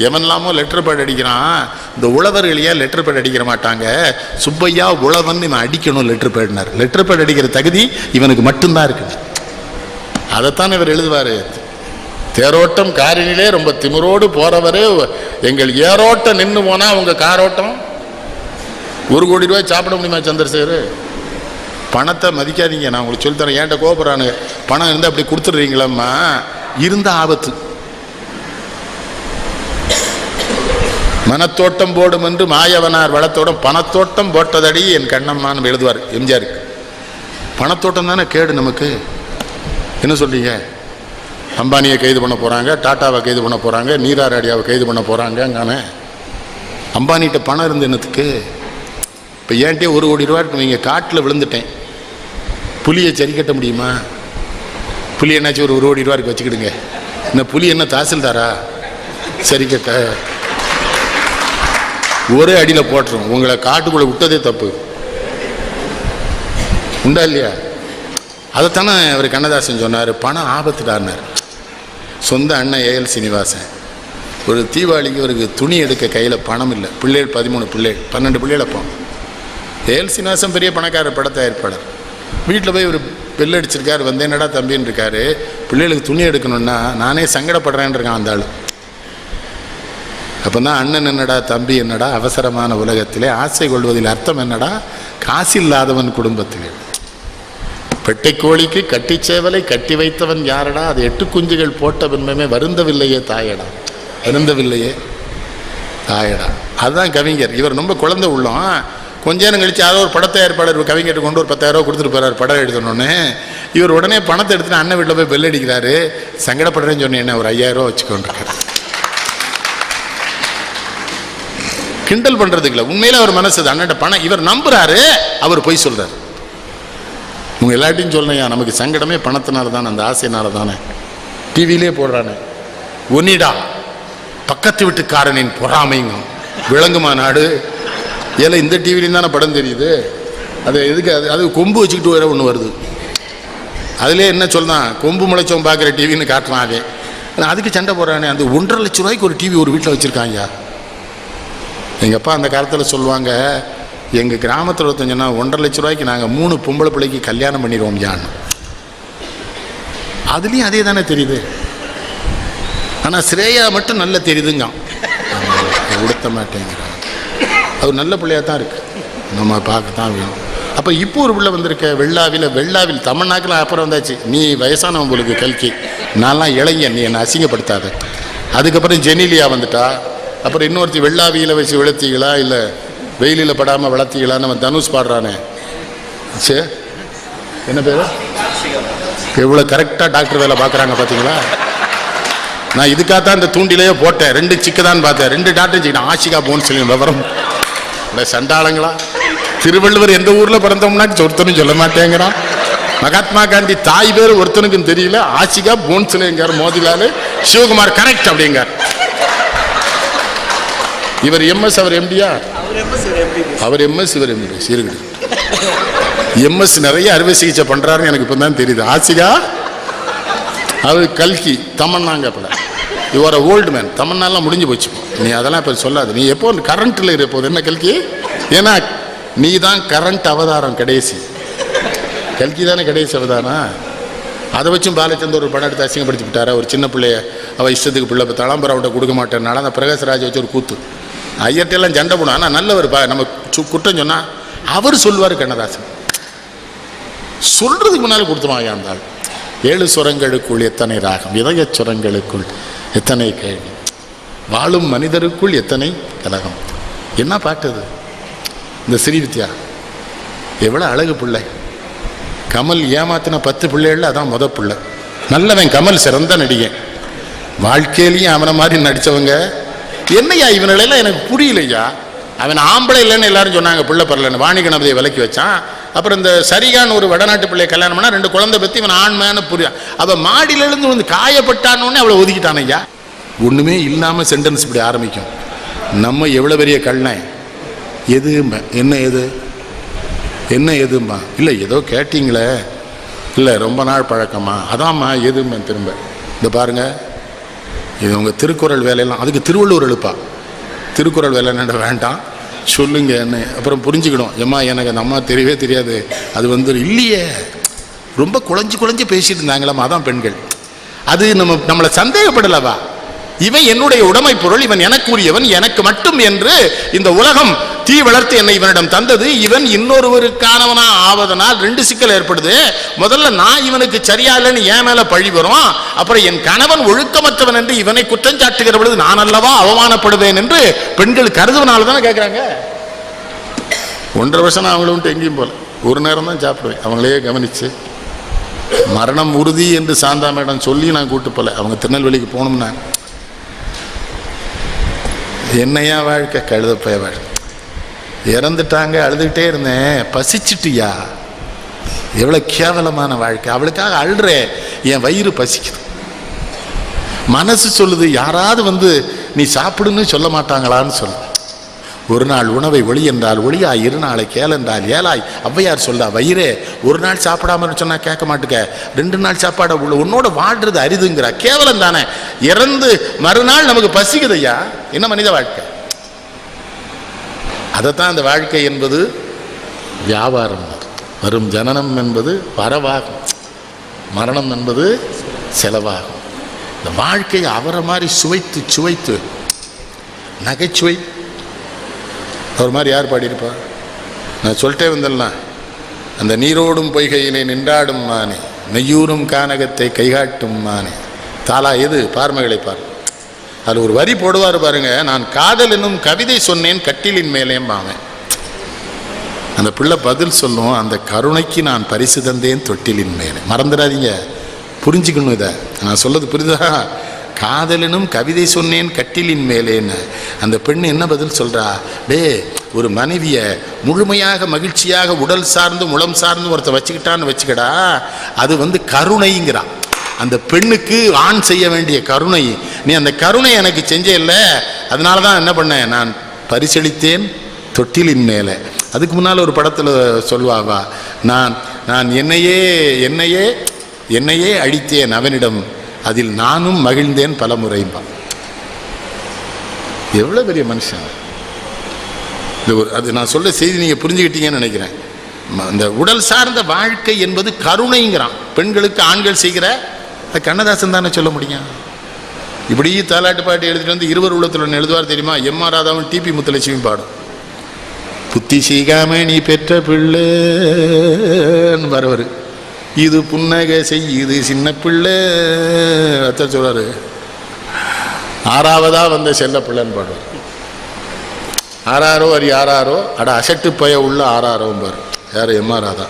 எவன்லாமோ லெட்டர் பேட் அடிக்கிறான், இந்த உழவர்கள் ஏன் லெட்டர் பேட் அடிக்கிற மாட்டாங்க? சுப்பையா உழவன் இவன் அடிக்கணும் லெட்டர் பேட்னார். லெட்டர் பேட் அடிக்கிற தகுதி இவனுக்கு மட்டும்தான் இருக்கு. அதைத்தான் இவர் எழுதுவாரு. தேரோட்டம் காரினிலே ரொம்ப திமிரோடு போறவரு, எங்கள் ஏரோட்டம் நின்று போனா உங்க காரோட்டம். 1 கோடி ரூபாய் சாப்பிட முடியுமா சந்திரசேகர்? பணத்தை மதிக்காதீங்க. நான் உங்களுக்கு சொல்லித்தரேன். ஏன்ட்ட கோபுறானு பணம் இருந்தால் அப்படி கொடுத்துட்றீங்களம்மா, இருந்த ஆபத்து. மனத்தோட்டம் போடும் என்று மாயவனார் வளத்தோட்டம் பணத்தோட்டம் போட்டதடி என் கண்ணம்மான்னு எழுதுவார் எம்ஜிஆருக்கு. பணத்தோட்டம் தானே கேடு நமக்கு. என்ன சொல்றீங்க? அம்பானியை கைது பண்ண போறாங்க, டாட்டாவை கைது பண்ண போறாங்க, நீரார் அடியாவை கைது பண்ண போறாங்க. அம்பானிகிட்ட பணம் இருந்து என்னத்துக்கு? இப்போ ஏன்ட்டே 1 கோடி ரூபா இருக்கு, நீங்கள் காட்டில் விழுந்துட்டேன், புலியை சரி கட்ட முடியுமா? புலி என்னாச்சும் ஒரு 1 கோடி ரூபா இருக்கு வச்சுக்கிடுங்க. இந்த புலி என்ன தாசில்தாரா சரி கட்ட? ஒரே அடியில் போட்டுரும். உங்களை காட்டுக்குள்ளே விட்டதே தப்பு. உண்டா இல்லையா? அதைத்தானே அவர் கண்ணதாசன் சொன்னார், பணம் ஆபத்துடான்னார். சொந்த அண்ணன் ஏஎல் சீனிவாசன் ஒரு தீபாவளிக்கு அவருக்கு துணி எடுக்க கையில் பணம் இல்லை. பிள்ளைகள் 13 பிள்ளைகள், 12 பிள்ளைகள். அப்போ ஏஎல் சீனிவாசன் பெரிய பணக்கார படத்தை ஏற்பாளர். வீட்டில் போய் ஒரு பெல் அடிச்சிருக்காரு, வந்து என்னடா தம்பின்னு இருக்காரு. பிள்ளைகளுக்கு துணி எடுக்கணும்னா நானே சங்கடப்படுறேன்னு இருக்கான் அந்த ஆள். அப்போ தான் அண்ணன் என்னடா தம்பி என்னடா அவசரமான உலகத்திலே ஆசை கொள்வதில் அர்த்தம் என்னடா, காசு இல்லாதவன் குடும்பத்திலே. பெட்டை கோழிக்கு கட்டி சேவலை கட்டி வைத்தவன் யாரடா, அது 8 குஞ்சுகள் போட்ட பின்பமே வருந்தவில்லையே தாயடா, வருந்தவில்லையே தாயடா. அதுதான் கவிஞர். இவர் ரொம்ப குழந்தை உள்ளம். கொஞ்ச நேரம் கழிச்சு யாரோ ஒரு படத்தை ஏற்பாளர் கவிஞர் கொண்டு ஒரு 10,000 ரூபா கொடுத்துட்டு போறாரு படம் எழுதணும்னு. இவர் உடனே பணத்தை எடுத்துட்டு அண்ணன் வீட்டில் போய் பெல் அடிக்கிறாரு. சங்கடப்படுறேன்னு சொன்னேன், என்ன ஒரு 5000 ரூபா வச்சுக்கொண்டிருக்காரு. கிண்டல் பண்றதுக்கு இல்லை, உண்மையில அவர் மனசு அண்ணன் பணம் இவர் நம்புறாரு, அவர் போய் சொல்றாரு. உங்க எல்லாத்தையும் சொல்லணையா, நமக்கு சங்கடமே பணத்தினால தானே, அந்த ஆசையினால தானே. டிவிலே போடுறானே, ஒன்னிடா பக்கத்து வீட்டுக்காரனின் பொறாமைங்க விளங்குமா நாடு. ஏல இந்த டிவிலையும் தானே படம் தெரியுது. அது எதுக்கு அது கொம்பு வச்சுக்கிட்டு வேற ஒன்று வருது. அதுலேயே என்ன சொல்லலாம், கொம்பு முளைச்சவன் பார்க்குற டிவின்னு காட்டுறான். அவன் அதுக்கு சண்டை போடுறானே. அந்த 1.5 லட்ச ரூபாய்க்கு ஒரு டிவி ஒரு வீட்டில் வச்சுருக்காங்க. எங்கள் அப்பா அந்த காலத்தில் சொல்லுவாங்க, எங்கள் கிராமத்தில் ஒருத்தங்கன்னா 1.5 லட்ச ரூபாய்க்கு நாங்கள் 3 பொம்பளை பிள்ளைக்கு கல்யாணம் பண்ணிடுவோம் யான்னு. அதுலேயும் அதே தானே தெரியுது. ஆனால் ஸ்ரேயா மட்டும் நல்லா தெரியுதுங்க, உடுத்த மாட்டேங்கிறான். அது நல்ல பிள்ளையாக தான் இருக்கு, நம்ம பார்க்க தான் வேணும். அப்போ இப்போ ஒரு பிள்ளை வந்திருக்க வெள்ளாவில் தமிழ்நாட்டில் அப்புறம் வந்தாச்சு. நீ வயசானவன் உங்களுக்கு கல்கி, நான்லாம் இளைஞன், நீ என்னை அசிங்கப்படுத்தாத. அதுக்கப்புறம் ஜெனிலியா வந்துட்டா. அப்புறம் இன்னொருத்தி வெள்ளாவியில் வச்சு விளத்தீங்களா இல்லை வெயிலில் படாமல் வளர்த்தீங்களா. நம்ம தனுஷ் பாடுறானே, சே என்ன பேர், எவ்வளோ கரெக்டாக டாக்டர் வேலை பார்க்குறாங்க பார்த்தீங்களா. நான் இதுக்காகத்தான் இந்த தூண்டிலேயே போட்டேன். 2 சிக்கு தான் பார்த்தேன், 2 டாக்டர் சிக்கிட்டேன். ஆஷிகா போன்னு சொல்லி விவரம் சண்டாளங்களா. திருவள்ளுவர் எந்த ஊரில் பிறந்தோம்னா ஒருத்தனும் சொல்ல மாட்டேங்கிறான். மகாத்மா காந்தி தாய் பேர் ஒருத்தனுக்கும் தெரியல. ஆஷிகா போன்ஸ்லேங்கார். மோதிலால் சிவகுமார் கரெக்ட் அப்படிங்கார். இவர் எம்எஸ், அவர் எம்டியா, அவர் எம்எஸ், இவர் எம்பிபிஎஸ் இருக்குது. எம்எஸ் நிறைய அறுவை சிகிச்சை பண்றாருன்னு எனக்கு இப்போ தான் தெரியுது. ஆசிகா அவர் கல்கி தமன்னாங்க. அப்போ யுவர் ஓல்டு மேன், தமன்னாலாம் முடிஞ்சு போச்சு. நீ அதெல்லாம் இப்போ சொல்லாது. நீ எப்போ கரண்ட்டில் இருப்போது என்ன கல்கி, ஏன்னா நீ தான் கரண்ட் அவதாரம் கடைசி. கல்கி தானே கடைசி அவதாரம். அதை வச்சும் பாலச்சந்தர் ஒரு படம் எடுத்து அசிங்கப்படுத்தி விட்டாரா. ஒரு சின்ன பிள்ளைய அவள் இஷ்டத்துக்கு பிள்ளை தளம்பரவட்ட கொடுக்க மாட்டேன்னால அந்த பிரகாஷ்ராஜ் வச்சு ஒரு கூத்து. ஐயர்ட்டெல்லாம் சண்டை போடும். ஆனால் நல்லவர் நம்ம குற்றம் சொன்னால் அவர் சொல்லுவார். கண்ணதாசன் சொல்றதுக்கு முன்னால் கொடுத்துருவாங்க. அந்த 7 சுரங்களுக்குள் எத்தனை ராகம், இதய சுரங்களுக்குள் எத்தனை கேள்வி, வாழும் மனிதருக்குள் எத்தனை கலகம். என்ன பாட்டு அது. இந்த ஸ்ரீவித்யா எவ்வளோ அழகு பிள்ளை. கமல் ஏமாத்தின 10 பிள்ளைகள் அதான் முத பிள்ளை. நல்லவன் கமல், சிறந்த நடிகன். வாழ்க்கையிலையும் அவனை மாதிரி நடித்தவங்க. என்னையா இவனெல்லாம் எனக்கு புரியலையா. அவன் ஆம்பளை இல்லைன்னு எல்லாரும் சொன்னாங்க, பிள்ளை பரலன்னு. வாணி கணபதியை விலக்கி வச்சான். அப்புறம் இந்த சரிகான்னு ஒரு வடநாட்டு பிள்ளையை கல்யாணம் பண்ணா 2 குழந்தை பற்றி இவன் ஆண்மையான புரியா. அவள் மாடியிலிருந்து வந்து காயப்பட்டானோன்னு அவளை ஒதுக்கிட்டான். ஐயா ஒன்றுமே இல்லாமல் சென்டென்ஸ் இப்படி ஆரம்பிக்கும். நம்ம எவ்வளோ பெரிய கல்லை. எது என்ன எதும்மா, இல்லை ஏதோ கேட்டிங்களே, இல்லை ரொம்ப நாள் பழக்கமா, அதாம்மா எதும்மா. திரும்ப இந்த பாருங்க, இது உங்கள் திருக்குறள் வேலையெல்லாம். அதுக்கு திருவள்ளுவர் எழுப்பா. திருக்குறள் வேலை என்ன வேண்டாம் சொல்லுங்க என்ன. அப்புறம் புரிஞ்சுக்கணும். ஏம்மா எனக்கு அந்த அம்மா தெரியவே தெரியாது. அது வந்து இல்லையே, ரொம்ப குழஞ்சு பேசிட்டு இருந்தாங்களாம்மா, அதான் பெண்கள். அது நம்மளை சந்தேகப்படலவா. இவன் என்னுடைய உடைமை பொருள், இவன் எனக்கு உரியவன், எனக்கு மட்டும் என்று இந்த உலகம் தீ வளர்த்து என்னை இவனிடம் தந்தது. இவன் இன்னொருவருக்கானவனா ஆவதனால் 2 சிக்கல் ஏற்படுது. முதல்ல நான் இவனுக்கு சரியா இல்லைன்னு என் மேல பழி வரும். அப்புறம் என் கணவன் ஒழுக்கமற்றவன் என்று இவனை குற்றம் சாட்டுகிற பொழுது நான் அல்லவா அவமானப்படுவேன் என்று பெண்கள் கருதுவனால தானே கேட்கிறாங்க. 1.5 வருஷம் நான் அவங்களும் எங்கேயும் போல, ஒரு நேரம் தான் சாப்பிடுவேன். அவங்களையே கவனிச்சு மரணம் உறுதி என்று சாந்தா மேடம் சொல்லி நான் கூட்டு போல. அவங்க திருநெல்வேலிக்கு போகணும்னா என்னையா வாழ்க்கை, கழுதப்பைய வாழ்க்கை. இறந்துட்டாங்க, அழுதுகிட்டே இருந்தேன். பசிச்சுட்டியா, எவ்வளோ கேவலமான வாழ்க்கை. அவளுக்காக அழுறேன், என் வயிறு பசிக்குது. மனசு சொல்லுது யாராவது வந்து நீ சாப்பிடுன்னு சொல்ல மாட்டாங்களான்னு சொல்லு. ஒரு நாள் உணவை ஒளி என்றால் ஒளியாய், 2 நாளை கேள் என்றால் ஏலாய். ஔவையார் சொல்ல, வயிறே ஒரு நாள் சாப்பிடாம சொன்னா கேட்க மாட்டுக்க, 2 நாள் சாப்பாடு உன்னோட வாழ்றது அரிதுங்கிற. கேவலம் தானே. இறந்து மறுநாள் நமக்கு பசிக்குது ஐயா. என்ன மனித வாழ்க்கை. அதைத்தான் அந்த வாழ்க்கை என்பது வியாபாரம். வரும் ஜனனம் என்பது வரவாகும், மரணம் என்பது செலவாகும். இந்த வாழ்க்கையை அவரை மாதிரி சுவைத்து நகைச்சுவை ஒரு மாதிரி யார் பாடியிருப்பா. நான் சொல்லிட்டே வந்தேன்னா, அந்த நீரோடும் பொய்கையிலே நின்றாடும் மானே, நெய்யூரும் கானகத்தை கைகாட்டும் மானே. தாலா எது பார்மகளை பார். அதில் ஒரு வரி போடுவார் பாருங்க, நான் காதல் என்னும் கவிதை சொன்னேன் கட்டிலின் மேலே மாமன். அந்த பிள்ளை பதில் சொல்லும், அந்த கருணைக்கு நான் பரிசு தந்தேன் தொட்டிலின் மேலே. மறந்துடாதீங்க, புரிஞ்சுக்கணும். இதை நான் சொல்றது புரியுதா? காதலனும் கவிதை சொன்னேன் கட்டிலின் மேலேன்னு. அந்த பெண்ணு என்ன பதில் சொல்றா? டே, ஒரு மனைவிய முழுமையாக மகிழ்ச்சியாக உடல் சார்ந்து முளம் சார்ந்து ஒருத்த வச்சுக்கிட்டான்னு வச்சுக்கடா, அது கருணைங்கிறான். அந்த பெண்ணுக்கு ஆண் செய்ய வேண்டிய கருணை, நீ அந்த கருணை எனக்கு செஞ்ச இல்லை, அதனால தான் என்ன பண்ணேன், நான் பரிசளித்தேன் தொட்டிலின் மேலே. அதுக்கு முன்னால் ஒரு படத்தில் சொல்வாவா, நான் என்னையே அழித்தேன் அவனிடம், அதில் நானும் மகிழ்ந்தேன் பல முறைம்பா. எவ்வளோ பெரிய மனுஷன் அது! நான் சொல்ல செய்தி நீங்கள் புரிஞ்சுக்கிட்டீங்கன்னு நினைக்கிறேன். இந்த உடல் சார்ந்த வாழ்க்கை என்பது கருணைங்கிறான். பெண்களுக்கு ஆண்கள் செய்கிற கண்ணதாசன் தானே சொல்ல முடியும். இப்படி தாலாட்டு பாட்டு எழுதிட்டு இருவர் உள்ளத்தில் எழுதுவார் தெரியுமா? எம்.ஆர். ராதாவும் டிபி முத்துலட்சுமியும் பாடும். புத்தி சீகாம நீ பெற்ற பிள்ளைன்னு வரவர், இது புன்னகை செய்யுது சின்ன பிள்ளை அத்த சொல்றாரு. ஆறாவதா வந்த செல்ல பிள்ளைன்னு பாடுவார். ஆறாரோ அரி ஆறாரோ அட அசட்டு பய உள்ள ஆறாரோம் பாரு. யார்? எம்.ஆர். ராதா.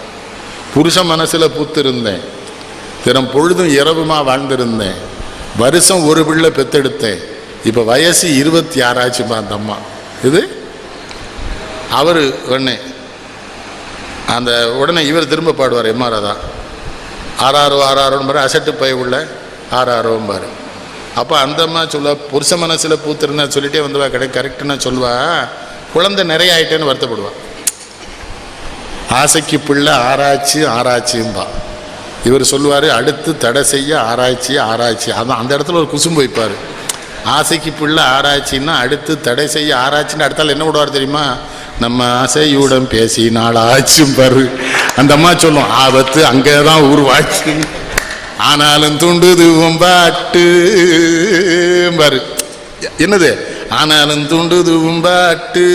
புருஷ மனசுல பூத்திருந்தேன், தினம் பொழுதும் இரவுமா வாழ்ந்திருந்தேன், வருஷம் ஒரு பிள்ளை பெத்தெடுத்தேன், இப்ப வயசு 26 ஆச்சுமா அந்த அம்மா. இது அவரு அந்த உடனே இவர் திரும்ப பாடுவார் எம்.ஆர். ராதா. ஆறாரோன்னு பாரு, அசட்டு பய உள்ள ஆறாரோம் பாரு. அப்போ அந்த அம்மா சொல்லுவா, புருஷ மனசில் பூத்திருந்தா சொல்லிட்டே வந்துவா, கரெக்டுன்னா சொல்லுவா, குழந்தை நிறைய ஆயிட்டேன்னு வருத்தப்படுவா. ஆசைக்கு பிள்ளை ஆராய்ச்சியும்பா. இவர் சொல்லுவார், அடுத்து தடை செய்ய ஆராய்ச்சி. அதான் அந்த இடத்துல ஒரு குசும்பு வைப்பார். ஆசைக்கு பிள்ளை ஆராய்ச்சின்னா அடுத்து தடை செய்ய ஆராய்ச்சின்னு அடுத்தால் என்ன விடுவார் தெரியுமா? நம்ம ஆசையுடன் பேசி நாளாச்சும் பாரு. அந்த அம்மா சொல்லும், ஆபத்து அங்கேதான் உருவாச்சு, ஆனாலும் தூண்டுது பாட்டு பாரு. என்னது? ஆனாலும் தூண்டுது பாட்டு.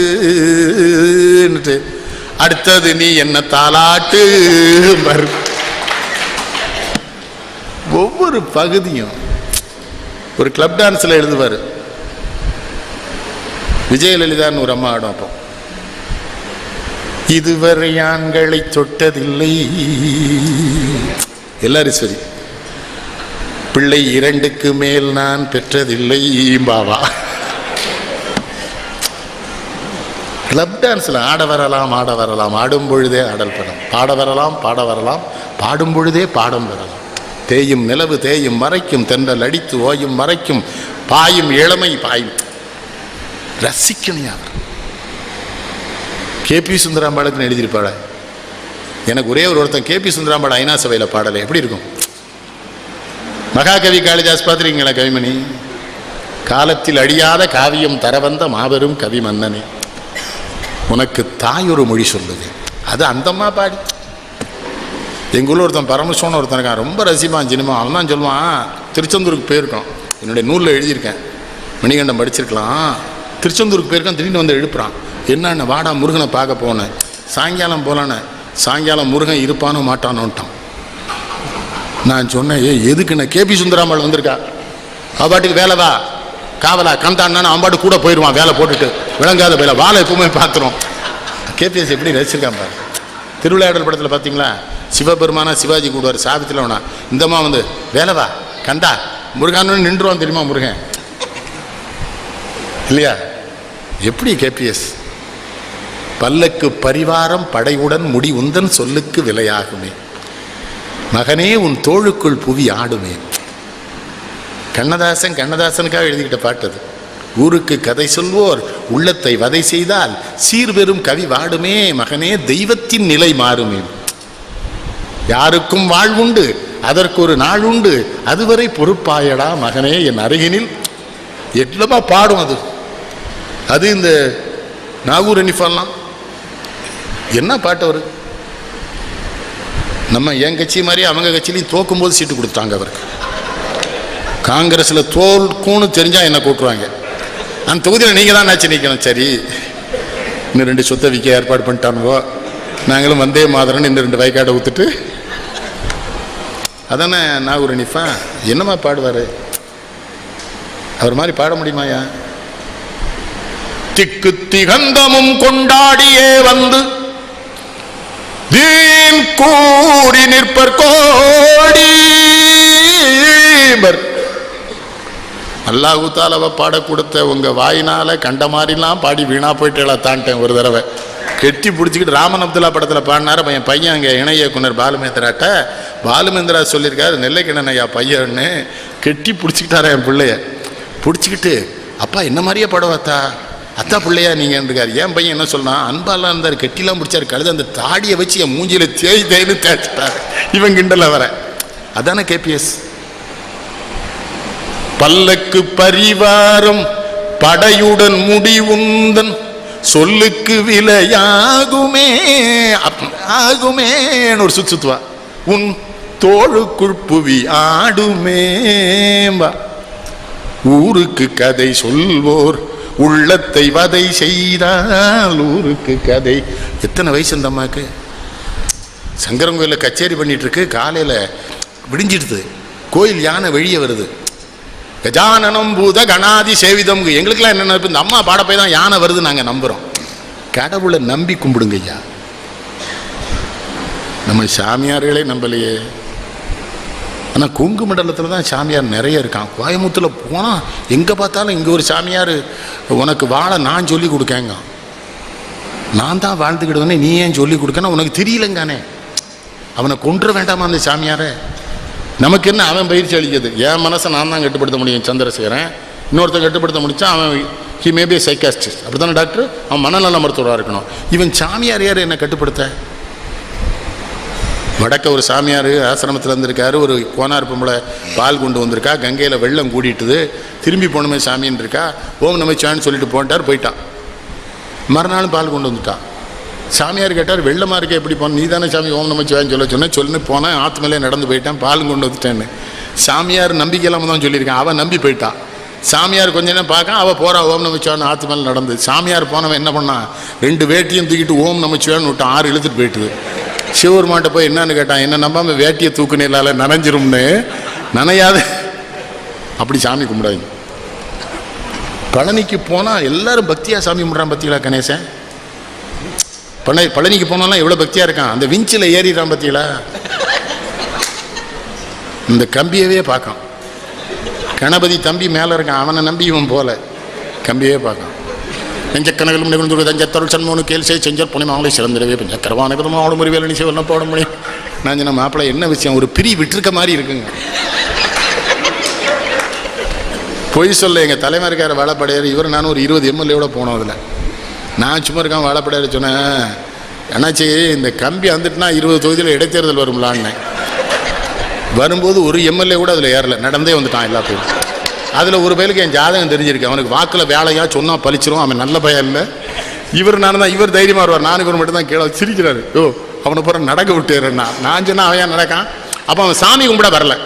அடுத்தது நீ என்ன தாலாட்டு பாரு. ஒவ்வொரு பகுதியும் ஒரு கிளப் டான்ஸ்ல எழுதுவார். விஜயலலிதான்னு ஒரு அம்மா ஆடும். அப்போ இதுவரை ஆண்களை தொட்டதில்லை, எல்லாரும் சரி, பிள்ளை 2க்கு மேல் நான் பெற்றதில்லை பாவா. கிளப் டான்ஸ்ல ஆட வரலாம், ஆடும் பொழுதே ஆடல் படம், பாட வரலாம், பாடும் பொழுதே பாடம் பெறலாம். தேயும் நிலவு தேயும் மறைக்கும், தென்றல் அடித்து ஓயும் மறைக்கும், பாயும் இளமை பாயும். ரசிக்கணும். கே.பி. சுந்தராம்பாளுக்குன்னு எழுதியிருப்பாள. எனக்கு ஒரே ஒருத்தன் கே.பி. சுந்தராம்பாள் ஐநா சபையில் பாடலை எப்படி இருக்கும்? மகாகவி காளிதாஸ் பார்த்துருக்கீங்களா? கவிமணி, காலத்தில் அழியாத காவியம் தர வந்த மாபெரும் கவி மன்னனே, உனக்கு தாய் ஒரு மொழி சொல்லுது. அது அந்தம்மா பாடி. எங்கள் ஊரில் ஒருத்தன் பரமசிவன் ஒருத்தன் இருக்கான், ரொம்ப ரசிப்பான் சினிமா. அவன் தான் சொல்லுவான், திருச்செந்தூருக்கு போயிருக்கான், என்னுடைய நூலில் எழுதியிருக்கேன், மணிகண்டம் படிச்சிருக்கலாம். திருச்செந்தூருக்கு போயிருக்கான், திடீர்னு வந்து எழுப்புறான். என்னென்ன, வாடா முருகனை பார்க்க போனேன், சாயங்காலம் போலான்னு. சாயங்காலம் முருகன் இருப்பானோ மாட்டானோன்ட்டான். நான் சொன்னேன், எதுக்குண்ணே? கே.பி. சுந்தராம்பாள் வந்திருக்கா, அவபாட்டுக்கு வேலைவா காவலா கந்தான்னு அவன் பாட்டு கூட போயிடுவான், வேலை போட்டுட்டு விளங்காத வேலை வாழை எப்பவுமே பார்த்துரும். கேபிஎஸ் எப்படி ரசிச்சிருக்கான் பாரு. திருவிளையாடல் படத்தில் பார்த்தீங்களா? சிவபெருமானா சிவாஜி கூடுவார், சாவித்தில் வேணா இந்தம்மா வந்து வேலைவா கந்தா முருகான்னு நின்றுவான் தெரியுமா முருகன் இல்லையா? எப்படி கேபிஎஸ்? பல்லக்கு பரிவாரம் படையுடன் முடி உந்தன் சொல்லுக்கு விலையாகுமே, மகனே உன் தோளுக்குள் புவி ஆடுமே. கண்ணதாசனுக்காக எழுதிக்கிட்ட பாட்டு அது. ஊருக்கு கதை சொல்வோர் உள்ளத்தை வதை செய்தால் சீர்பெரும் கவி வாடுமே, மகனே தெய்வத்தின் நிலை மாறுமே. யாருக்கும் வாழ்வுண்டு அதற்கு ஒரு நாள் உண்டு, அதுவரை பொறுப்பாயடா மகனே என் அருகினில். எட்லமா பாடும் அது. அது இந்த நாகூர் அனிஃபால்லாம் என்ன பாட்டு அவரு. நம்ம என் கட்சி மாதிரி அவங்க கட்சியிலையும் தோக்கும்போது சீட்டு கொடுத்தாங்க அவருக்கு. காங்கிரஸில் தோற்கும்னு தெரிஞ்சா என்ன கூட்டுருவாங்க. அந்த தொகுதியில் நீங்கள் தான் நாச்சு நிற்கணும். சரி, இன்னும் 2 சொத்தை விற்க ஏற்பாடு பண்ணிட்டானுவோ, நாங்களும் வந்தே மாதிரன்னு இன்னும் 2 வயக்காடை ஊற்றுட்டு அதானே நாகூர் அனிஃபா. என்னம்மா பாடுவார் அவர் மாதிரி? பாட முடியுமாயா? திக்கு திகந்தமும் கொண்டாடியே வந்து தீன் கூடி நிற்பர் கோடி. அல்லாஹ் தாலாவை பாட கொடுத்த உங்க வாயினால கண்ட மாதிரிலாம் பாடி வீணா போயிட்டு தான்ட்டேன். ஒரு தடவை கெட்டி பிடிச்சிக்கிட்டு ராமன் அப்துல்லா படத்தில் பாடினார். என் பையன் அங்கே இணை இயக்குனர் பாலுமேந்திராட்ட, பாலுமேந்திரா சொல்லியிருக்காரு நெல்லைக்கிணன் ஐயா பையன்னு, கெட்டி பிடிச்சிக்கிட்டாரா என் பிள்ளைய. பிடிச்சிக்கிட்டு அப்பா என்ன மாதிரியே படவாத்தா, அத்தா பிள்ளையா நீங்கள் இருக்காரு. என் பையன் என்ன சொன்னான், அன்பாலாம் இருந்தார், கெட்டிலாம் பிடிச்சாரு, கழுது அந்த தாடியை வச்சு என் மூஞ்சியில தேய்னு தேய்ச்சிட்டார். இவன் கிண்டல வர அதான கேபிஎஸ். பல்லக்கு பரிவாரம் படையுடன் முடிவுந்தன் சொல்லுக்கு விலையாகுமே ஆகுமே ஒரு சுத்துவா, உன் தோளுக்குள் புவி ஆடுமே. ஊருக்கு கதை சொல்வோர் உள்ளத்தை வதை செய்தால் ஊருக்கு கதை. எத்தனை வயசு இந்த அம்மாக்கு? சங்கரங்கோயிலில் கச்சேரி பண்ணிட்டு இருக்கு. காலையில் விடிஞ்சிடுது, கோயில் யானை வெளியே வருது. கஜானனம் பூத கணாதி சேவிதம். எங்களுக்கெல்லாம் என்ன நினைப்பு, இந்த அம்மா பாட போய் தான் யானை வருது நாங்கள் நம்புகிறோம். கடவுளை நம்பி கும்பிடுங்க ஐயா. நம்ம சாமியார்களே நம்பலையே. ஆனால் கொங்கு மண்டலத்தில் தான் சாமியார் நிறைய இருக்கான். கோயமுத்தூரில் போனால் எங்கே பார்த்தாலும் இங்கே ஒரு சாமியார் உனக்கு வாழ நான் சொல்லி கொடுக்கேங்க. நான் தான் வாழ்ந்துக்கிடுவேனே, நீ ஏன் சொல்லி கொடுக்கணும், உனக்கு தெரியலங்கானே. அவனை கொன்ற வேண்டாமா அந்த சாமியாரை? நமக்கு என்ன அவன் பயிற்சி அளிக்கிறது? என் மனசை நான் தான் கட்டுப்படுத்த முடியும், சந்திரசேகரன். இன்னொருத்தன் கட்டுப்படுத்த முடிச்சா அவன் ஹி மேபி சைக்காஸ்டிஸ்ட், அப்படி தானே டாக்டர்? அவன் மனநல மருத்துவராக இருக்கணும். இவன் சாமியார் யார் என்ன கட்டுப்படுத்த? வடக்க ஒரு சாமியார் ஆசிரமத்தில் இருந்திருக்காரு. ஒரு கோனார் பொம்பளை பால் கொண்டு வந்திருக்கா, கங்கையில் வெள்ளம் கூடிட்டுது, திரும்பி போகணுமே சாமின்னு இருக்கா. ஓம் நமச்சிவாயன்னு சொல்லிட்டு போயிட்டான். மறுநாளும் பால் கொண்டு வந்துட்டான். சாமியார் கேட்டார், வெள்ளமாக இருக்க எப்படி போன? நீ தானே சாமி ஓம் நமச்சிவாயன்னு சொல்லுன்னு போனேன், ஆற்று மேலே நடந்து போயிட்டேன், பால் கொண்டு வந்துட்டேன்னு. சாமியார் நம்பிக்கை இல்லாமல் தான் சொல்லியிருக்கான். அவன் நம்பி போயிட்டான். சாமியார் கொஞ்ச நேரம் பார்க்க, அவள் போகிறா ஓம் நமச்சிவாயன்னு ஆற்று மேலே நடந்து. சாமியார் போனவன் என்ன பண்ணான், 2 வேட்டியும் தூக்கிட்டு ஓம் நமச்சிவாயன்னு விட்டான். 6 இழுத்துட்டு போயிட்டுது. சிவபெருமான்ட்ட போய் என்னன்னு கேட்டான், என்ன நம்பாம வேட்டியை தூக்குனிலால நனைஞ்சிரும்னு. நனையாத அப்படி சாமி கும்பிடாது. பழனிக்கு போனால் எல்லாரும் பக்தியாக சாமி கும்பிட்றான். பத்திகளா கணேசன்? பழனிக்கு போனாலும் எவ்வளோ பக்தியாக இருக்கான். அந்த விஞ்சில் ஏறிடுறான் பத்திகளா. இந்த கம்பியவே பார்க்கான். கணபதி தம்பி மேலே இருக்கான், அவனை நம்பி இவன் போல கம்பியவே பார்க்கான். நெஞ்சக்கணகளும் நிகழ்ந்து தஞ்சத்தருள் சண்முகனு கேள் செய் செஞ்சர் புனிமாவளை சிறந்திடவே பஞ்சக்கரவானகதும் ஆவண முறிவேல் நிச்சயம் வெள்ளம் போட முடியும். நான் சொன்ன மாப்பிள்ளை என்ன விஷயம், ஒரு பிரி விட்டுருக்க மாதிரி இருக்குங்க. பொய் சொல்ல எங்கள் தலைமை இருக்கார் வாழப்படையார். இவர் நானும் ஒரு 20 எம்எல்ஏவோட போனோம். அதில் நான் சும்மா இருக்கான் வாழப்படையார் சொன்னேன், என்னாச்சு இந்த கம்பி வந்துட்டுனா 20 தொகுதியில் இடைத்தேர்தல் வரும்லான்னு. வரும்போது ஒரு எம்எல்ஏ கூட அதில் ஏறலை, நடந்தே வந்துட்டான் எல்லா பேரும். அதில் ஒரு பையனுக்கு என் ஜாதகம் தெரிஞ்சிருக்கு. அவனுக்கு வாக்கில் வேலையாக சொன்னால் பழிச்சிரும், அவன் நல்ல பையன் இல்லை. இவர் நான் தான், இவர் தைரியமாக வருவார், நான் இவர் மட்டும் தான் கீழே சிரிக்கிறாரு. ஓ அவனை பூரா நடக்க விட்டுறேன்னா நான் சொன்னால் அவன் ஏன் நடக்கான்? அப்போ அவன் சாமி கும்பிட வரல.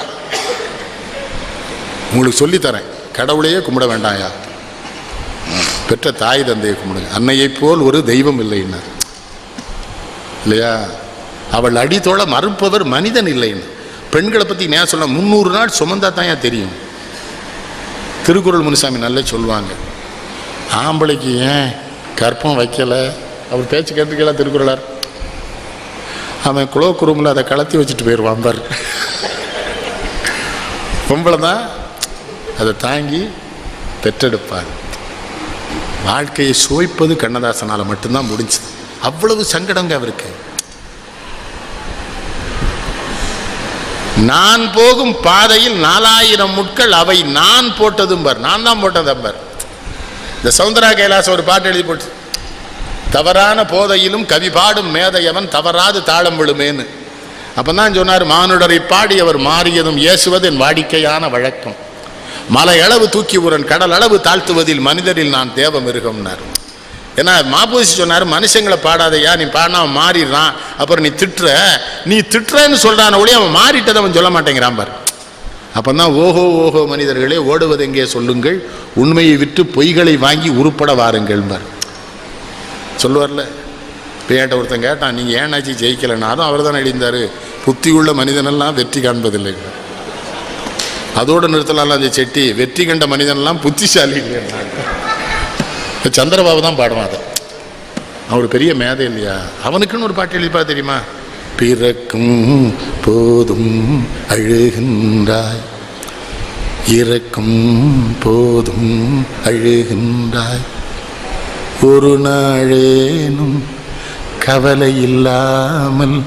உங்களுக்கு சொல்லித்தரேன், கடவுளையே கும்பிட வேண்டாம்யா, பெற்ற தாய் தந்தையை கும்பிடுங்க. அன்னையை போல் ஒரு தெய்வம் இல்லைன்னு இல்லையா? அவள் அடித்தோட மறுப்பவர் மனிதன் இல்லைன்னு. பெண்களை பற்றி நான் சொல்ல 300 நாள் சுமந்தா தான் ஏன் தெரியும். திருக்குறள் முனுசாமி நல்லா சொல்லுவாங்க, ஆம்பளைக்கு ஏன் கற்பம் வைக்கலை? அவர் பேச்சு கேட்டுக்கலாம் திருக்குறளார். அவன் குளோக்கு ரூமில் அதை கலத்தி வச்சுட்டு போயிடுவான் பார். பொம்பளை தான் அதை தாங்கி பெற்றெடுப்பார். வாழ்க்கையை சுவைப்பது கண்ணதாசனால் மட்டும்தான் முடிஞ்சது. அவ்வளவு சங்கடங்க அவருக்கு. நான் போகும் பாதையில் 4000 முட்கள், அவை நான் போட்டதும் பார், நான் தான் போட்டதும் பார். இந்த சௌந்தரா கைலாசம் ஒரு பாட்டு எழுதி போட்டு, தவறான போதையிலும் கவி பாடும் மேதையவன் தவறாது தாளம் விழுமேன்னு. அப்பதான் சொன்னார், மானுடரை பாடியவர் மாறியதும் ஏசுவது என் வாடிக்கையான வழக்கம். மலை அளவு தூக்கி உரன் கடல் அளவு தாழ்த்துவதில் மனிதரில் நான் தேவ மிருகம்னார். ஏன்னா மாபூசி சொன்னார், மனுஷங்களை பாடாதையா, நீ பாடினா அவன் மாறிடுறான், அப்புறம் நீ திட்டுறன்னு சொல்றான ஒளி அவன் மாறிட்டதை அவன் சொல்ல மாட்டேங்கிறான் பார். அப்பதான் ஓஹோ ஓஹோ மனிதர்களே ஓடுவது எங்கே சொல்லுங்கள், உண்மையை விட்டு பொய்களை வாங்கி உருப்பட வாருங்கள் பார் சொல்லுவார்ல. இப்போ ஏன்ட்ட ஒருத்தன் கேட்டான், நீங்கள் ஏன்னாச்சு ஜெயிக்கலைன்னாலும் அவர் தான் எழுந்தார், புத்தி உள்ள மனிதனெல்லாம் வெற்றி காண்பதில்லை. அதோடு நிறுத்தலாம் அந்த செட்டி, வெற்றி கண்ட மனிதனெல்லாம் புத்திசாலி இல்லை. சந்திரபாபு தான் பாடுவான் அதை. அவர் பெரிய மேதை இல்லையா, அவனுக்குன்னு ஒரு பாட்டு எழுதிப்பா தெரியுமா? பிறக்கும் போதும் அழுகின்றாய், இறக்கும் போதும் அழுகின்றாய், ஒரு நாளேனும் கவலை இல்லாமல்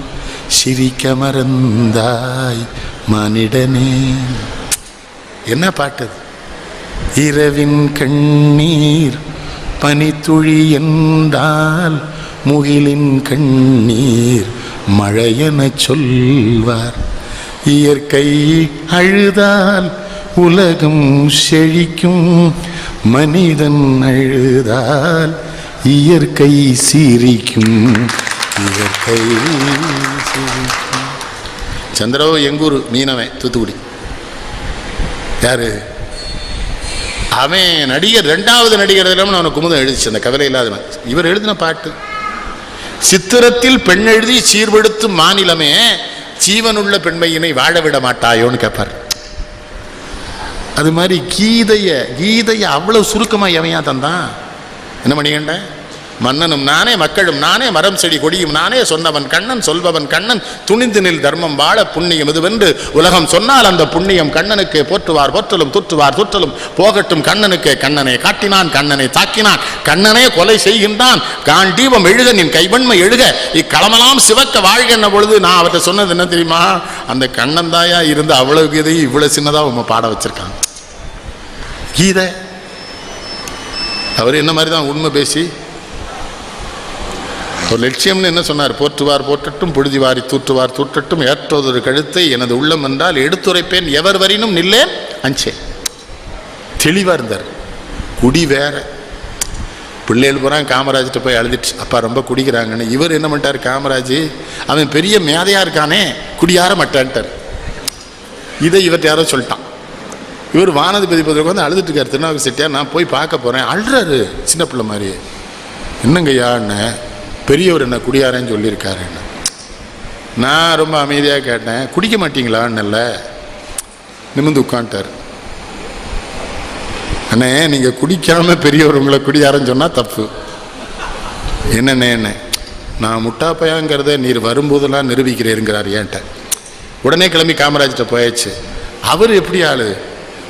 சிரிக்க மறந்தாய் மனிதனே. என்ன பாட்டு! இரவின் கண்ணீர் பனித்துளி என்றால் முகிலின் கண்ணீர் மழையென சொல்வார், இயற்கை அழுதால் உலகம் செழிக்கும், மனிதன் அழுதால் இயற்கை சிரிக்கும், இயற்கை சிரிக்கும். சந்திரோ எங்கூர் மீனவன், தூத்துக்குடி. யாரு அவன்? நடிகர், 2வது நடிகர் அவனை குமுதம் எழுதிச்சு, அந்த கவலை இல்லாதவன். இவர் எழுதின பாட்டு, சித்திரத்தில் பெண் எழுதி சீர்படுத்தும் மாநிலமே ஜீவனுள்ள பெண்மையினை வாழ விட மாட்டாயோன்னு கேட்பார். அது மாதிரி கீதைய அவ்வளவு சுருக்கமா எவையா தந்தான்? என்ன பண்ணிக்கண்ட? மன்னனும் நானே, மக்களும் நானே, மரம் செடி கொடியும் நானே, சொன்னவன் கண்ணன், சொல்பவன் கண்ணன், துணிந்து நில் தர்மம் வாழ புண்ணியம் இதுவென்று உலகம் சொன்னால் அந்த புண்ணியம் கண்ணனுக்கு போற்றுவார் போற்றலும் தூற்றுவார் தூற்றலும் போகட்டும் கண்ணனுக்கு. கண்ணனை காட்டினான், கண்ணனை தாக்கினான், கண்ணனே கொலை செய்கின்றான், காண்டீபம் எழுக நின் கைவன்மை எழுக, இக்களமெல்லாம் சிவக்க வாழ்க என்ன பொழுது நான் அவர்கிட்ட சொன்னது என்ன தெரியுமா? அந்த கண்ணன் தாயா இருந்து அவ்வளவு இதையும் இவ்வளவு சின்னதா உங்க பாட வச்சிருக்காங்க. கீதை அவர் என்ன மாதிரி தான் உண்மை பேசி ஒரு லட்சியம்னு என்ன சொன்னார்? போற்றுவார் போற்றட்டும், புழுதி வாரி தூற்றுவார் தூற்றட்டும், ஏற்றதொரு கழுத்தை எனது உள்ளம் என்றால் எடுத்துரைப்பேன், எவர் வரினும் நில்லேன் அஞ்சேன். தெளிவா இருந்தார். குடி வேற. பிள்ளைகள் பூரா காமராஜ்கிட்ட போய் அழுதுட்டு, அப்பா ரொம்ப குடிக்கிறாங்கன்னு. இவர் என்ன பண்ணிட்டார்? காமராஜ் அவன் பெரிய மேதையா இருக்கானே, குடியார மாட்டான்ட்டார். இதை இவர்கிட்ட யாரோ சொல்லிட்டான். இவர் வானதிபதி பதவிக்கு வந்து அழுதுட்டு இருக்காரு. திருநாவுக்கு செட்டியார் நான் போய் பார்க்க போறேன், அழுறாரு சின்ன பிள்ளை மாதிரி. என்னங்கய்யான்னு, பெரியவர் என்ன குடியாரன்னு சொல்லியிருக்காரு. நான் ரொம்ப அமைதியாக கேட்டேன், குடிக்க மாட்டீங்களான்னு. நிமிந்து உட்காந்துட்டார். அண்ணே நீங்க குடிக்காம பெரியவர் உங்களை குடியாரன்னு சொன்னா தப்பு. என்னண்ணே என்ன நான் முட்டாப்பையாங்கிறத நீர் வரும்போதெல்லாம் நிரூபிக்கிறேங்கிறார் ஏன்ட்ட. உடனே கிளம்பி காமராஜ்கிட்ட போயாச்சு. அவர் எப்படி ஆளு?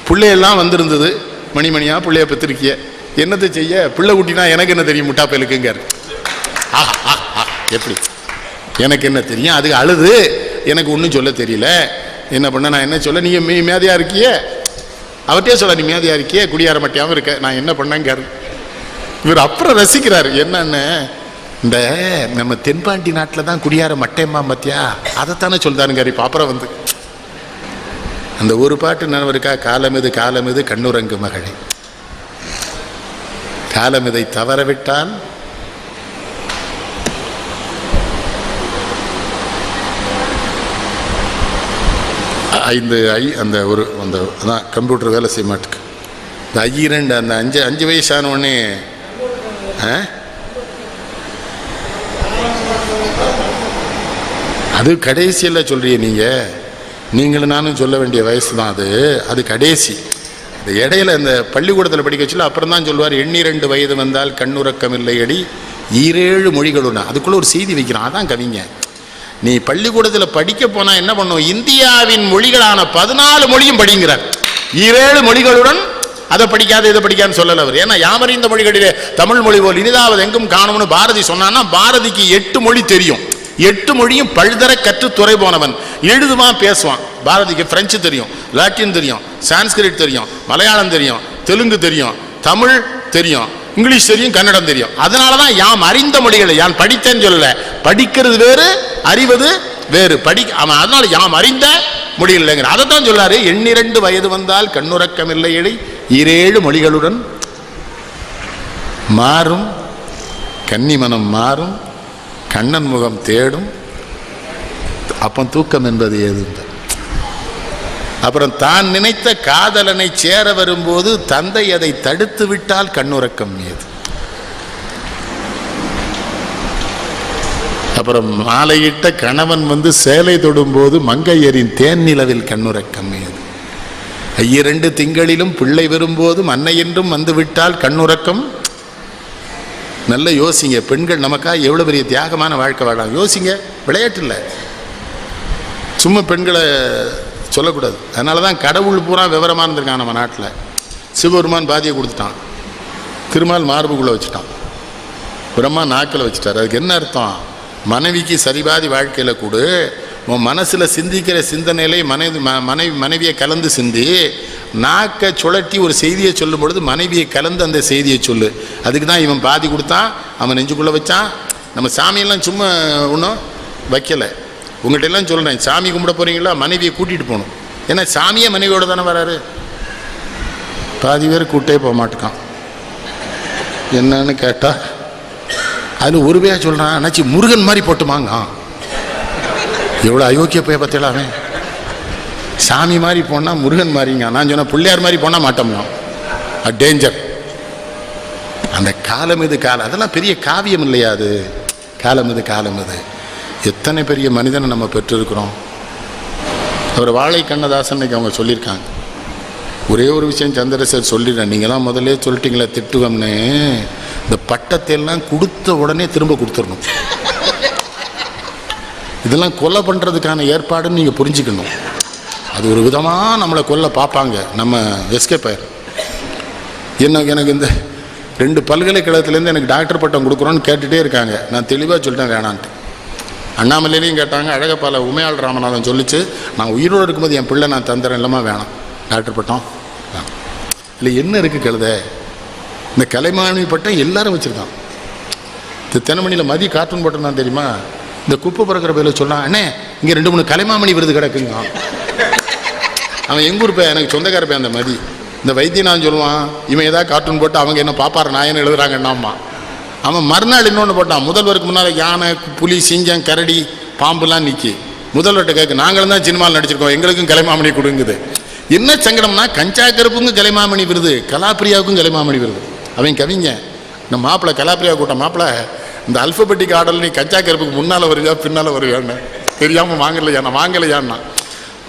பிள்ளையெல்லாம் வந்திருந்தது, மணிமணியா பிள்ளைய பெற்றிருக்கிய, என்னத்தை செய்ய, பிள்ளை குட்டினா எனக்கு என்ன தெரியும் முட்டாப்பையலுக்குங்கார். எப்படி எனக்கு என்ன தெரியும்? அது அழுது எனக்கு ஒன்றும் சொல்ல தெரியல, என்ன பண்ண நான் என்ன சொல்ல? நீங்க மேதையா இருக்கிய, அவர்கிட்டே சொல்ல நீ மேதையா இருக்கிய, குடியார மாட்டியாவும் இருக்க, நான் என்ன பண்ணேங்காரு. இவர் அப்புறம் ரசிக்கிறாரு. என்னன்னு, இந்த நம்ம தென்பாண்டி நாட்டில் தான் குடியார மட்டையம்மா பத்தியா, அதைத்தானே சொல்றாருங்காரு. இப்போ அப்புறம் வந்து அந்த ஒரு பாட்டு நினைவு இருக்கா? காலமிது காலமிது கண்ணுரங்கு மகளே, காலமிதை தவறவிட்டால் அந்த ஒரு அந்த அதான் கம்ப்யூட்டர் வேலை செய்ய மாட்டுக்கு. இந்த 2 அந்த 5 வயசான உடனே அது கடைசியில் சொல்றீங்க நீங்களும் நானும் சொல்ல வேண்டிய வயசு தான் அது. அது கடைசி. இந்த இடையில இந்த பள்ளிக்கூடத்தில் படிக்க வச்சுல அப்புறம் தான் சொல்லுவார், 12 வயது வந்தால் கண்ணுறக்கம் இல்லை அடி 7 மொழிகளும். அதுக்குள்ள ஒரு செய்தி வைக்கிறான். அதான் கவிங்க. நீ பள்ளிக்கூடத்தில் படிக்க போனா என்ன பண்ணும்? இந்தியாவின் மொழிகளான 14 மொழியும் படிங்கிறார். 7 மொழிகளுடன் அதை படிக்காத இதை படிக்கான்னு சொல்லல அவர். ஏன்னா யாமறிந்த மொழிகளிலே தமிழ் மொழி போல் இனிதாவது எங்கும் காணும்னு பாரதி சொன்னான்னா, பாரதிக்கு 8 மொழி தெரியும். 8 மொழியும் பழுதர கற்று துறை போனவன். எழுதுவான், பேசுவான். பாரதிக்கு பிரெஞ்சு தெரியும், லாட்டின் தெரியும், சான்ஸ்கிரிட் தெரியும், மலையாளம் தெரியும், தெலுங்கு தெரியும், தமிழ் தெரியும், இங்கிலீஷ் தெரியும், கன்னடம் தெரியும். அதனாலதான் யாம் அறிந்த மொழிகளை யான் படித்தேன்னு சொல்லல. படிக்கிறது வேறு, அறிவது வேறு. அவன் அதனால யாம் அறிந்த மொழிகள் இல்லைங்கிற அதைத்தான் சொல்லாரு. 12 வயது வந்தால் கண்ணுறக்கம் இல்லை எழி 7 மொழிகளுடன் மாறும் கன்னிமனம் மாறும் கண்ணன் முகம் தேடும். அப்ப தூக்கம் என்பது ஏது? அப்புறம் தான் நினைத்த காதலனை சேர வரும்போது தந்தை அதை தடுத்து விட்டால் கண்ணுறக்கம் ஏது? அப்புறம் மாலையிட்ட கணவன் வந்து சேலை தொடும்போது மங்கையரின் தேன் நிலவில் கண்ணுறக்கம் ஏது? 2 திங்களிலும் பிள்ளை வரும்போதும் அன்னை என்றும் வந்துவிட்டால் கண்ணுறக்கம். நல்ல யோசிங்க. பெண்கள் நமக்காக எவ்வளோ பெரிய தியாகமான வாழ்க்கை வாழலாம் யோசிங்க. விளையாட்டு இல்லை, சும்மா பெண்களை சொல்லக்கூடாது. அதனால தான் கடவுள் பூரா விவரமாக இருந்திருக்கான் நம்ம நாட்டில். சிவபெருமான் பாதியை கொடுத்துட்டான், திருமால் மார்புக்குள்ளே வச்சுட்டான், பிரம்மா நாக்கில் வச்சுட்டார். அதுக்கு என்ன அர்த்தம்? மனைவிக்கு சரிபாதி வாழ்க்கையில் கொடு, உன் மனசில் சிந்திக்கிற சிந்தனையிலே மனைவியை கலந்து சிந்தி, நாக்கை சுழட்டி ஒரு செய்தியை சொல்லும் பொழுது மனைவியை கலந்து அந்த செய்தியை சொல்லு. அதுக்கு தான் இவன் பாதி கொடுத்தான், அவன் நெஞ்சுக்குள்ளே வச்சான். நம்ம சாமியெல்லாம் சும்மா ஒன்றும் வைக்கலை. உங்கள்கிட்ட எல்லாம் சொல்கிறேன், சாமி கும்பிட போகிறீங்களா மனைவியை கூட்டிகிட்டு போகணும். ஏன்னா சாமியே மனைவியோடு தானே வராரு. பாதி பேர் கூட்டே போக மாட்டேக்கான். என்னன்னு கேட்டால் அதில் ஒரு பேர் சொல்கிறான், அண்ணாச்சி முருகன் மாதிரி போட்டுமாங்க. எவ்வளோ அயோக்கிய போய் பார்த்தீங்களா அவன். சாமி மாதிரி போனால் முருகன் மாதிரிங்க. நான் சொன்னேன் பிள்ளையார் மாதிரி போனால் மாட்டோம்னா டேஞ்சர். அந்த காலம் இது காலம், அதெல்லாம் பெரிய காவியம் இல்லையா? அது காலம் இது காலம் இது. எத்தனை பெரிய மனிதனை நம்ம பெற்றிருக்கிறோம். அவர் வாழை கண்ணதாசன் அவங்க சொல்லியிருக்காங்க. ஒரே ஒரு விஷயம் சந்திரசேகர் சொல்லிடுறேன், நீங்களாம் முதல்ல சொல்லிட்டீங்களே திட்டுவோம்னு. இந்த பட்டத்தை எல்லாம் கொடுத்த உடனே திரும்ப கொடுத்துடணும். இதெல்லாம் கொலை பண்ணுறதுக்கான ஏற்பாடுன்னு நீங்கள் புரிஞ்சுக்கணும். அது ஒரு விதமாக நம்மளை கொல்ல பார்ப்பாங்க. நம்ம எஸ்கேப் ஆயிரும். எனக்கு இந்த 2 பல்கலைக்கழகத்துலேருந்து எனக்கு டாக்டர் பட்டம் கொடுக்குறோன்னு கேட்டுகிட்டே இருக்காங்க. நான் தெளிவாக சொல்லிட்டேன் வேணான்ட்டு. அண்ணாமலையிலையும் கேட்டாங்க, அழகப்பால உமையாள் ராமநாதன் சொல்லிச்சு, நான் உயிரோடு இருக்கும்போது என் பிள்ளை நான் தந்துறேன், இல்லமா வேணாம் டாக்டர் பட்டம். இல்லை என்ன இருக்குது கழுத? இந்த கலைமானி பட்டம் எல்லாரும் வச்சுருக்கான். இந்த தென்னமணியில் மதி கார்ட்டூன் போட்டோம் தான் தெரியுமா? இந்த குப்பை பிறக்கிற பேரில் சொன்னான், அண்ணே இங்கே 2-3 கலைமாமணி விருது கிடக்குங்க. அவன் எங்கூர் பையன், எனக்கு சொந்தக்கார பையன் அந்த மதி. இந்த வைத்தியம் நான் சொல்லுவான், இவன் ஏதாவது கார்ட்டூன் போட்டு அவங்க என்ன பாப்பாரு நாயன்னு எழுதுறாங்கன்னாம்மா. அவன் மறுநாள் இன்னொன்று போட்டான், முதல்வருக்கு முன்னால் யானை புலி சிங்கம் கரடி பாம்புலாம் நிற்கி. முதல்வர்கிட்ட கேட்கு, நாங்களும் தான் சினிமாவில் நடிச்சிருக்கோம், எங்களுக்கும் கலைமாமணி கொடுங்குது. என்ன சங்கடம்னா, கஞ்சா கருப்புக்கும் கலைமாமணி விருது, கலாப்பிரியாவுக்கும் கலைமாமணி விருது. அவன் கவிங்க. இந்த மாப்பிள்ளை கலாப்பிரியா கூட்டம் மாப்பிள்ளை, இந்த அல்பபெட்டிக் ஆர்டர் நீ கஞ்சா கருப்புக்கு முன்னால் வருவியா பின்னால் வருவியான்னு தெரியாமல் வாங்கலையா? நான் வாங்கலையான்னா.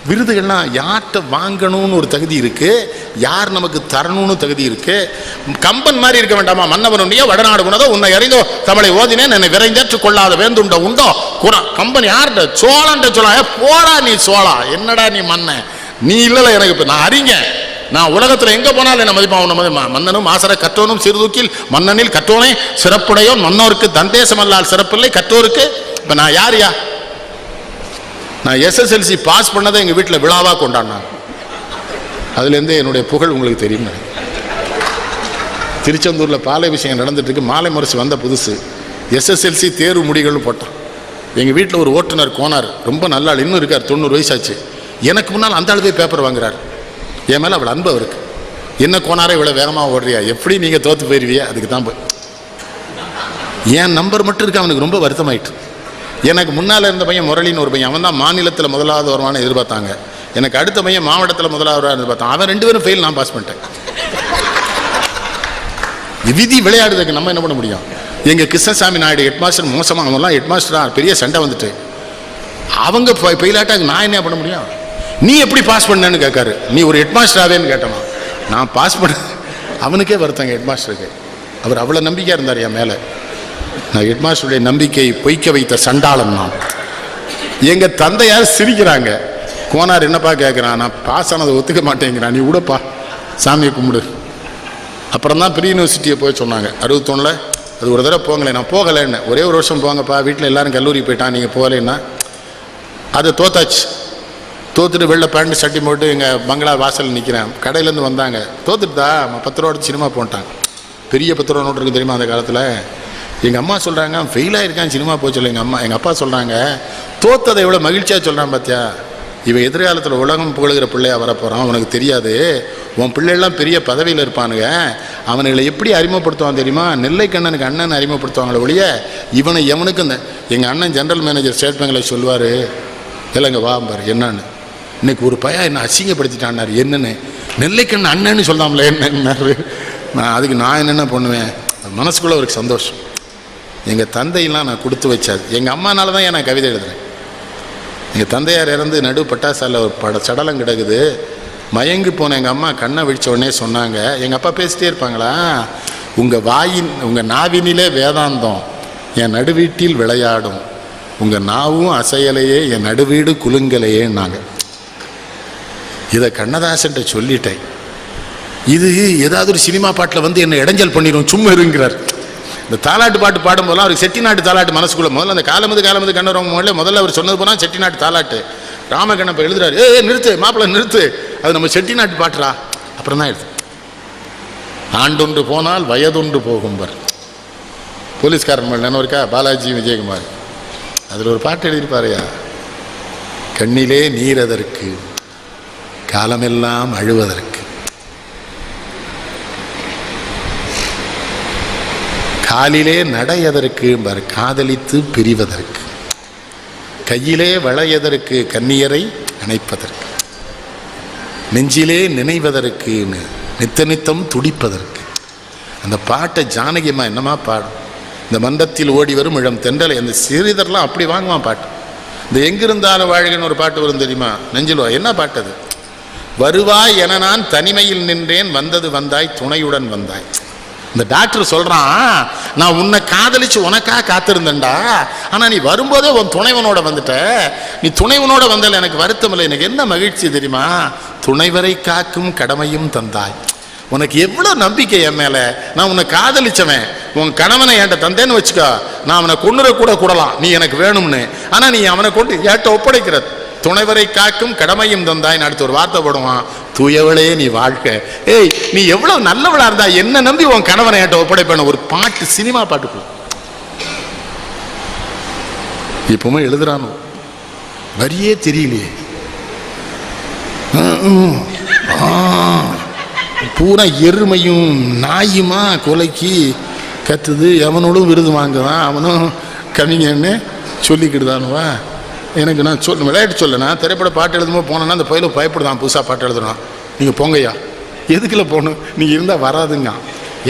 விருதுகள்லாம் யார்கிட்ட வாங்கணும்னு ஒரு தகுதி இருக்குது, யார் நமக்கு தரணும்னு தகுதி இருக்குது. கம்பன் மாதிரி இருக்க வேண்டாமா? மன்னவனுடைய வடநாடு குணதோ உன்னை அறிந்தோ தமிழை ஓதினேன் என்னை விரைந்தேற்று கொள்ளாத வேந்துண்டோ உண்டோ குணம். கம்பன் யார்கிட்ட? சோழன்ட்ட சொல்ல. போடா நீ சோழா, என்னடா நீ மன்ன நீ இல்லைல்ல எனக்கு. இப்போ நான் அறிங்க, நான் உலகத்தில் எங்கே போனாலும் என்ன மதிப்பாக மன்னனும் ஆசர கற்றோனும் சிறுதூக்கில் மன்னனில் கற்றோனே சிறப்புடையோன் மன்னோருக்கு தந்தேசம் அல்லால் சிறப்பில்லை கற்றோருக்கு. இப்போ நான் யாரையா? நான் SSLC பாஸ் பண்ணதை எங்கள் வீட்டில் விழாவாக கொண்டாடினாங்க. அதுலேருந்து என்னுடைய புகழ் உங்களுக்கு தெரியும். திருச்செந்தூரில் பாலை விஷயம் நடந்துட்டு இருக்கு. மாலை முரசு வந்த புதுசு SSLC தேர்வு முடிகள்னு போட்டான். எங்கள் வீட்டில் ஒரு ஓட்டுநர் கோனார், ரொம்ப நல்ல ஆள், இன்னும் இருக்கார், 90 வயசாச்சு. எனக்கு முன்னால் அந்த ஆள் போய் பேப்பர் வாங்குறார். என் மேலே அவ்வளோ அன்பு இருக்கு. என்ன கோனாரே இவ்வளோ வேகமாக ஓடுறியா, எப்படி நீங்கள் தோற்று போயிடுவியா? அதுக்கு தான் போய் என் நம்பர் மட்டும் இருக்கு. அவனுக்கு ரொம்ப வருத்தமாயிட்டு. எனக்கு முன்னால் இருந்த பையன் முரளின்னு ஒரு பையன், அவன் தான் மாநிலத்தில் முதலாவது வருவான்னு எதிர்பார்த்தாங்க. எனக்கு அடுத்த பையன் மாவட்டத்தில் முதலாவது வருவான்னு எதிர்பார்த்தான். அவன் 2 பேரும் ஃபெயில், நான் பாஸ் பண்ணிட்டேன். விதி விளையாடுறதுக்கு நம்ம என்ன பண்ண முடியும்? எங்கள் கிருஷ்ணசாமி நாயுடு ஹெட்மாஸ்டர் மோசமாக, அவங்களாம் ஹெட்மாஸ்டராக பெரிய சண்டை வந்துட்டு அவங்க ஃபெயிலாட்டாங்க. நான் என்ன பண்ண முடியும்? நீ எப்படி பாஸ் பண்ணேன்னு கேட்காரு. நீ ஒரு ஹெட்மாஸ்டராகவேன்னு கேட்டமா? நான் பாஸ் பண்ண. அவனுக்கே வருத்தாங்க ஹெட்மாஸ்டருக்கு. அவர் அவ்வளோ நம்பிக்கையாக இருந்தார் என் மேலே. நான் ஹெட்மாஸ்டருடைய நம்பிக்கையை பொய்க்க வைத்த சண்டாளன் நான். எங்கள் தந்தையார் சிரிக்கிறாங்க. கோனார் என்னப்பா கேட்குறான், நான் பாஸ் ஆனதை ஒத்துக்க மாட்டேங்கிறான், நீ விடப்பா சாமியை கும்பிடு. அப்புறம் தான் ப்ரீ யூனிவர்சிட்டியை போய் சொன்னாங்க 61. அது ஒரு தடவை போங்களேன். நான் போகலைன்னு. ஒரே ஒரு வருஷம் போங்கப்பா, வீட்டில் எல்லோரும் கல்லூரி போயிட்டான், நீங்கள் போகலைன்னா. அது தோத்தாச்சு. தோத்துட்டு வெள்ளை பேண்ட் சட்டி போட்டு எங்கள் பங்களா வாசல் நிற்கிறேன். கடையிலேருந்து வந்தாங்க, தோத்துட்டுதா 10 ரூபா சினிமா போட்டாங்க. பெரிய 10 ரூபா நோட்டு இருக்குது தெரியுமா அந்த காலத்தில். எங்கள் அம்மா சொல்கிறாங்க ஃபெயிலாக இருக்கான் சினிமா போச்சு. எங்கள் அப்பா சொல்கிறாங்க, தோத்ததை எவ்வளோ மகிழ்ச்சியாக சொல்கிறான் பார்த்தியா, இவன் எதிர்காலத்தில் உலகம் புகழுகிற பிள்ளையாக வரப்போகிறான், உனக்கு தெரியாது. உன் பிள்ளைலாம் பெரிய பதவியில் இருப்பானுங்க, அவனுங்களை எப்படி அறிமுகப்படுத்துவான் தெரியுமா? நெல்லைக்கண்ணனுக்கு அண்ணன் அறிமுகப்படுத்துவாங்களே ஒழிய இவனை எவனுக்கு. இந்த எங்கள் அண்ணன் ஜென்ரல் மேனேஜர் ஸ்டேட் பேங்கில் சொல்லுவார், இல்லைங்க வாம்பார் என்னன்னு, இன்னைக்கு ஒரு பையன் என்ன அசிங்கப்படுத்திட்டான்னாரு. என்னன்னு? நெல்லைக்கண்ணன் அண்ணன்னு சொல்லாமல என்னன்னாரு. அதுக்கு நான் என்னென்ன பண்ணுவேன்? மனசுக்குள்ளே ஒரு சந்தோஷம். எங்கள் தந்தையெல்லாம் நான் கொடுத்து வச்சாது. எங்கள் அம்மானால தான் நான் கவிதை எழுதுறேன். எங்கள் தந்தையார் இறந்து நடு பட்டாசாலில் ஒரு சடலம் கிடக்குது. மயங்கி போன எங்கள் அம்மா கண்ணை விழிச்ச உடனே சொன்னாங்க, எங்கள் அப்பா பேசிட்டே இருப்பாங்களா, உங்கள் நாவினிலே வேதாந்தம் என் நடுவீட்டில் விளையாடும், உங்கள் நாவும் அசையலையே என் நடுவீடு குலுங்கலையேன்னாங்க. இதை கண்ணதாசன்ட்ட சொல்லிட்டேன். இது ஏதாவது ஒரு சினிமா பாட்டில் வந்து என்னை இடைஞ்சல் பண்ணிடும், சும்மா இருங்கிறார். இந்த தாலாட்டு பாட்டு பாடும்போதெல்லாம் அவருக்கு செட்டிநாட்டு தாலாட்டு மனசுக்குள்ள முதல்ல அந்த காலமது கண்ணவங்க முதல்ல அவர் சொன்னது போனால் செட்டிநாட்டு தாலாட்டு. ராமகண்ணப்ப எழுதுறாரு, நிறுத்து மாப்பிள்ளை நிறுத்து, அது நம்ம செட்டிநாட்டு பாட்டுறா. அப்புறம் தான் எழுது. ஆண்டொன்று போனால் வயதொன்று போகும்பர். போலீஸ்காரன் மேல் நினைவு பாலாஜி விஜயகுமார் அதில் ஒரு பாட்டு எழுதியிருப்பாரையா, கண்ணிலே நீரதற்கு காலமெல்லாம் அழுவதற்கு, காலிலே நடையதற்கு காதலித்து பிரிவதற்கு, கையிலே வளையதற்கு கன்னியரை அணைப்பதற்கு, நெஞ்சிலே நினைவதற்கு நித்த நித்தம் துடிப்பதற்கு. அந்த பாட்டை ஜானகியம்மா என்னமா பாடும். இந்த மந்தத்தில் ஓடி வரும் இளம் தென்றலை, அந்த சிறிதர்லாம் அப்படி வாங்குவான் பாட்டு. இந்த எங்கிருந்தாலும் வாழ்கன்னு ஒரு பாட்டு வரும் தெரியுமா, நெஞ்சில் என்ன பாட்டு அது, வருவாய் என நான் தனிமையில் நின்றேன், வந்தது வந்தாய் துணையுடன் வந்தாய். இந்த டாக்டர் சொல்றான், நான் உன்னை காதலிச்சு உனக்காக காத்திருந்தேன்டா, ஆனா நீ வரும்போதே உன் துணைவனோட வந்துட்ட. நீ துணைவனோட வந்தால எனக்கு வருத்தம் இல்லை, எனக்கு என்ன மகிழ்ச்சி தெரியுமா, துணைவரை காக்கும் கடமையும் தந்தாய். உனக்கு எவ்வளவு நம்பிக்கை என் மேல, நான் உன்னை காதலிச்சவன், உன் கணவனை என்கிட்ட தந்தேன்னு வச்சுக்கோ, நான் அவனை கொன்னுற கூடலாம், நீ எனக்கு வேணும்னு. ஆனா நீ அவனை கொண்டு என்கிட்ட ஒப்படைக்கிற, துணைவரை காக்கும் கடமையும் தந்தாய். அடுத்து ஒரு வார்த்தை போடுவான், தூயவளே நீ வாழ்க. ஏய், நீ எவ்வளவு நல்லவளா இருந்தா என்ன நம்பி உன் கணவனை என்கிட்ட ஒப்படைப்பேன். ஒரு பாட்டு, சினிமா பாட்டுக்கு இப்பவுமே எழுதுறானோ வரியே தெரியலையே, பூரா எருமையும் நாயுமா கொலைக்கு கத்துது, எவனோடும் விருது வாங்குதான், அவனும் கவிஞன்னு சொல்லிக்கிட்டுதானுவா. எனக்கு நான் விளையாட்டு சொல்ல, நான் திரைப்பட பாட்டு எழுதும்போது போனேன்னா அந்த பயில பயப்படுதான், புதுசாக பாட்டு எழுதுறான். நீங்கள் போங்கய்யா, எதுக்குள்ள போகணும், நீங்கள் இருந்தால் வராதுங்க.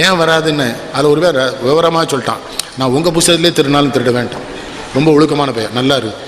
ஏன் வராதுன்னு அதில் ஒரு பேர் விவரமாக சொல்லிட்டான், நான் உங்கள் புத்தகத்திலே திருநாளும் திருட வேண்டாம், ரொம்ப ஒழுக்கமான பெயர், நல்லா இருக்கு.